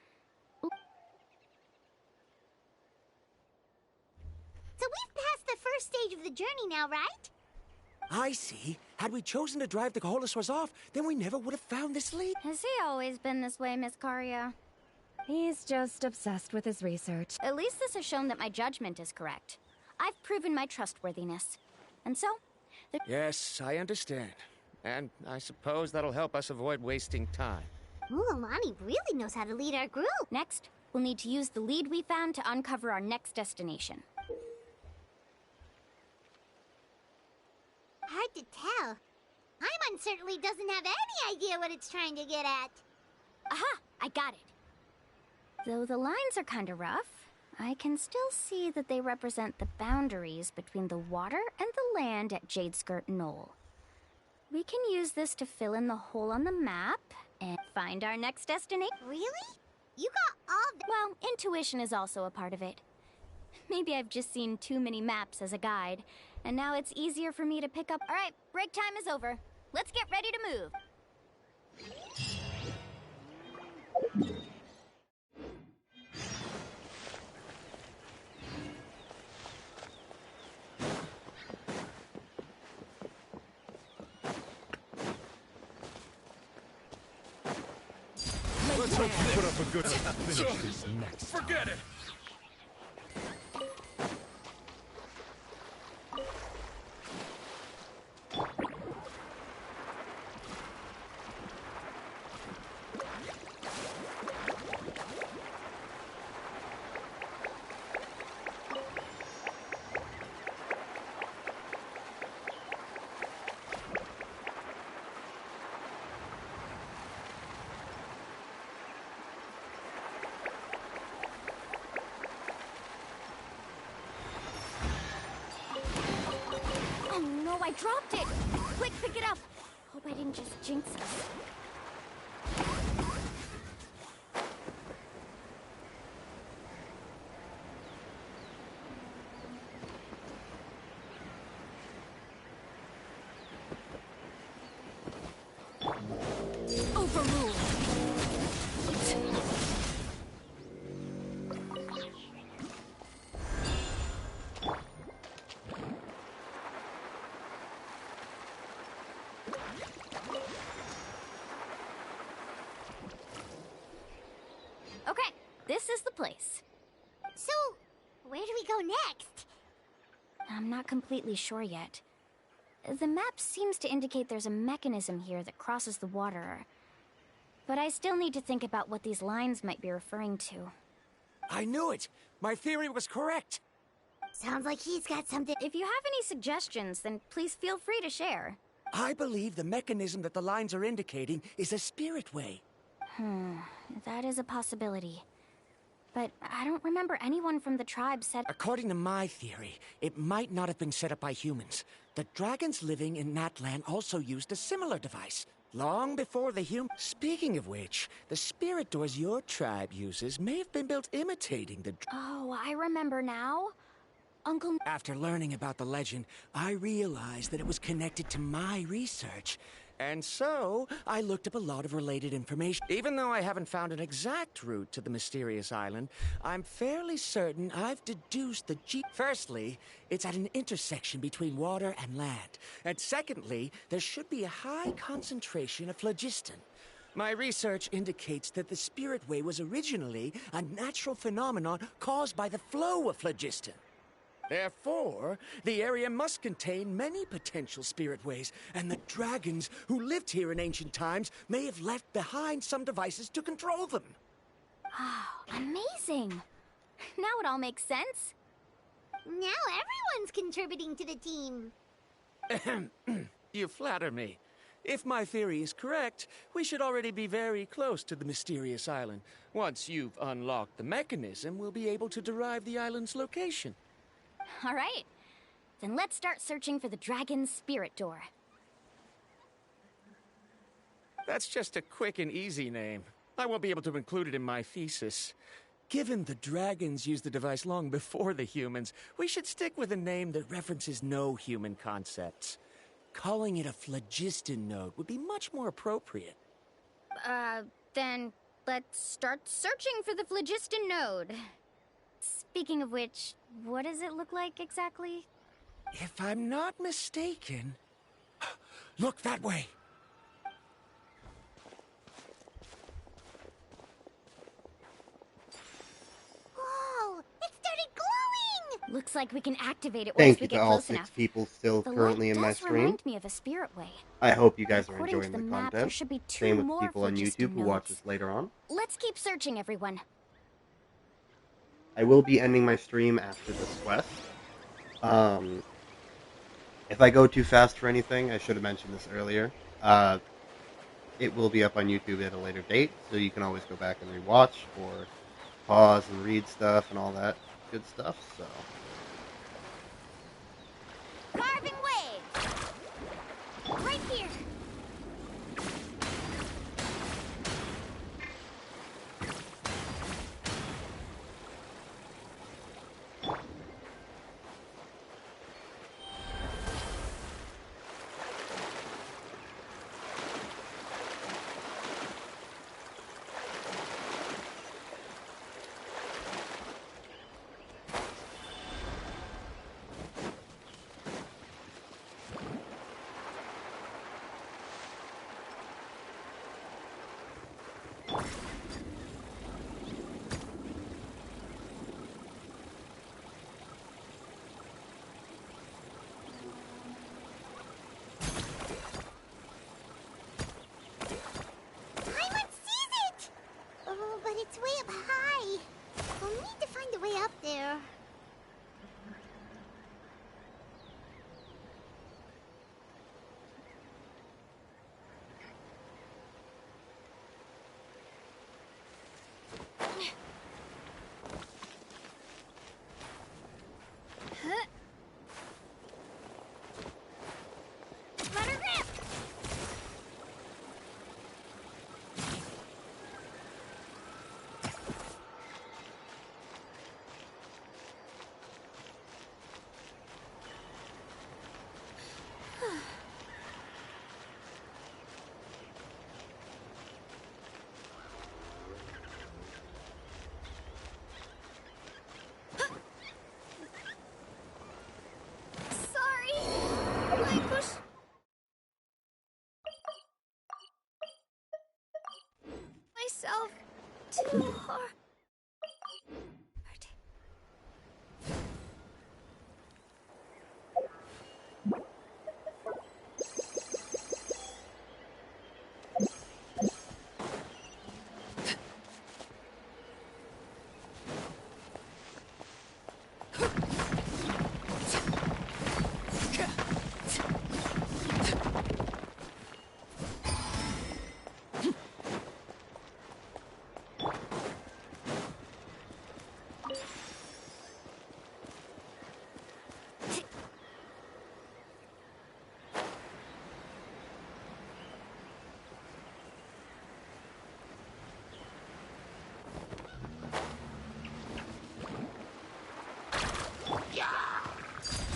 So we've passed the first stage of the journey now, right? I see. Had we chosen to drive the Kaholosaurs off, then we never would have found this lead. Has he always been this way, Miss Karia? He's just obsessed with his research. At least this has shown that my judgment is correct. I've proven my trustworthiness. And so... Yes, I understand. And I suppose that'll help us avoid wasting time. Ooh, Alani really knows how to lead our group. Next, we'll need to use the lead we found to uncover our next destination. Hard to tell. Paimon certainly doesn't have any idea what it's trying to get at. Aha! I got it. Though the lines are kinda rough, I can still see that they represent the boundaries between the water and the land at Jadeskirt Knoll. We can use this to fill in the hole on the map and find our next destination. Really? You got all the... Well, intuition is also a part of it. Maybe I've just seen too many maps as a guide, and now it's easier for me to pick up... All right, break time is over. Let's get ready to move. Let's hope you put up a good finish this next time. Forget it! I dropped it! Quick, pick it up! Hope I didn't just jinx us. Overruled! Okay, this is the place. So, where do we go next? I'm not completely sure yet. The map seems to indicate there's a mechanism here that crosses the water. But I still need to think about what these lines might be referring to. I knew it! My theory was correct! Sounds like he's got something... If you have any suggestions, then please feel free to share. I believe the mechanism that the lines are indicating is a spirit way. That is a possibility. But I don't remember anyone from the tribe said... According to my theory, it might not have been set up by humans. The dragons living in Natlan also used a similar device, long before the Speaking of which, the spirit doors your tribe uses may have been built imitating the... Oh, I remember now. Uncle... After learning about the legend, I realized that it was connected to my research. And so, I looked up a lot of related information. Even though I haven't found an exact route to the mysterious island, I'm fairly certain I've deduced the Firstly, it's at an intersection between water and land. And secondly, there should be a high concentration of phlogiston. My research indicates that the Spirit Way was originally a natural phenomenon caused by the flow of phlogiston. Therefore, the area must contain many potential spirit ways, and the dragons who lived here in ancient times may have left behind some devices to control them. Oh, amazing! Now it all makes sense. Now everyone's contributing to the team. You flatter me. If my theory is correct, we should already be very close to the mysterious island. Once you've unlocked the mechanism, we'll be able to derive the island's location. All right. Then let's start searching for the dragon's spirit door. That's just a quick and easy name. I won't be able to include it in my thesis. Given the dragons used the device long before the humans, we should stick with a name that references no human concepts. Calling it a phlogiston node would be much more appropriate. Then let's start searching for the phlogiston node. Speaking of which, what does it look like exactly? If I'm not mistaken... Look that way! Whoa! It started glowing! Looks like we can activate it Thank once you we to get all close 6 enough. people still The currently light in my does stream. remind me of a spirit way. I hope you guys are According to enjoying the the map, there content. should be 2 Same with more people on phlogiston YouTube who watch nodes. this later on. Let's keep searching, everyone. I will be ending my stream after this quest. If I go too fast for anything, I should have mentioned this earlier. It will be up on YouTube at a later date, so you can always go back and rewatch or pause and read stuff and all that good stuff. So. Carving waves! Right here! It's way up high. We'll need to find a way up there. Let her rip! Myself too hard.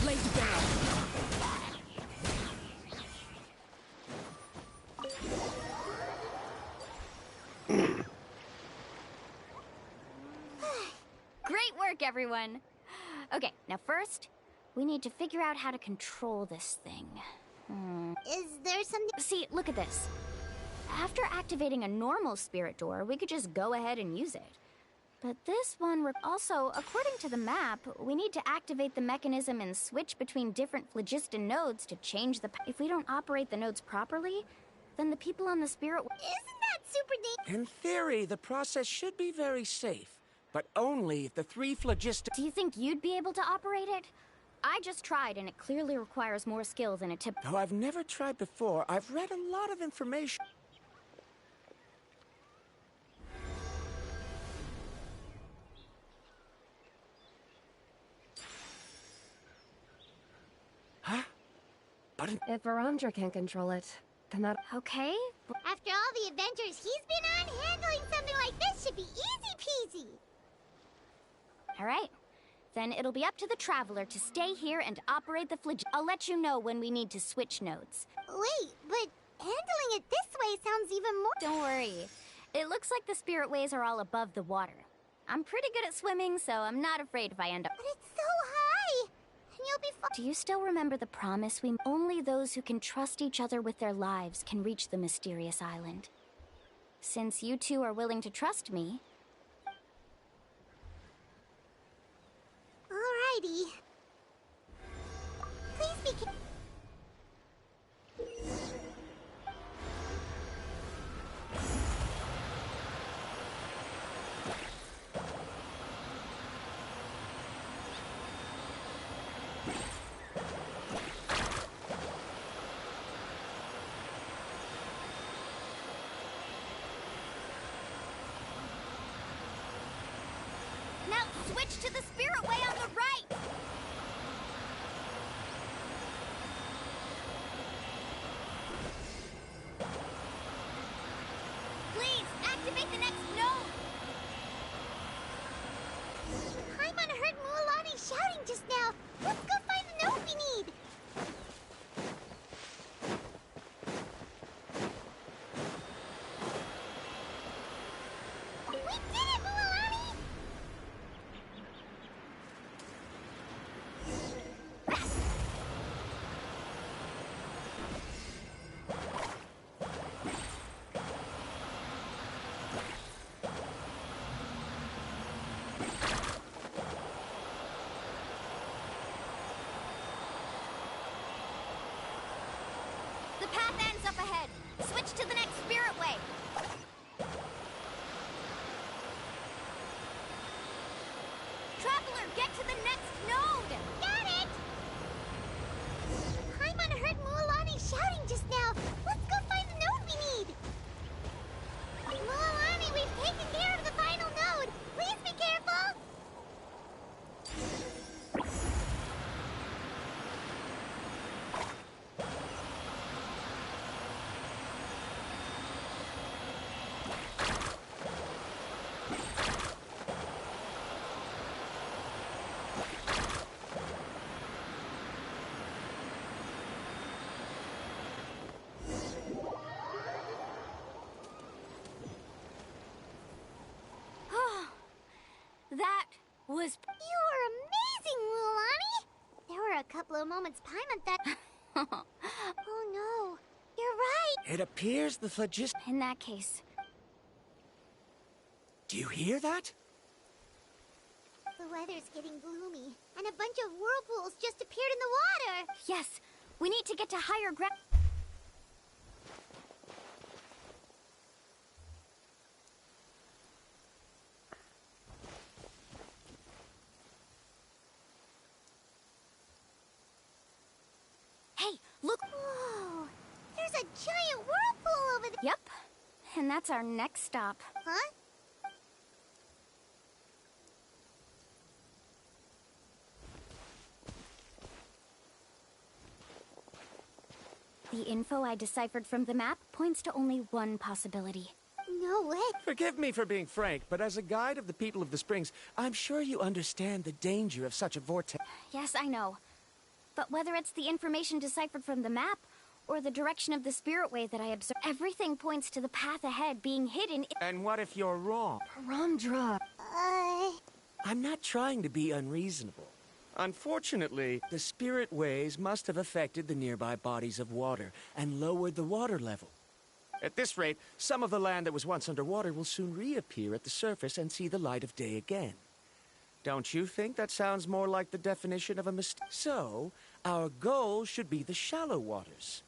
Lay down. Great work, everyone. Okay, now first, we need to figure out how to control this thing. Is there something... See, look at this. After activating a normal spirit door, we could just go ahead and use it. But this one... Also, according to the map, we need to activate the mechanism and switch between different phlogiston nodes to change the... If we don't operate the nodes properly, then the people on the spirit... Isn't that super dangerous? In theory, the process should be very safe. But only if the 3 phlogiston... Do you think you'd be able to operate it? I just tried, and it clearly requires more skill than a tip... Though I've never tried before, I've read a lot of information. Huh? But... If Varamdra can control it, then that... Okay. After all the adventures he's been on, handling something like this should be easy peasy. All right. Then it'll be up to the Traveler to stay here and operate the I'll let you know when we need to switch nodes. Wait, but handling it this way sounds even more... Don't worry. It looks like the spirit ways are all above the water. I'm pretty good at swimming, so I'm not afraid if I end up... But it's so high! And you'll be fine. Do you still remember the promise we... Only those who can trust each other with their lives can reach the mysterious island. Since you two are willing to trust me... Alrighty. Please be careful. Now switch to the spirit way on the right! Please, activate the next node! Paimon heard Mualani shouting just now. Let's go find the node we need. We did it, Mualani! The path ends up ahead. Switch to the next spirit way. Traveler, get to the next node! Got it! Paimon heard Mualani shouting just now. Let's go find the node we need. Mualani, we've taken care of the final node. Please be careful. That was... You were amazing, Mualani! There were a couple of moments Paimon thought... Oh no, you're right! It appears the phlogiston... In that case... Do you hear that? The weather's getting gloomy, and a bunch of whirlpools just appeared in the water! Yes, we need to get to higher ground... Hey, look! Whoa! There's a giant whirlpool over there! Yep, and that's our next stop. Huh? The info I deciphered from the map points to only one possibility. No way! Forgive me for being frank, but as a guide of the people of the Springs, I'm sure you understand the danger of such a vortex. Yes, I know. But whether it's the information deciphered from the map, or the direction of the spirit way that I observed, everything points to the path ahead being hidden in... And what if you're wrong? Ramdra. I'm not trying to be unreasonable. Unfortunately, the spirit ways must have affected the nearby bodies of water and lowered the water level. At this rate, some of the land that was once underwater will soon reappear at the surface and see the light of day again. Don't you think that sounds more like the definition of a mistake? So, our goal should be the shallow waters.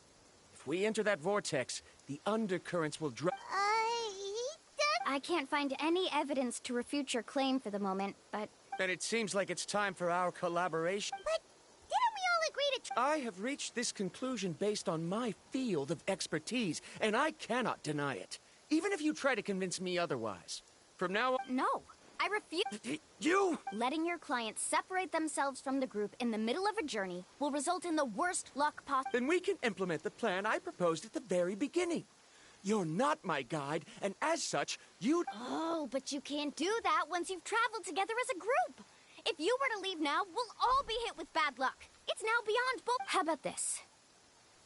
If we enter that vortex, the undercurrents will drop. I can't find any evidence to refute your claim for the moment, but... Then it seems like it's time for our collaboration. But didn't we all agree to... I have reached this conclusion based on my field of expertise, and I cannot deny it, even if you try to convince me otherwise. From now on... No, I refuse. You? Letting your clients separate themselves from the group in the middle of a journey will result in the worst luck possible. Then we can implement the plan I proposed at the very beginning. You're not my guide, and as such, you... Oh, but you can't do that once you've traveled together as a group. If you were to leave now, we'll all be hit with bad luck. It's now beyond both. How about this?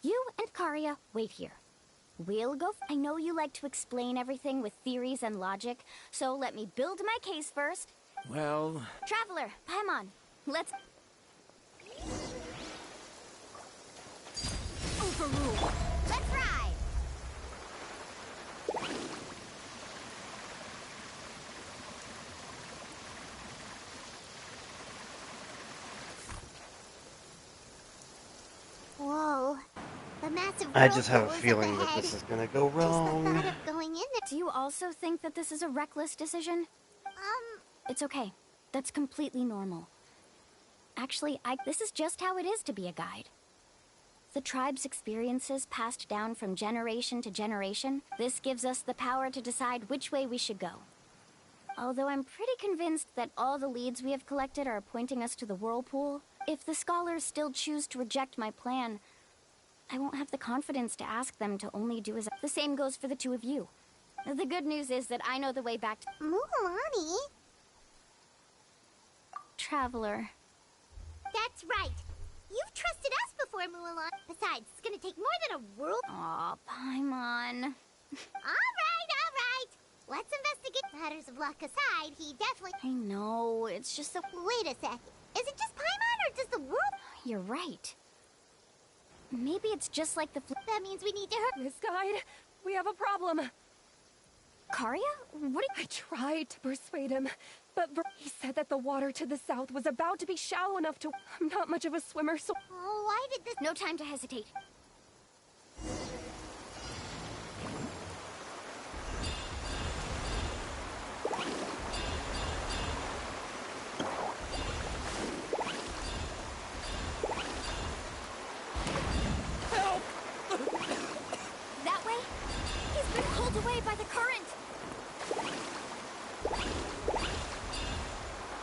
You and Karia wait here. We'll go. I know you like to explain everything with theories and logic, so let me build my case first. Well... Traveler, Paimon, let's... Overrule. Let's ride! Whoa. The massive I just have a whirlpool is feeling up that ahead. this is gonna go Just the wrong. thought of going in there. Do you also think that this is a reckless decision? It's okay. That's completely normal. Actually, this is just how it is to be a guide. The tribe's experiences passed down from generation to generation. This gives us the power to decide which way we should go. Although I'm pretty convinced that all the leads we have collected are pointing us to the whirlpool, if the scholars still choose to reject my plan, I won't have the confidence to ask them to only do as... The same goes for the two of you. The good news is that I know the way back to... Mualani? Traveler. That's right. You've trusted us before, Mualani. Besides, it's gonna take more than a world... Aw, Paimon. All right. Let's investigate. Matters of luck aside, he definitely... I know, it's just that... Wait a sec. Is it just Paimon, or does the world... You're right. Maybe it's just like the... That means we need to hurry. Miss Guide, we have a problem. Karia? What I tried to persuade him, but he said that the water to the south was about to be shallow enough to... I'm not much of a swimmer, so... Oh, why did this... No time to hesitate. Help! That way? He's been pulled away by the current.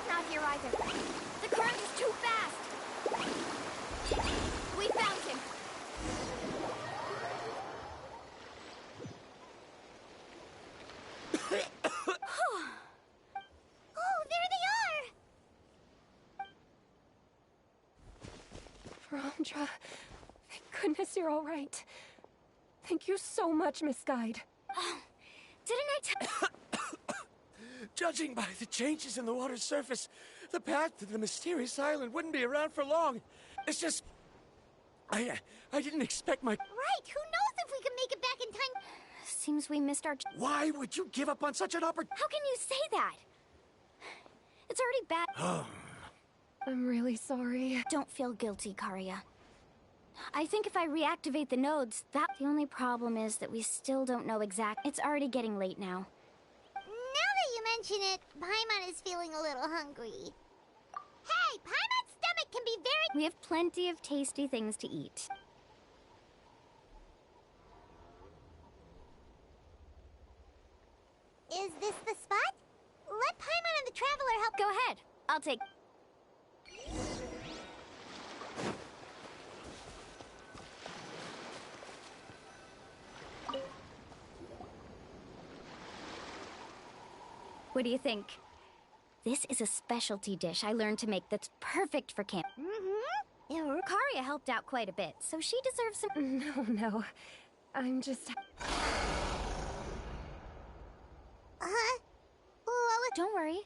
Not here either. The current is too fast. We found him. Oh, there they are! Verandra, thank goodness you're all right. Thank you so much, Miss Guide. Didn't I tell... Judging by the changes in the water's surface, the path to the mysterious island wouldn't be around for long. It's just... I didn't expect my... Right, who knows if we can make it back in time? Seems we missed our... Why would you give up on such an opportunity? How can you say that? It's already bad... I'm really sorry. Don't feel guilty, Karia. I think if I reactivate the nodes, The only problem is that we still don't know exact... It's already getting late now. Now that you mention it, Paimon is feeling a little hungry. Hey, Paimon's stomach can be very... We have plenty of tasty things to eat. Is this the spot? Let Paimon and the Traveler help... Go ahead. I'll take... What do you think? This is a specialty dish I learned to make that's perfect for camp. Karia helped out quite a bit, so she deserves some... No. I'm just... Don't worry.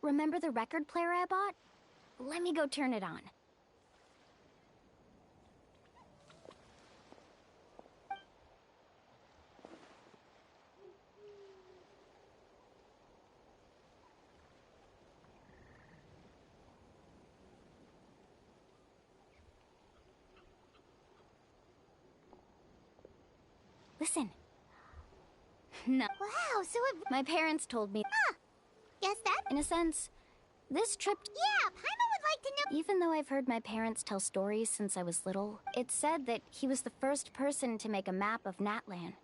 Remember the record player I bought? Let me go turn it on. Listen. No. Wow, so it... My parents told me... Guess that... In a sense, this trip... Yeah, Paimon would like to know... Even though I've heard my parents tell stories since I was little, it's said that he was the first person to make a map of Natlan.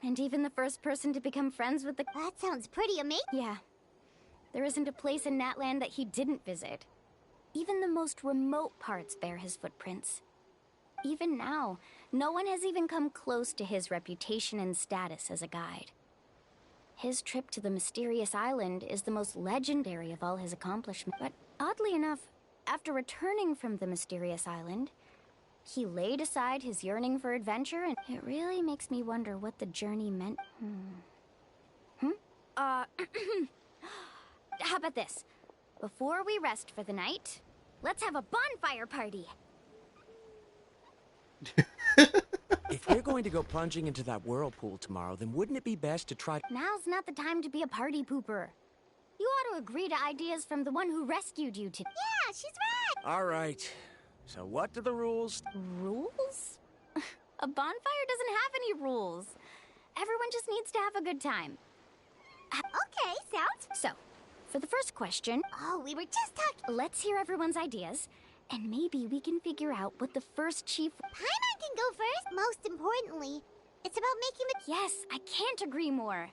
And even the first person to become friends with the... That sounds pretty amazing. Yeah. There isn't a place in Natland that he didn't visit. Even the most remote parts bear his footprints. Even now, no one has even come close to his reputation and status as a guide. His trip to the mysterious island is the most legendary of all his accomplishments. But oddly enough, after returning from the mysterious island, he laid aside his yearning for adventure, and it really makes me wonder what the journey meant. How about this? Before we rest for the night, let's have a bonfire party. If we're going to go plunging into that whirlpool tomorrow, then wouldn't it be best to try... Now's not the time to be a party pooper. You ought to agree to ideas from the one who rescued you today. Yeah, she's right! All right. So what are the rules? Rules? A bonfire doesn't have any rules. Everyone just needs to have a good time. Okay, sounds... So, for the first question... Oh, we were just talking... Let's hear everyone's ideas, and maybe we can figure out what the first chief... Paimon can go first. Most importantly, it's about making the... Yes, I can't agree more.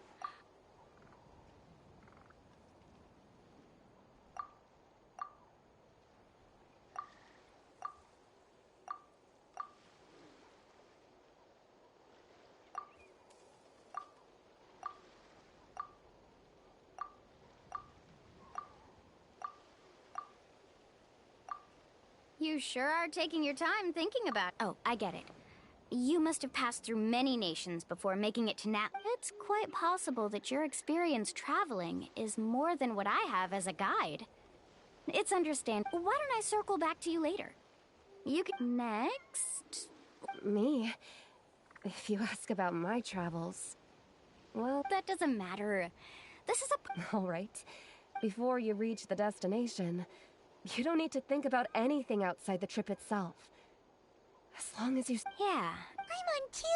You sure are taking your time thinking about... Oh, I get it. You must have passed through many nations before making it to Nat... It's quite possible that your experience traveling is more than what I have as a guide. It's understandable. Why don't I circle back to you later? You can... Next? Me? If you ask about my travels... Well... That doesn't matter. This is a... All right. Before you reach the destination... You don't need to think about anything outside the trip itself. As long as you... Yeah. I'm on too.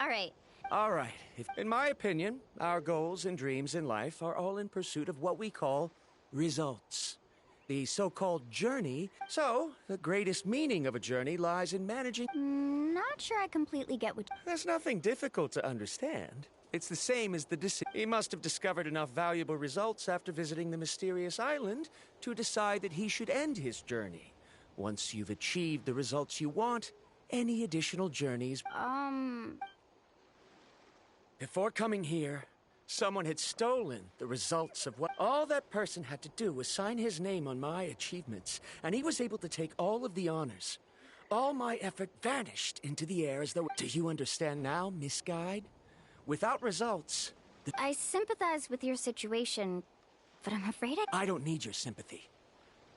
All right. All right. In my opinion, our goals and dreams in life are all in pursuit of what we call results. The so-called journey. So, the greatest meaning of a journey lies in managing... Not sure I completely get what... There's nothing difficult to understand. It's the same as the decision. He must have discovered enough valuable results after visiting the mysterious island to decide that he should end his journey. Once you've achieved the results you want, any additional journeys... Before coming here, someone had stolen the results of what... All that person had to do was sign his name on my achievements, and he was able to take all of the honors. All my effort vanished into the air as though... Do you understand now, Miss Guide? Without results... I sympathize with your situation, but I'm afraid I don't need your sympathy.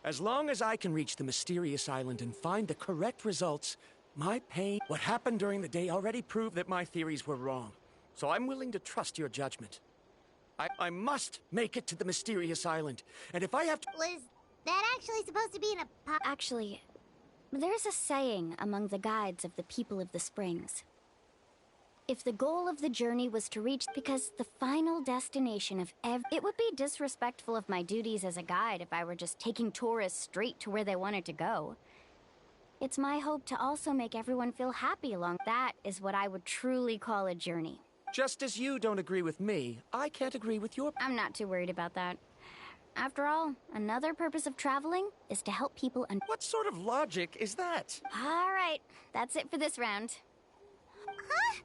As long as I can reach the mysterious island and find the correct results, my pain... What happened during the day already proved that my theories were wrong. So I'm willing to trust your judgment. I must make it to the mysterious island, and if I have to... Was that actually supposed to be in a... Actually, there's a saying among the guides of the people of the springs. If the goal of the journey was to reach... Because the final destination of it would be disrespectful of my duties as a guide if I were just taking tourists straight to where they wanted to go. It's my hope to also make everyone feel happy along... That is what I would truly call a journey. Just as you don't agree with me, I can't agree with your... I'm not too worried about that. After all, another purpose of traveling is to help people... What sort of logic is that? All right, that's it for this round. Huh?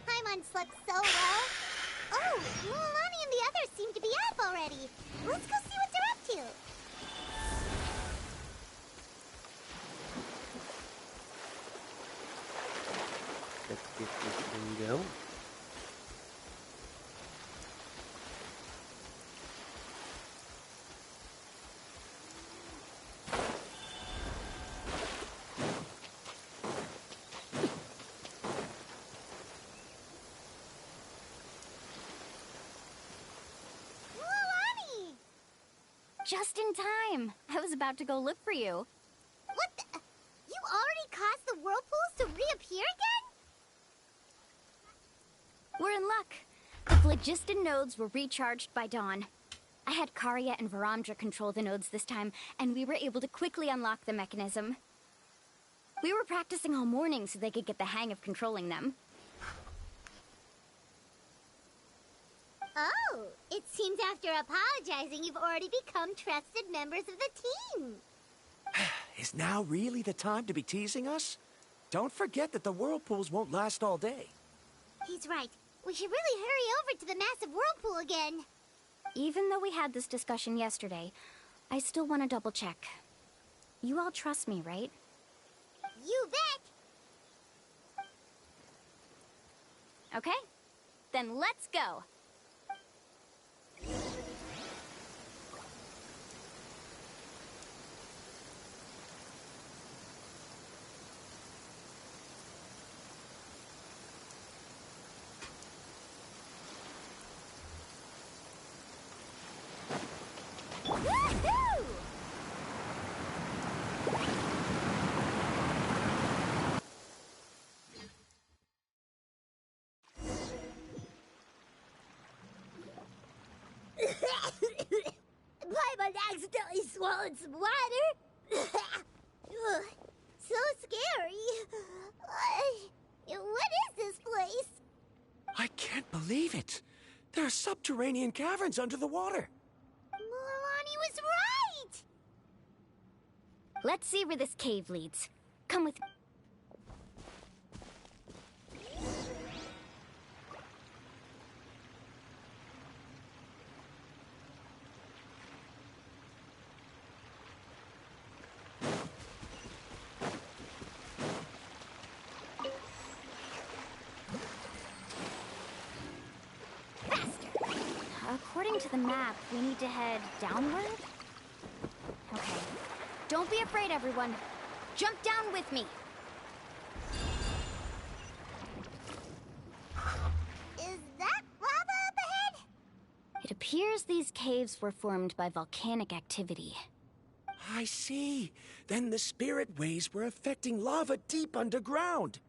Paimon slept so well. Oh, Mulan and the others seem to be up already. Let's go see what they're up to. Let's get this thing going. Just in time. I was about to go look for you. What the? You already caused the whirlpools to reappear again? We're in luck. The phlogiston nodes were recharged by dawn. I had Karya and Varamdra control the nodes this time, and we were able to quickly unlock the mechanism. We were practicing all morning so they could get the hang of controlling them. Oh, it seems after apologizing, you've already become trusted members of the team. Is now really the time to be teasing us? Don't forget that the whirlpools won't last all day. He's right. We should really hurry over to the massive whirlpool again. Even though we had this discussion yesterday, I still want to double check. You all trust me, right? You bet! Okay, then let's go. Paimon accidentally swallowed some water. So scary. What is this place? I can't believe it. There are subterranean caverns under the water. Milani was right! Let's see where this cave leads. Come with me. According to the map, we need to head downward? Okay. Don't be afraid, everyone. Jump down with me. Is that lava up ahead? It appears these caves were formed by volcanic activity. I see. Then the spirit waves were affecting lava deep underground.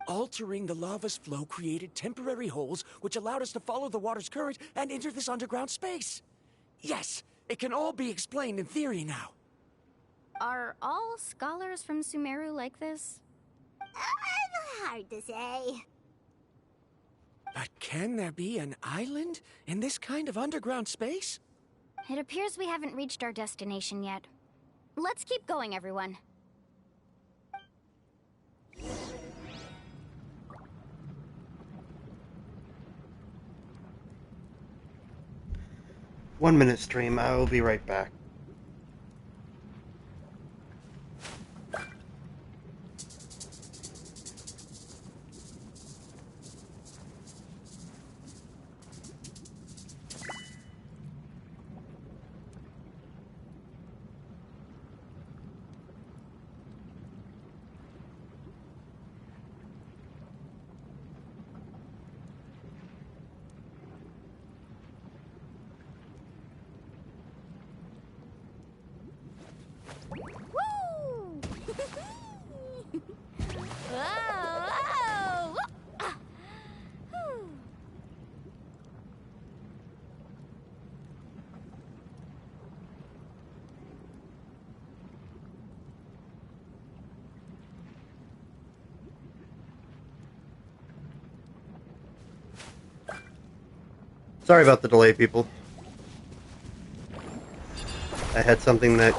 Altering the lava's flow created temporary holes which allowed us to follow the water's current and enter this underground space. Yes, it can all be explained in theory now. Are all scholars from Sumeru like this? Hard to say. But can there be an island in this kind of underground space? It appears we haven't reached our destination yet. Let's keep going, everyone. 1 minute stream. I will be right back. Sorry about the delay, people. I had something that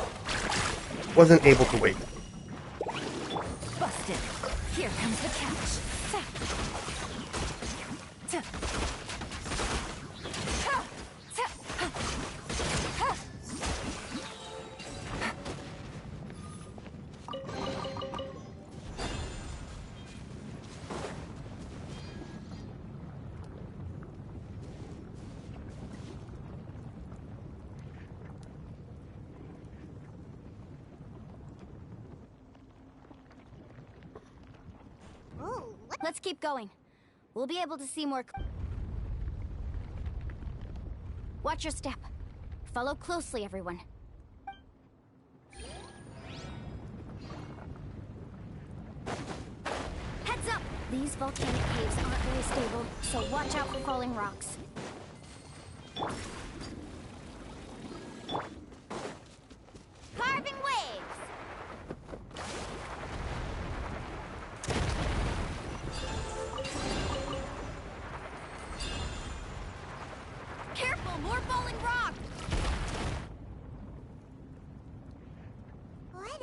wasn't able to wait. Busted. Here comes the catch. Let's keep going. We'll be able to see more. Watch your step. Follow closely, everyone. Heads up! These volcanic caves aren't very stable, so watch out for falling rocks.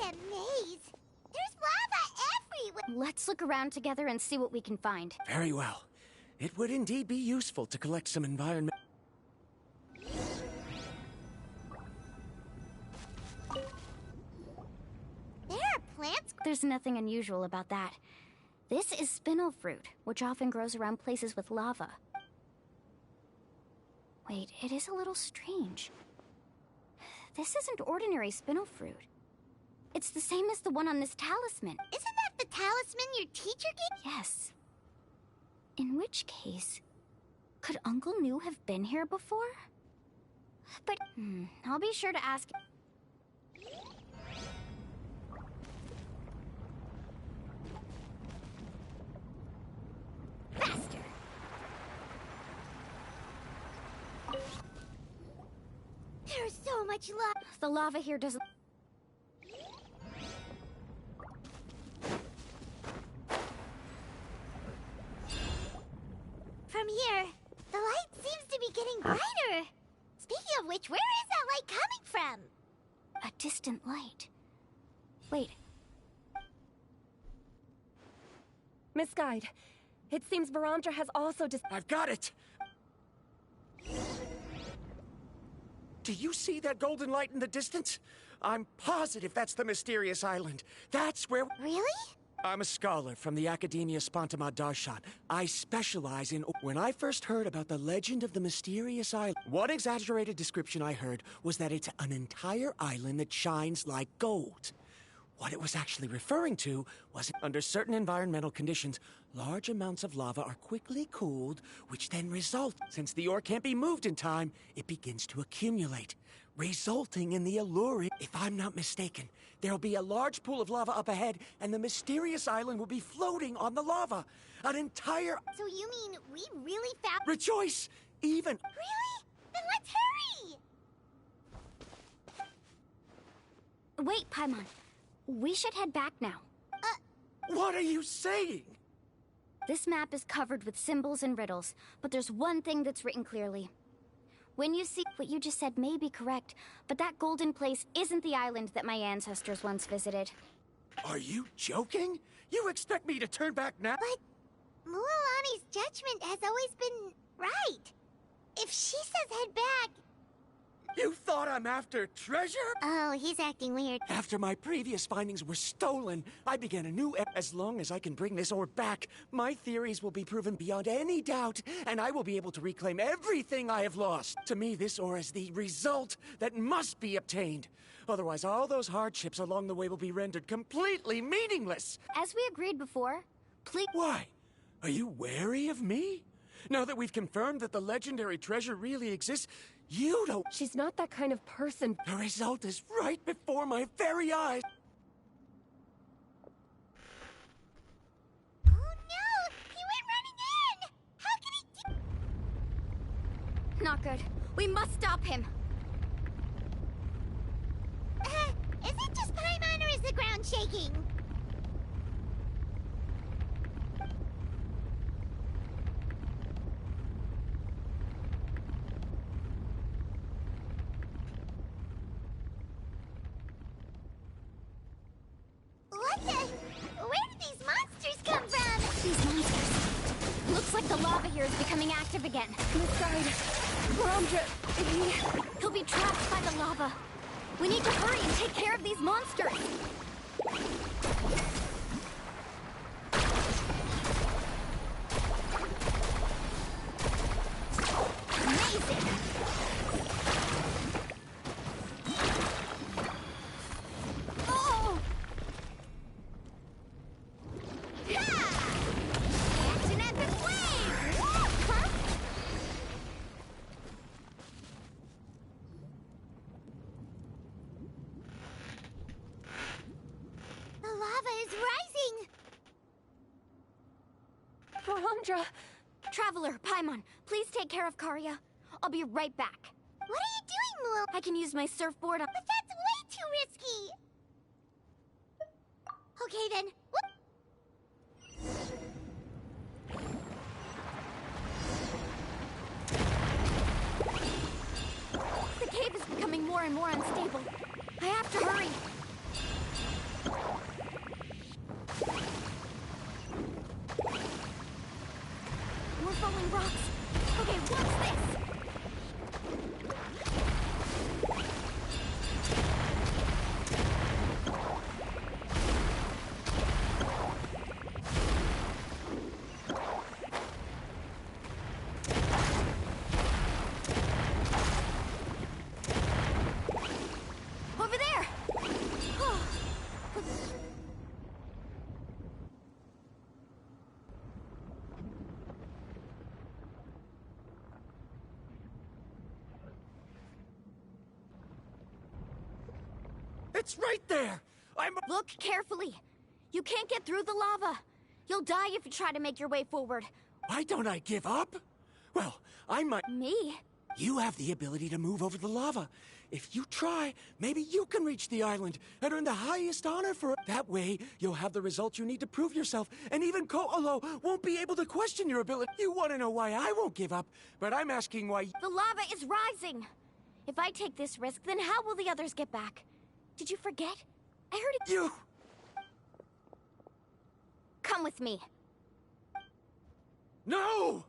a maze. There's lava everywhere. Let's look around together and see what we can find. Very well. It would indeed be useful to collect some environment. There are plants. There's nothing unusual about that. This is spinel fruit, which often grows around places with lava. Wait, it is a little strange. This isn't ordinary spinel fruit. It's the same as the one on this talisman. Isn't that the talisman your teacher gave? Yes. In which case, could Uncle New have been here before? But, I'll be sure to ask. Faster. There's so much lava. The lava here doesn't... From here, the light seems to be getting brighter. Speaking of which, where is that light coming from? A distant light. Wait. Miss Guide, it seems Varamdra has also I've got it! Do you see that golden light in the distance? I'm positive that's the mysterious island. That's where... Really? I'm a scholar from the Academia Spantamad Darshan. I specialize in... When I first heard about the legend of the mysterious island, one exaggerated description I heard was that it's an entire island that shines like gold. What it was actually referring to was under certain environmental conditions, large amounts of lava are quickly cooled, which then result. Since the ore can't be moved in time, it begins to accumulate, resulting in the alluring. If I'm not mistaken, there'll be a large pool of lava up ahead, and the mysterious island will be floating on the lava. An entire... So you mean we really found... Rejoice! Even... Really? Then let's hurry! Wait, Paimon. We should head back now. What are you saying? This map is covered with symbols and riddles, but there's one thing that's written clearly. When you see what you just said may be correct, but that golden place isn't the island that my ancestors once visited. Are you joking? You expect me to turn back now? But Mualani's judgment has always been right. If she says head back... You thought I'm after treasure? Oh, he's acting weird. After my previous findings were stolen, I began a new... As long as I can bring this ore back, my theories will be proven beyond any doubt, and I will be able to reclaim everything I have lost. To me, this ore is the result that must be obtained. Otherwise, all those hardships along the way will be rendered completely meaningless. As we agreed before, please... Why? Are you wary of me? Now that we've confirmed that the legendary treasure really exists, you don't... She's not that kind of person. The result is right before my very eyes. Oh no! He went running in! How can he do... Not good. We must stop him. Is it just Paimon or is the ground shaking? What the... Where did these monsters come from? These monsters. Looks like the lava here is becoming active again. Miss Guide, Varamdra, He'll be trapped by the lava. We need to hurry and take care of these monsters. Amazing! Oh! That's an epic wave! Huh? The lava is rising! Varamdra! Traveler, Paimon, please take care of Karya. I'll be right back. What are you doing, Mual? I can use my surfboard up. But that's way too risky! Okay then, The cave is becoming more and more unstable. I have to hurry. It's right there! Look carefully. You can't get through the lava. You'll die if you try to make your way forward. Why don't I give up? Well, I might... Me? You have the ability to move over the lava. If you try, maybe you can reach the island and earn the highest honor for it. That way, you'll have the results you need to prove yourself, and even Ko'olo won't be able to question your ability. You want to know why I won't give up, but I'm asking why... The lava is rising. If I take this risk, then how will the others get back? Did you forget? I heard it... You... Come with me. No!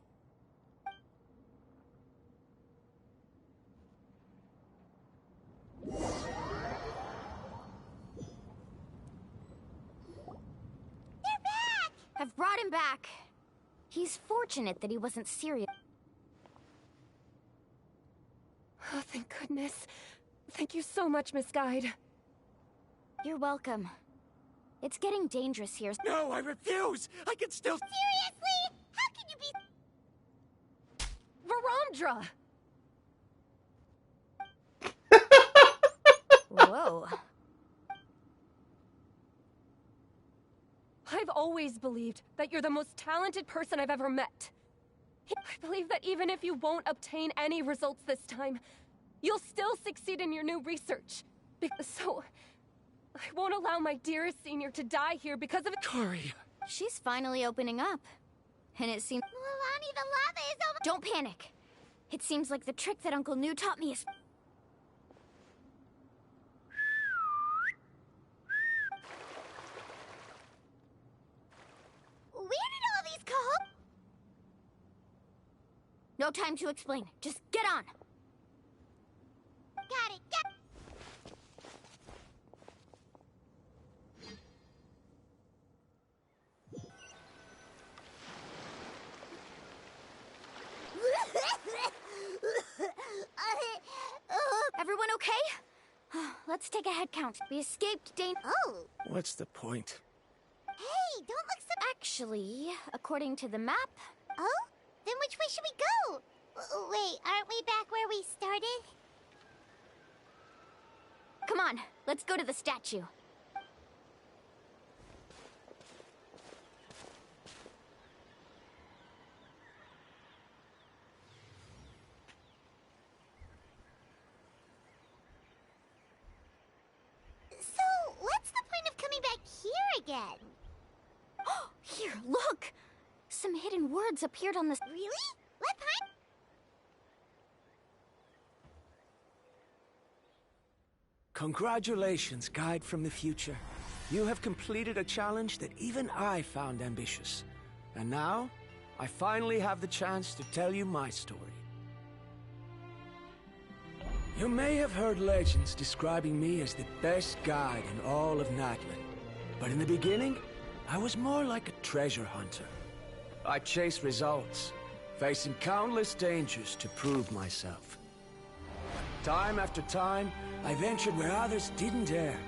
They're back! I've brought him back. He's fortunate that he wasn't serious. Oh, thank goodness. Thank you so much, Miss Guide. You're welcome. It's getting dangerous here. No, I refuse! I can still... Seriously? How can you be... Verandra! Whoa. I've always believed that you're the most talented person I've ever met. I believe that even if you won't obtain any results this time, you'll still succeed in your new research. So, I won't allow my dearest senior to die here because of it. Kari. She's finally opening up. And it seems... Lilani, the lava is over... Don't panic. It seems like the trick that Uncle New taught me is... Where did all these come? No time to explain. Just get on. Got it, got... Everyone okay? Let's take a head count. We escaped Oh! What's the point? Hey, don't look so... Actually, according to the map... Oh? Then which way should we go? Wait, aren't we back where we started? Come on, let's go to the statue. So, what's the point of coming back here again? Here, look! Some hidden words appeared on this... Really? What kind? Congratulations, guide from the future. You have completed a challenge that even I found ambitious. And now, I finally have the chance to tell you my story. You may have heard legends describing me as the best guide in all of Natlan. But in the beginning, I was more like a treasure hunter. I chased results, facing countless dangers to prove myself. Time after time, I ventured where others didn't dare,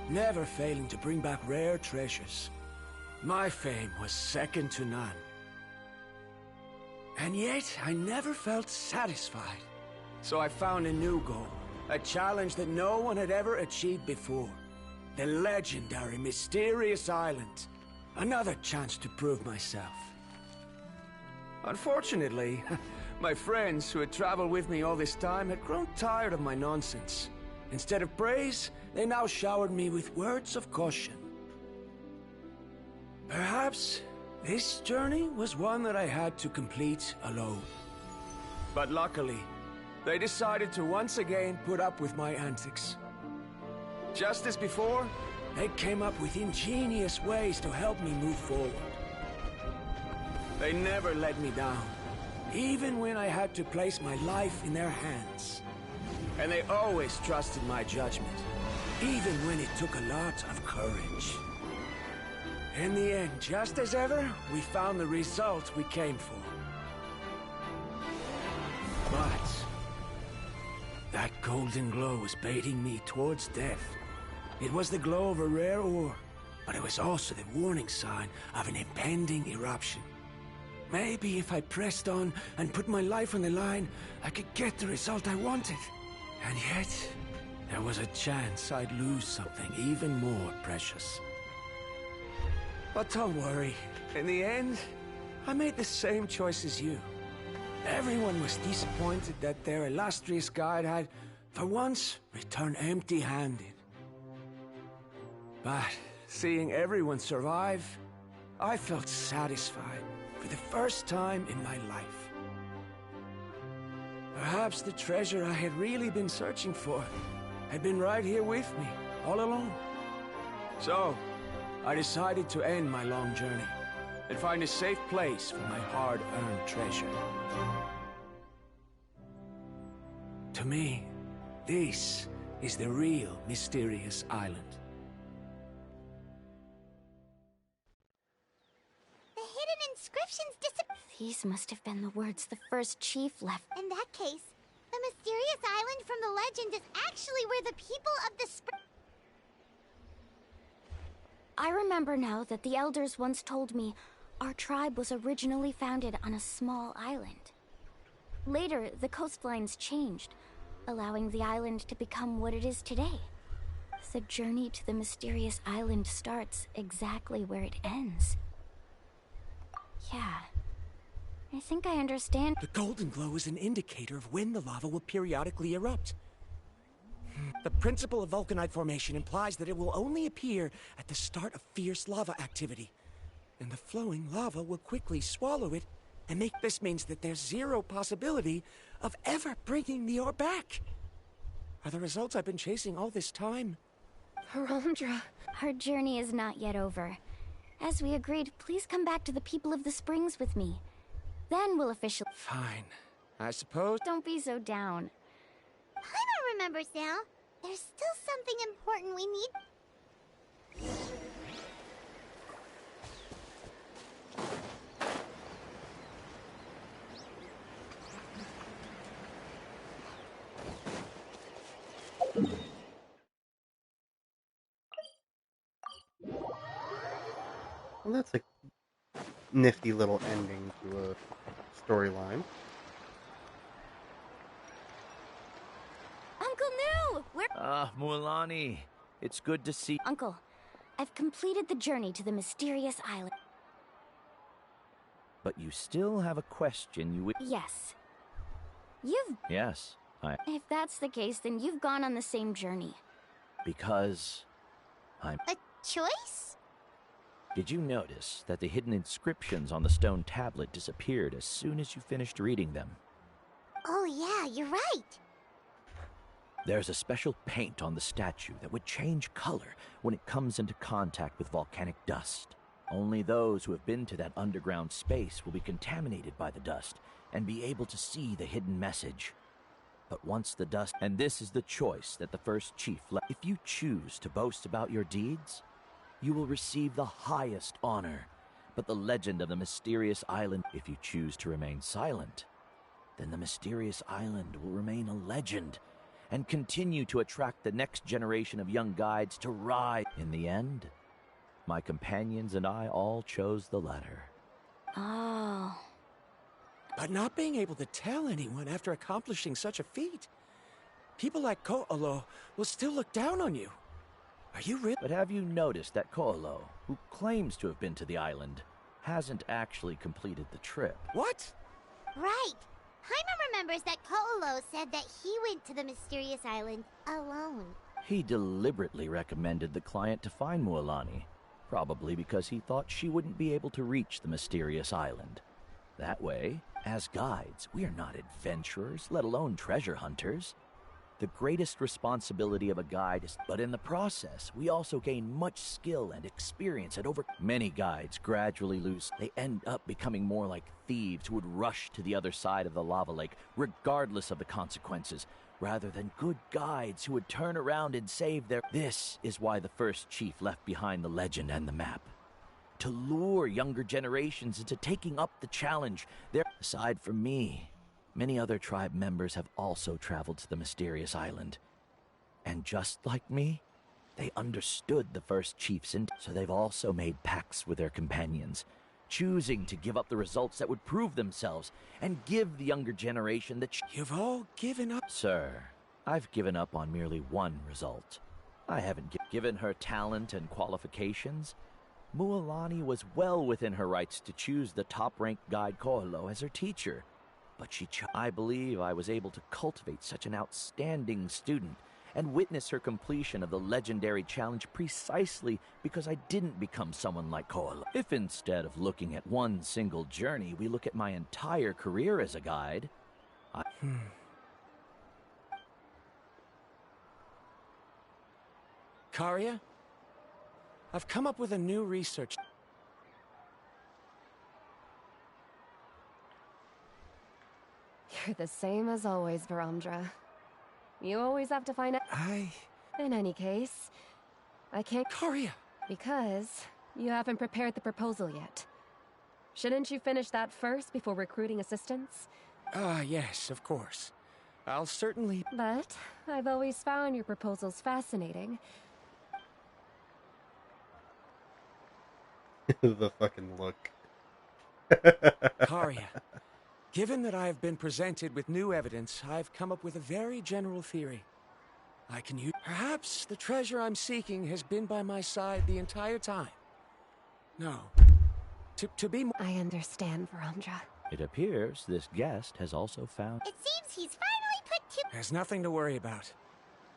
never failing to bring back rare treasures. My fame was second to none. And yet, I never felt satisfied. So I found a new goal, a challenge that no one had ever achieved before. The legendary, mysterious island. Another chance to prove myself. Unfortunately, my friends who had traveled with me all this time had grown tired of my nonsense. Instead of praise, they now showered me with words of caution. Perhaps this journey was one that I had to complete alone. But luckily, they decided to once again put up with my antics. Just as before, they came up with ingenious ways to help me move forward. They never let me down, even when I had to place my life in their hands. And they always trusted my judgment, even when it took a lot of courage. In the end, just as ever, we found the result we came for. But that golden glow was baiting me towards death. It was the glow of a rare ore, but it was also the warning sign of an impending eruption. Maybe if I pressed on and put my life on the line, I could get the result I wanted. And yet, there was a chance I'd lose something even more precious. But don't worry. In the end, I made the same choice as you. Everyone was disappointed that their illustrious guide had, for once, returned empty-handed. But seeing everyone survive, I felt satisfied for the first time in my life. Perhaps the treasure I had really been searching for had been right here with me, all along. So, I decided to end my long journey and find a safe place for my hard-earned treasure. To me, this is the real mysterious island. The hidden inscriptions disappeared. These must have been the words the first chief left. In that case, the mysterious island from the legend is actually where the people of the spring... I remember now that the elders once told me our tribe was originally founded on a small island. Later, the coastlines changed, allowing the island to become what it is today. The journey to the mysterious island starts exactly where it ends. Yeah, I think I understand. The golden glow is an indicator of when the lava will periodically erupt. The principle of vulcanite formation implies that it will only appear at the start of fierce lava activity, and the flowing lava will quickly swallow it and make... This means that there's zero possibility of ever bringing the ore back. Are the results I've been chasing all this time? Harondra. Our journey is not yet over. As we agreed, please come back to the people of the springs with me. Then we'll officially... Fine. I suppose... Don't be so down. Paimon remembers now. There's still something important we need. Well, that's a nifty little ending to a storyline. Uncle New! Where... Mualani. It's good to see... Uncle, I've completed the journey to the mysterious island. But you still have a question you would... Yes. You've... Yes, If that's the case, then you've gone on the same journey. Because... I'm... A choice? Did you notice that the hidden inscriptions on the stone tablet disappeared as soon as you finished reading them? Oh yeah, you're right. There's a special paint on the statue that would change color when it comes into contact with volcanic dust. Only those who have been to that underground space will be contaminated by the dust and be able to see the hidden message. But once the dust... And this is the choice that the first chief left. If you choose to boast about your deeds, you will receive the highest honor. But the legend of the mysterious island... If you choose to remain silent, then the mysterious island will remain a legend and continue to attract the next generation of young guides to ride. In the end, my companions and I all chose the latter. Oh. But not being able to tell anyone after accomplishing such a feat. People like Ko'olo will still look down on you. Are you really? But have you noticed that Ko'olo, who claims to have been to the island, hasn't actually completed the trip? What? Right. Paimon remembers that Ko'olo said that he went to the mysterious island alone. He deliberately recommended the client to find Mualani, probably because he thought she wouldn't be able to reach the mysterious island. That way, as guides, we are not adventurers, let alone treasure hunters. The greatest responsibility of a guide is... But in the process, we also gain much skill and experience at over... Many guides gradually lose. They end up becoming more like thieves who would rush to the other side of the lava lake, regardless of the consequences, rather than good guides who would turn around and save their... This is why the first chief left behind the legend and the map. To lure younger generations into taking up the challenge. Aside from me, many other tribe members have also traveled to the mysterious island. And just like me, they understood the first chief's intent, so they've also made pacts with their companions, choosing to give up the results that would prove themselves and give the younger generation the... You've all given up? Sir, I've given up on merely one result. I haven't given her talent and qualifications. Mualani was well within her rights to choose the top-ranked guide Koholo as her teacher. But I believe I was able to cultivate such an outstanding student and witness her completion of the legendary challenge precisely because I didn't become someone like Koholo. If instead of looking at one single journey, we look at my entire career as a guide, Karia? I've come up with a new research. You're the same as always, Varamdra. You always have to find out. In any case, I can't. Karia! Because you haven't prepared the proposal yet. Shouldn't you finish that first before recruiting assistants? Yes, of course. I'll certainly. But I've always found your proposals fascinating. The fucking look. Karia, given that I have been presented with new evidence, I've come up with a very general theory. I can use. Perhaps the treasure I'm seeking has been by my side the entire time. No. To be more. I understand, Varamdra. It appears this guest has also found. It seems he's finally put two. There's nothing to worry about.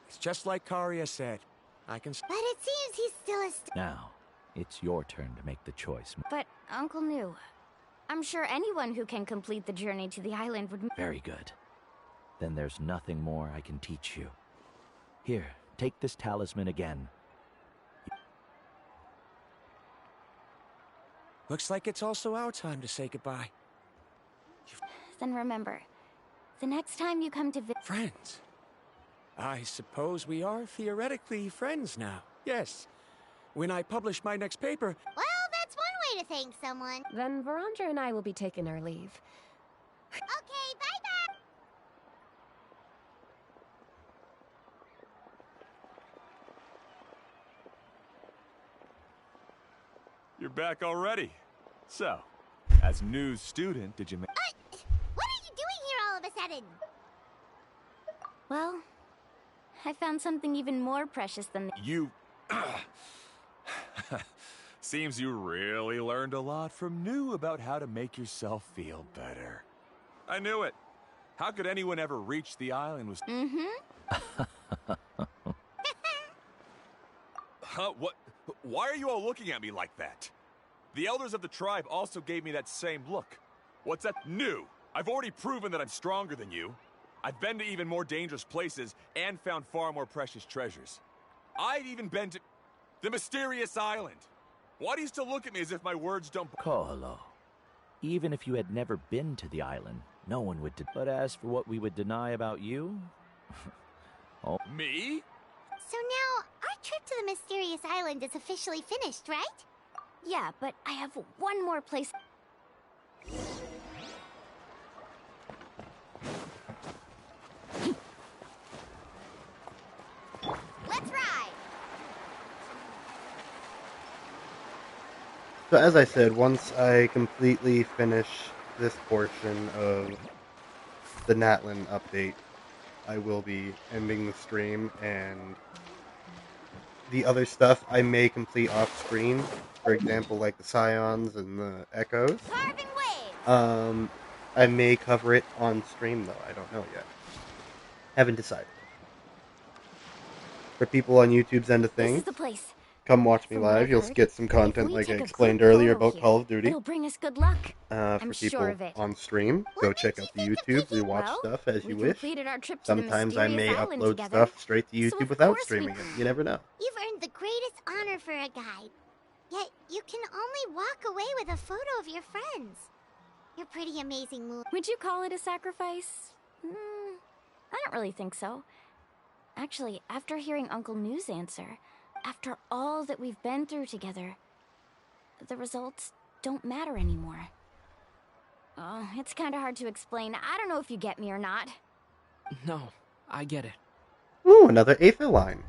It's just like Karia said. I can. But it seems he's still a. Now, it's your turn to make the choice. But, Uncle New, I'm sure anyone who can complete the journey to the island would. Very good. Then there's nothing more I can teach you. Here, take this talisman again. Looks like it's also our time to say goodbye. Then remember, the next time you come to Friends. I suppose we are theoretically friends now. Yes. When I publish my next paper. Well, that's one way to thank someone. Then Varamdra and I will be taking our leave. Okay, bye-bye. You're back already. So, as new student, did you What are you doing here all of a sudden? Well, I found something even more precious than You... Seems you really learned a lot from New about how to make yourself feel better. I knew it. How could anyone ever reach the island was... Huh? What? Why are you all looking at me like that? The elders of the tribe also gave me that same look. What's that? New! I've already proven that I'm stronger than you. I've been to even more dangerous places and found far more precious treasures. I've even been to the mysterious island. Why do you still look at me as if my words don't... Koholo. Even if you had never been to the island, no one would... But as for what we would deny about you... Oh. Me? So now, our trip to the mysterious island is officially finished, right? Yeah, but I have one more place. Let's ride! So as I said, once I completely finish this portion of the Natlan update, I will be ending the stream, and the other stuff I may complete off screen. For example, like the Scions and the Echoes. I may cover it on stream though, I don't know yet. Haven't decided. For people on YouTube's end of things, come watch me live. You'll get some content like I explained earlier about Call of Duty. It'll bring us good luck. For people on stream, go check out the YouTube, rewatch stuff as you wish. Sometimes I may upload stuff straight to YouTube without streaming it. You never know. You've earned the greatest honor for a guide. Yet, you can only walk away with a photo of your friends. You're pretty amazing, Moo. Would you call it a sacrifice? I don't really think so. Actually, after hearing Uncle New's answer, after all that we've been through together, the results don't matter anymore. Oh, it's kind of hard to explain. I don't know if you get me or not. No, I get it. Ooh, another Aether line.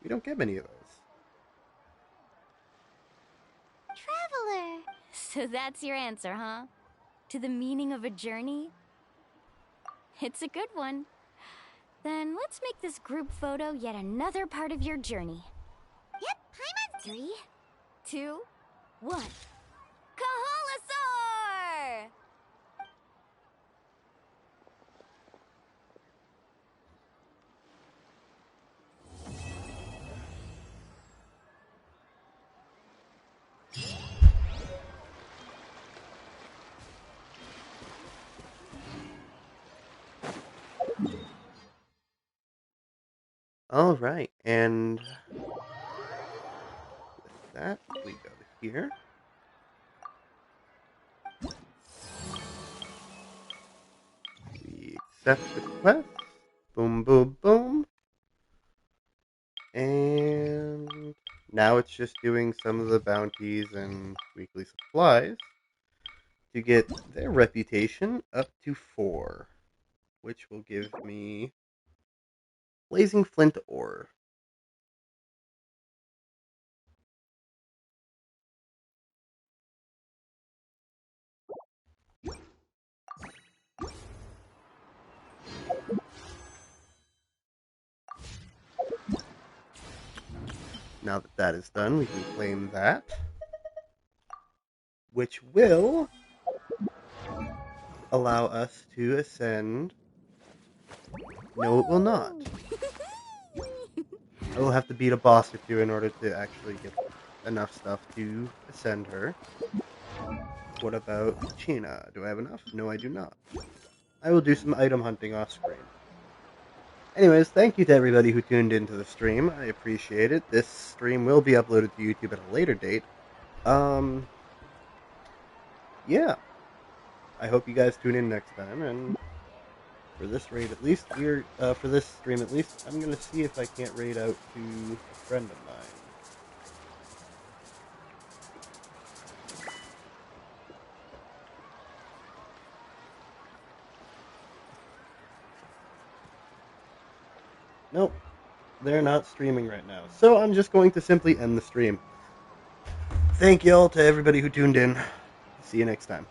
We don't get many of those. Traveler. So that's your answer, huh? To the meaning of a journey? It's a good one. Then let's make this group photo yet another part of your journey. Yep, I'm on 3, 2, 1. Kaholasaur! All right, and with that, we go here. We accept the quest. Boom, boom, boom. And now it's just doing some of the bounties and weekly supplies to get their reputation up to 4, which will give me blazing flint ore. Now that that is done, we can claim that, which will allow us to ascend. No, it will not. I will have to beat a boss or two in order to actually get enough stuff to ascend her. What about China? Do I have enough? No, I do not. I will do some item hunting off screen. Anyways, thank you to everybody who tuned into the stream. I appreciate it. This stream will be uploaded to YouTube at a later date. Yeah. I hope you guys tune in next time, and for this raid at least, for this stream at least, I'm gonna see if I can't raid out to a friend of mine. Nope, they're not streaming right now, so I'm just going to simply end the stream. Thank you all to everybody who tuned in. See you next time.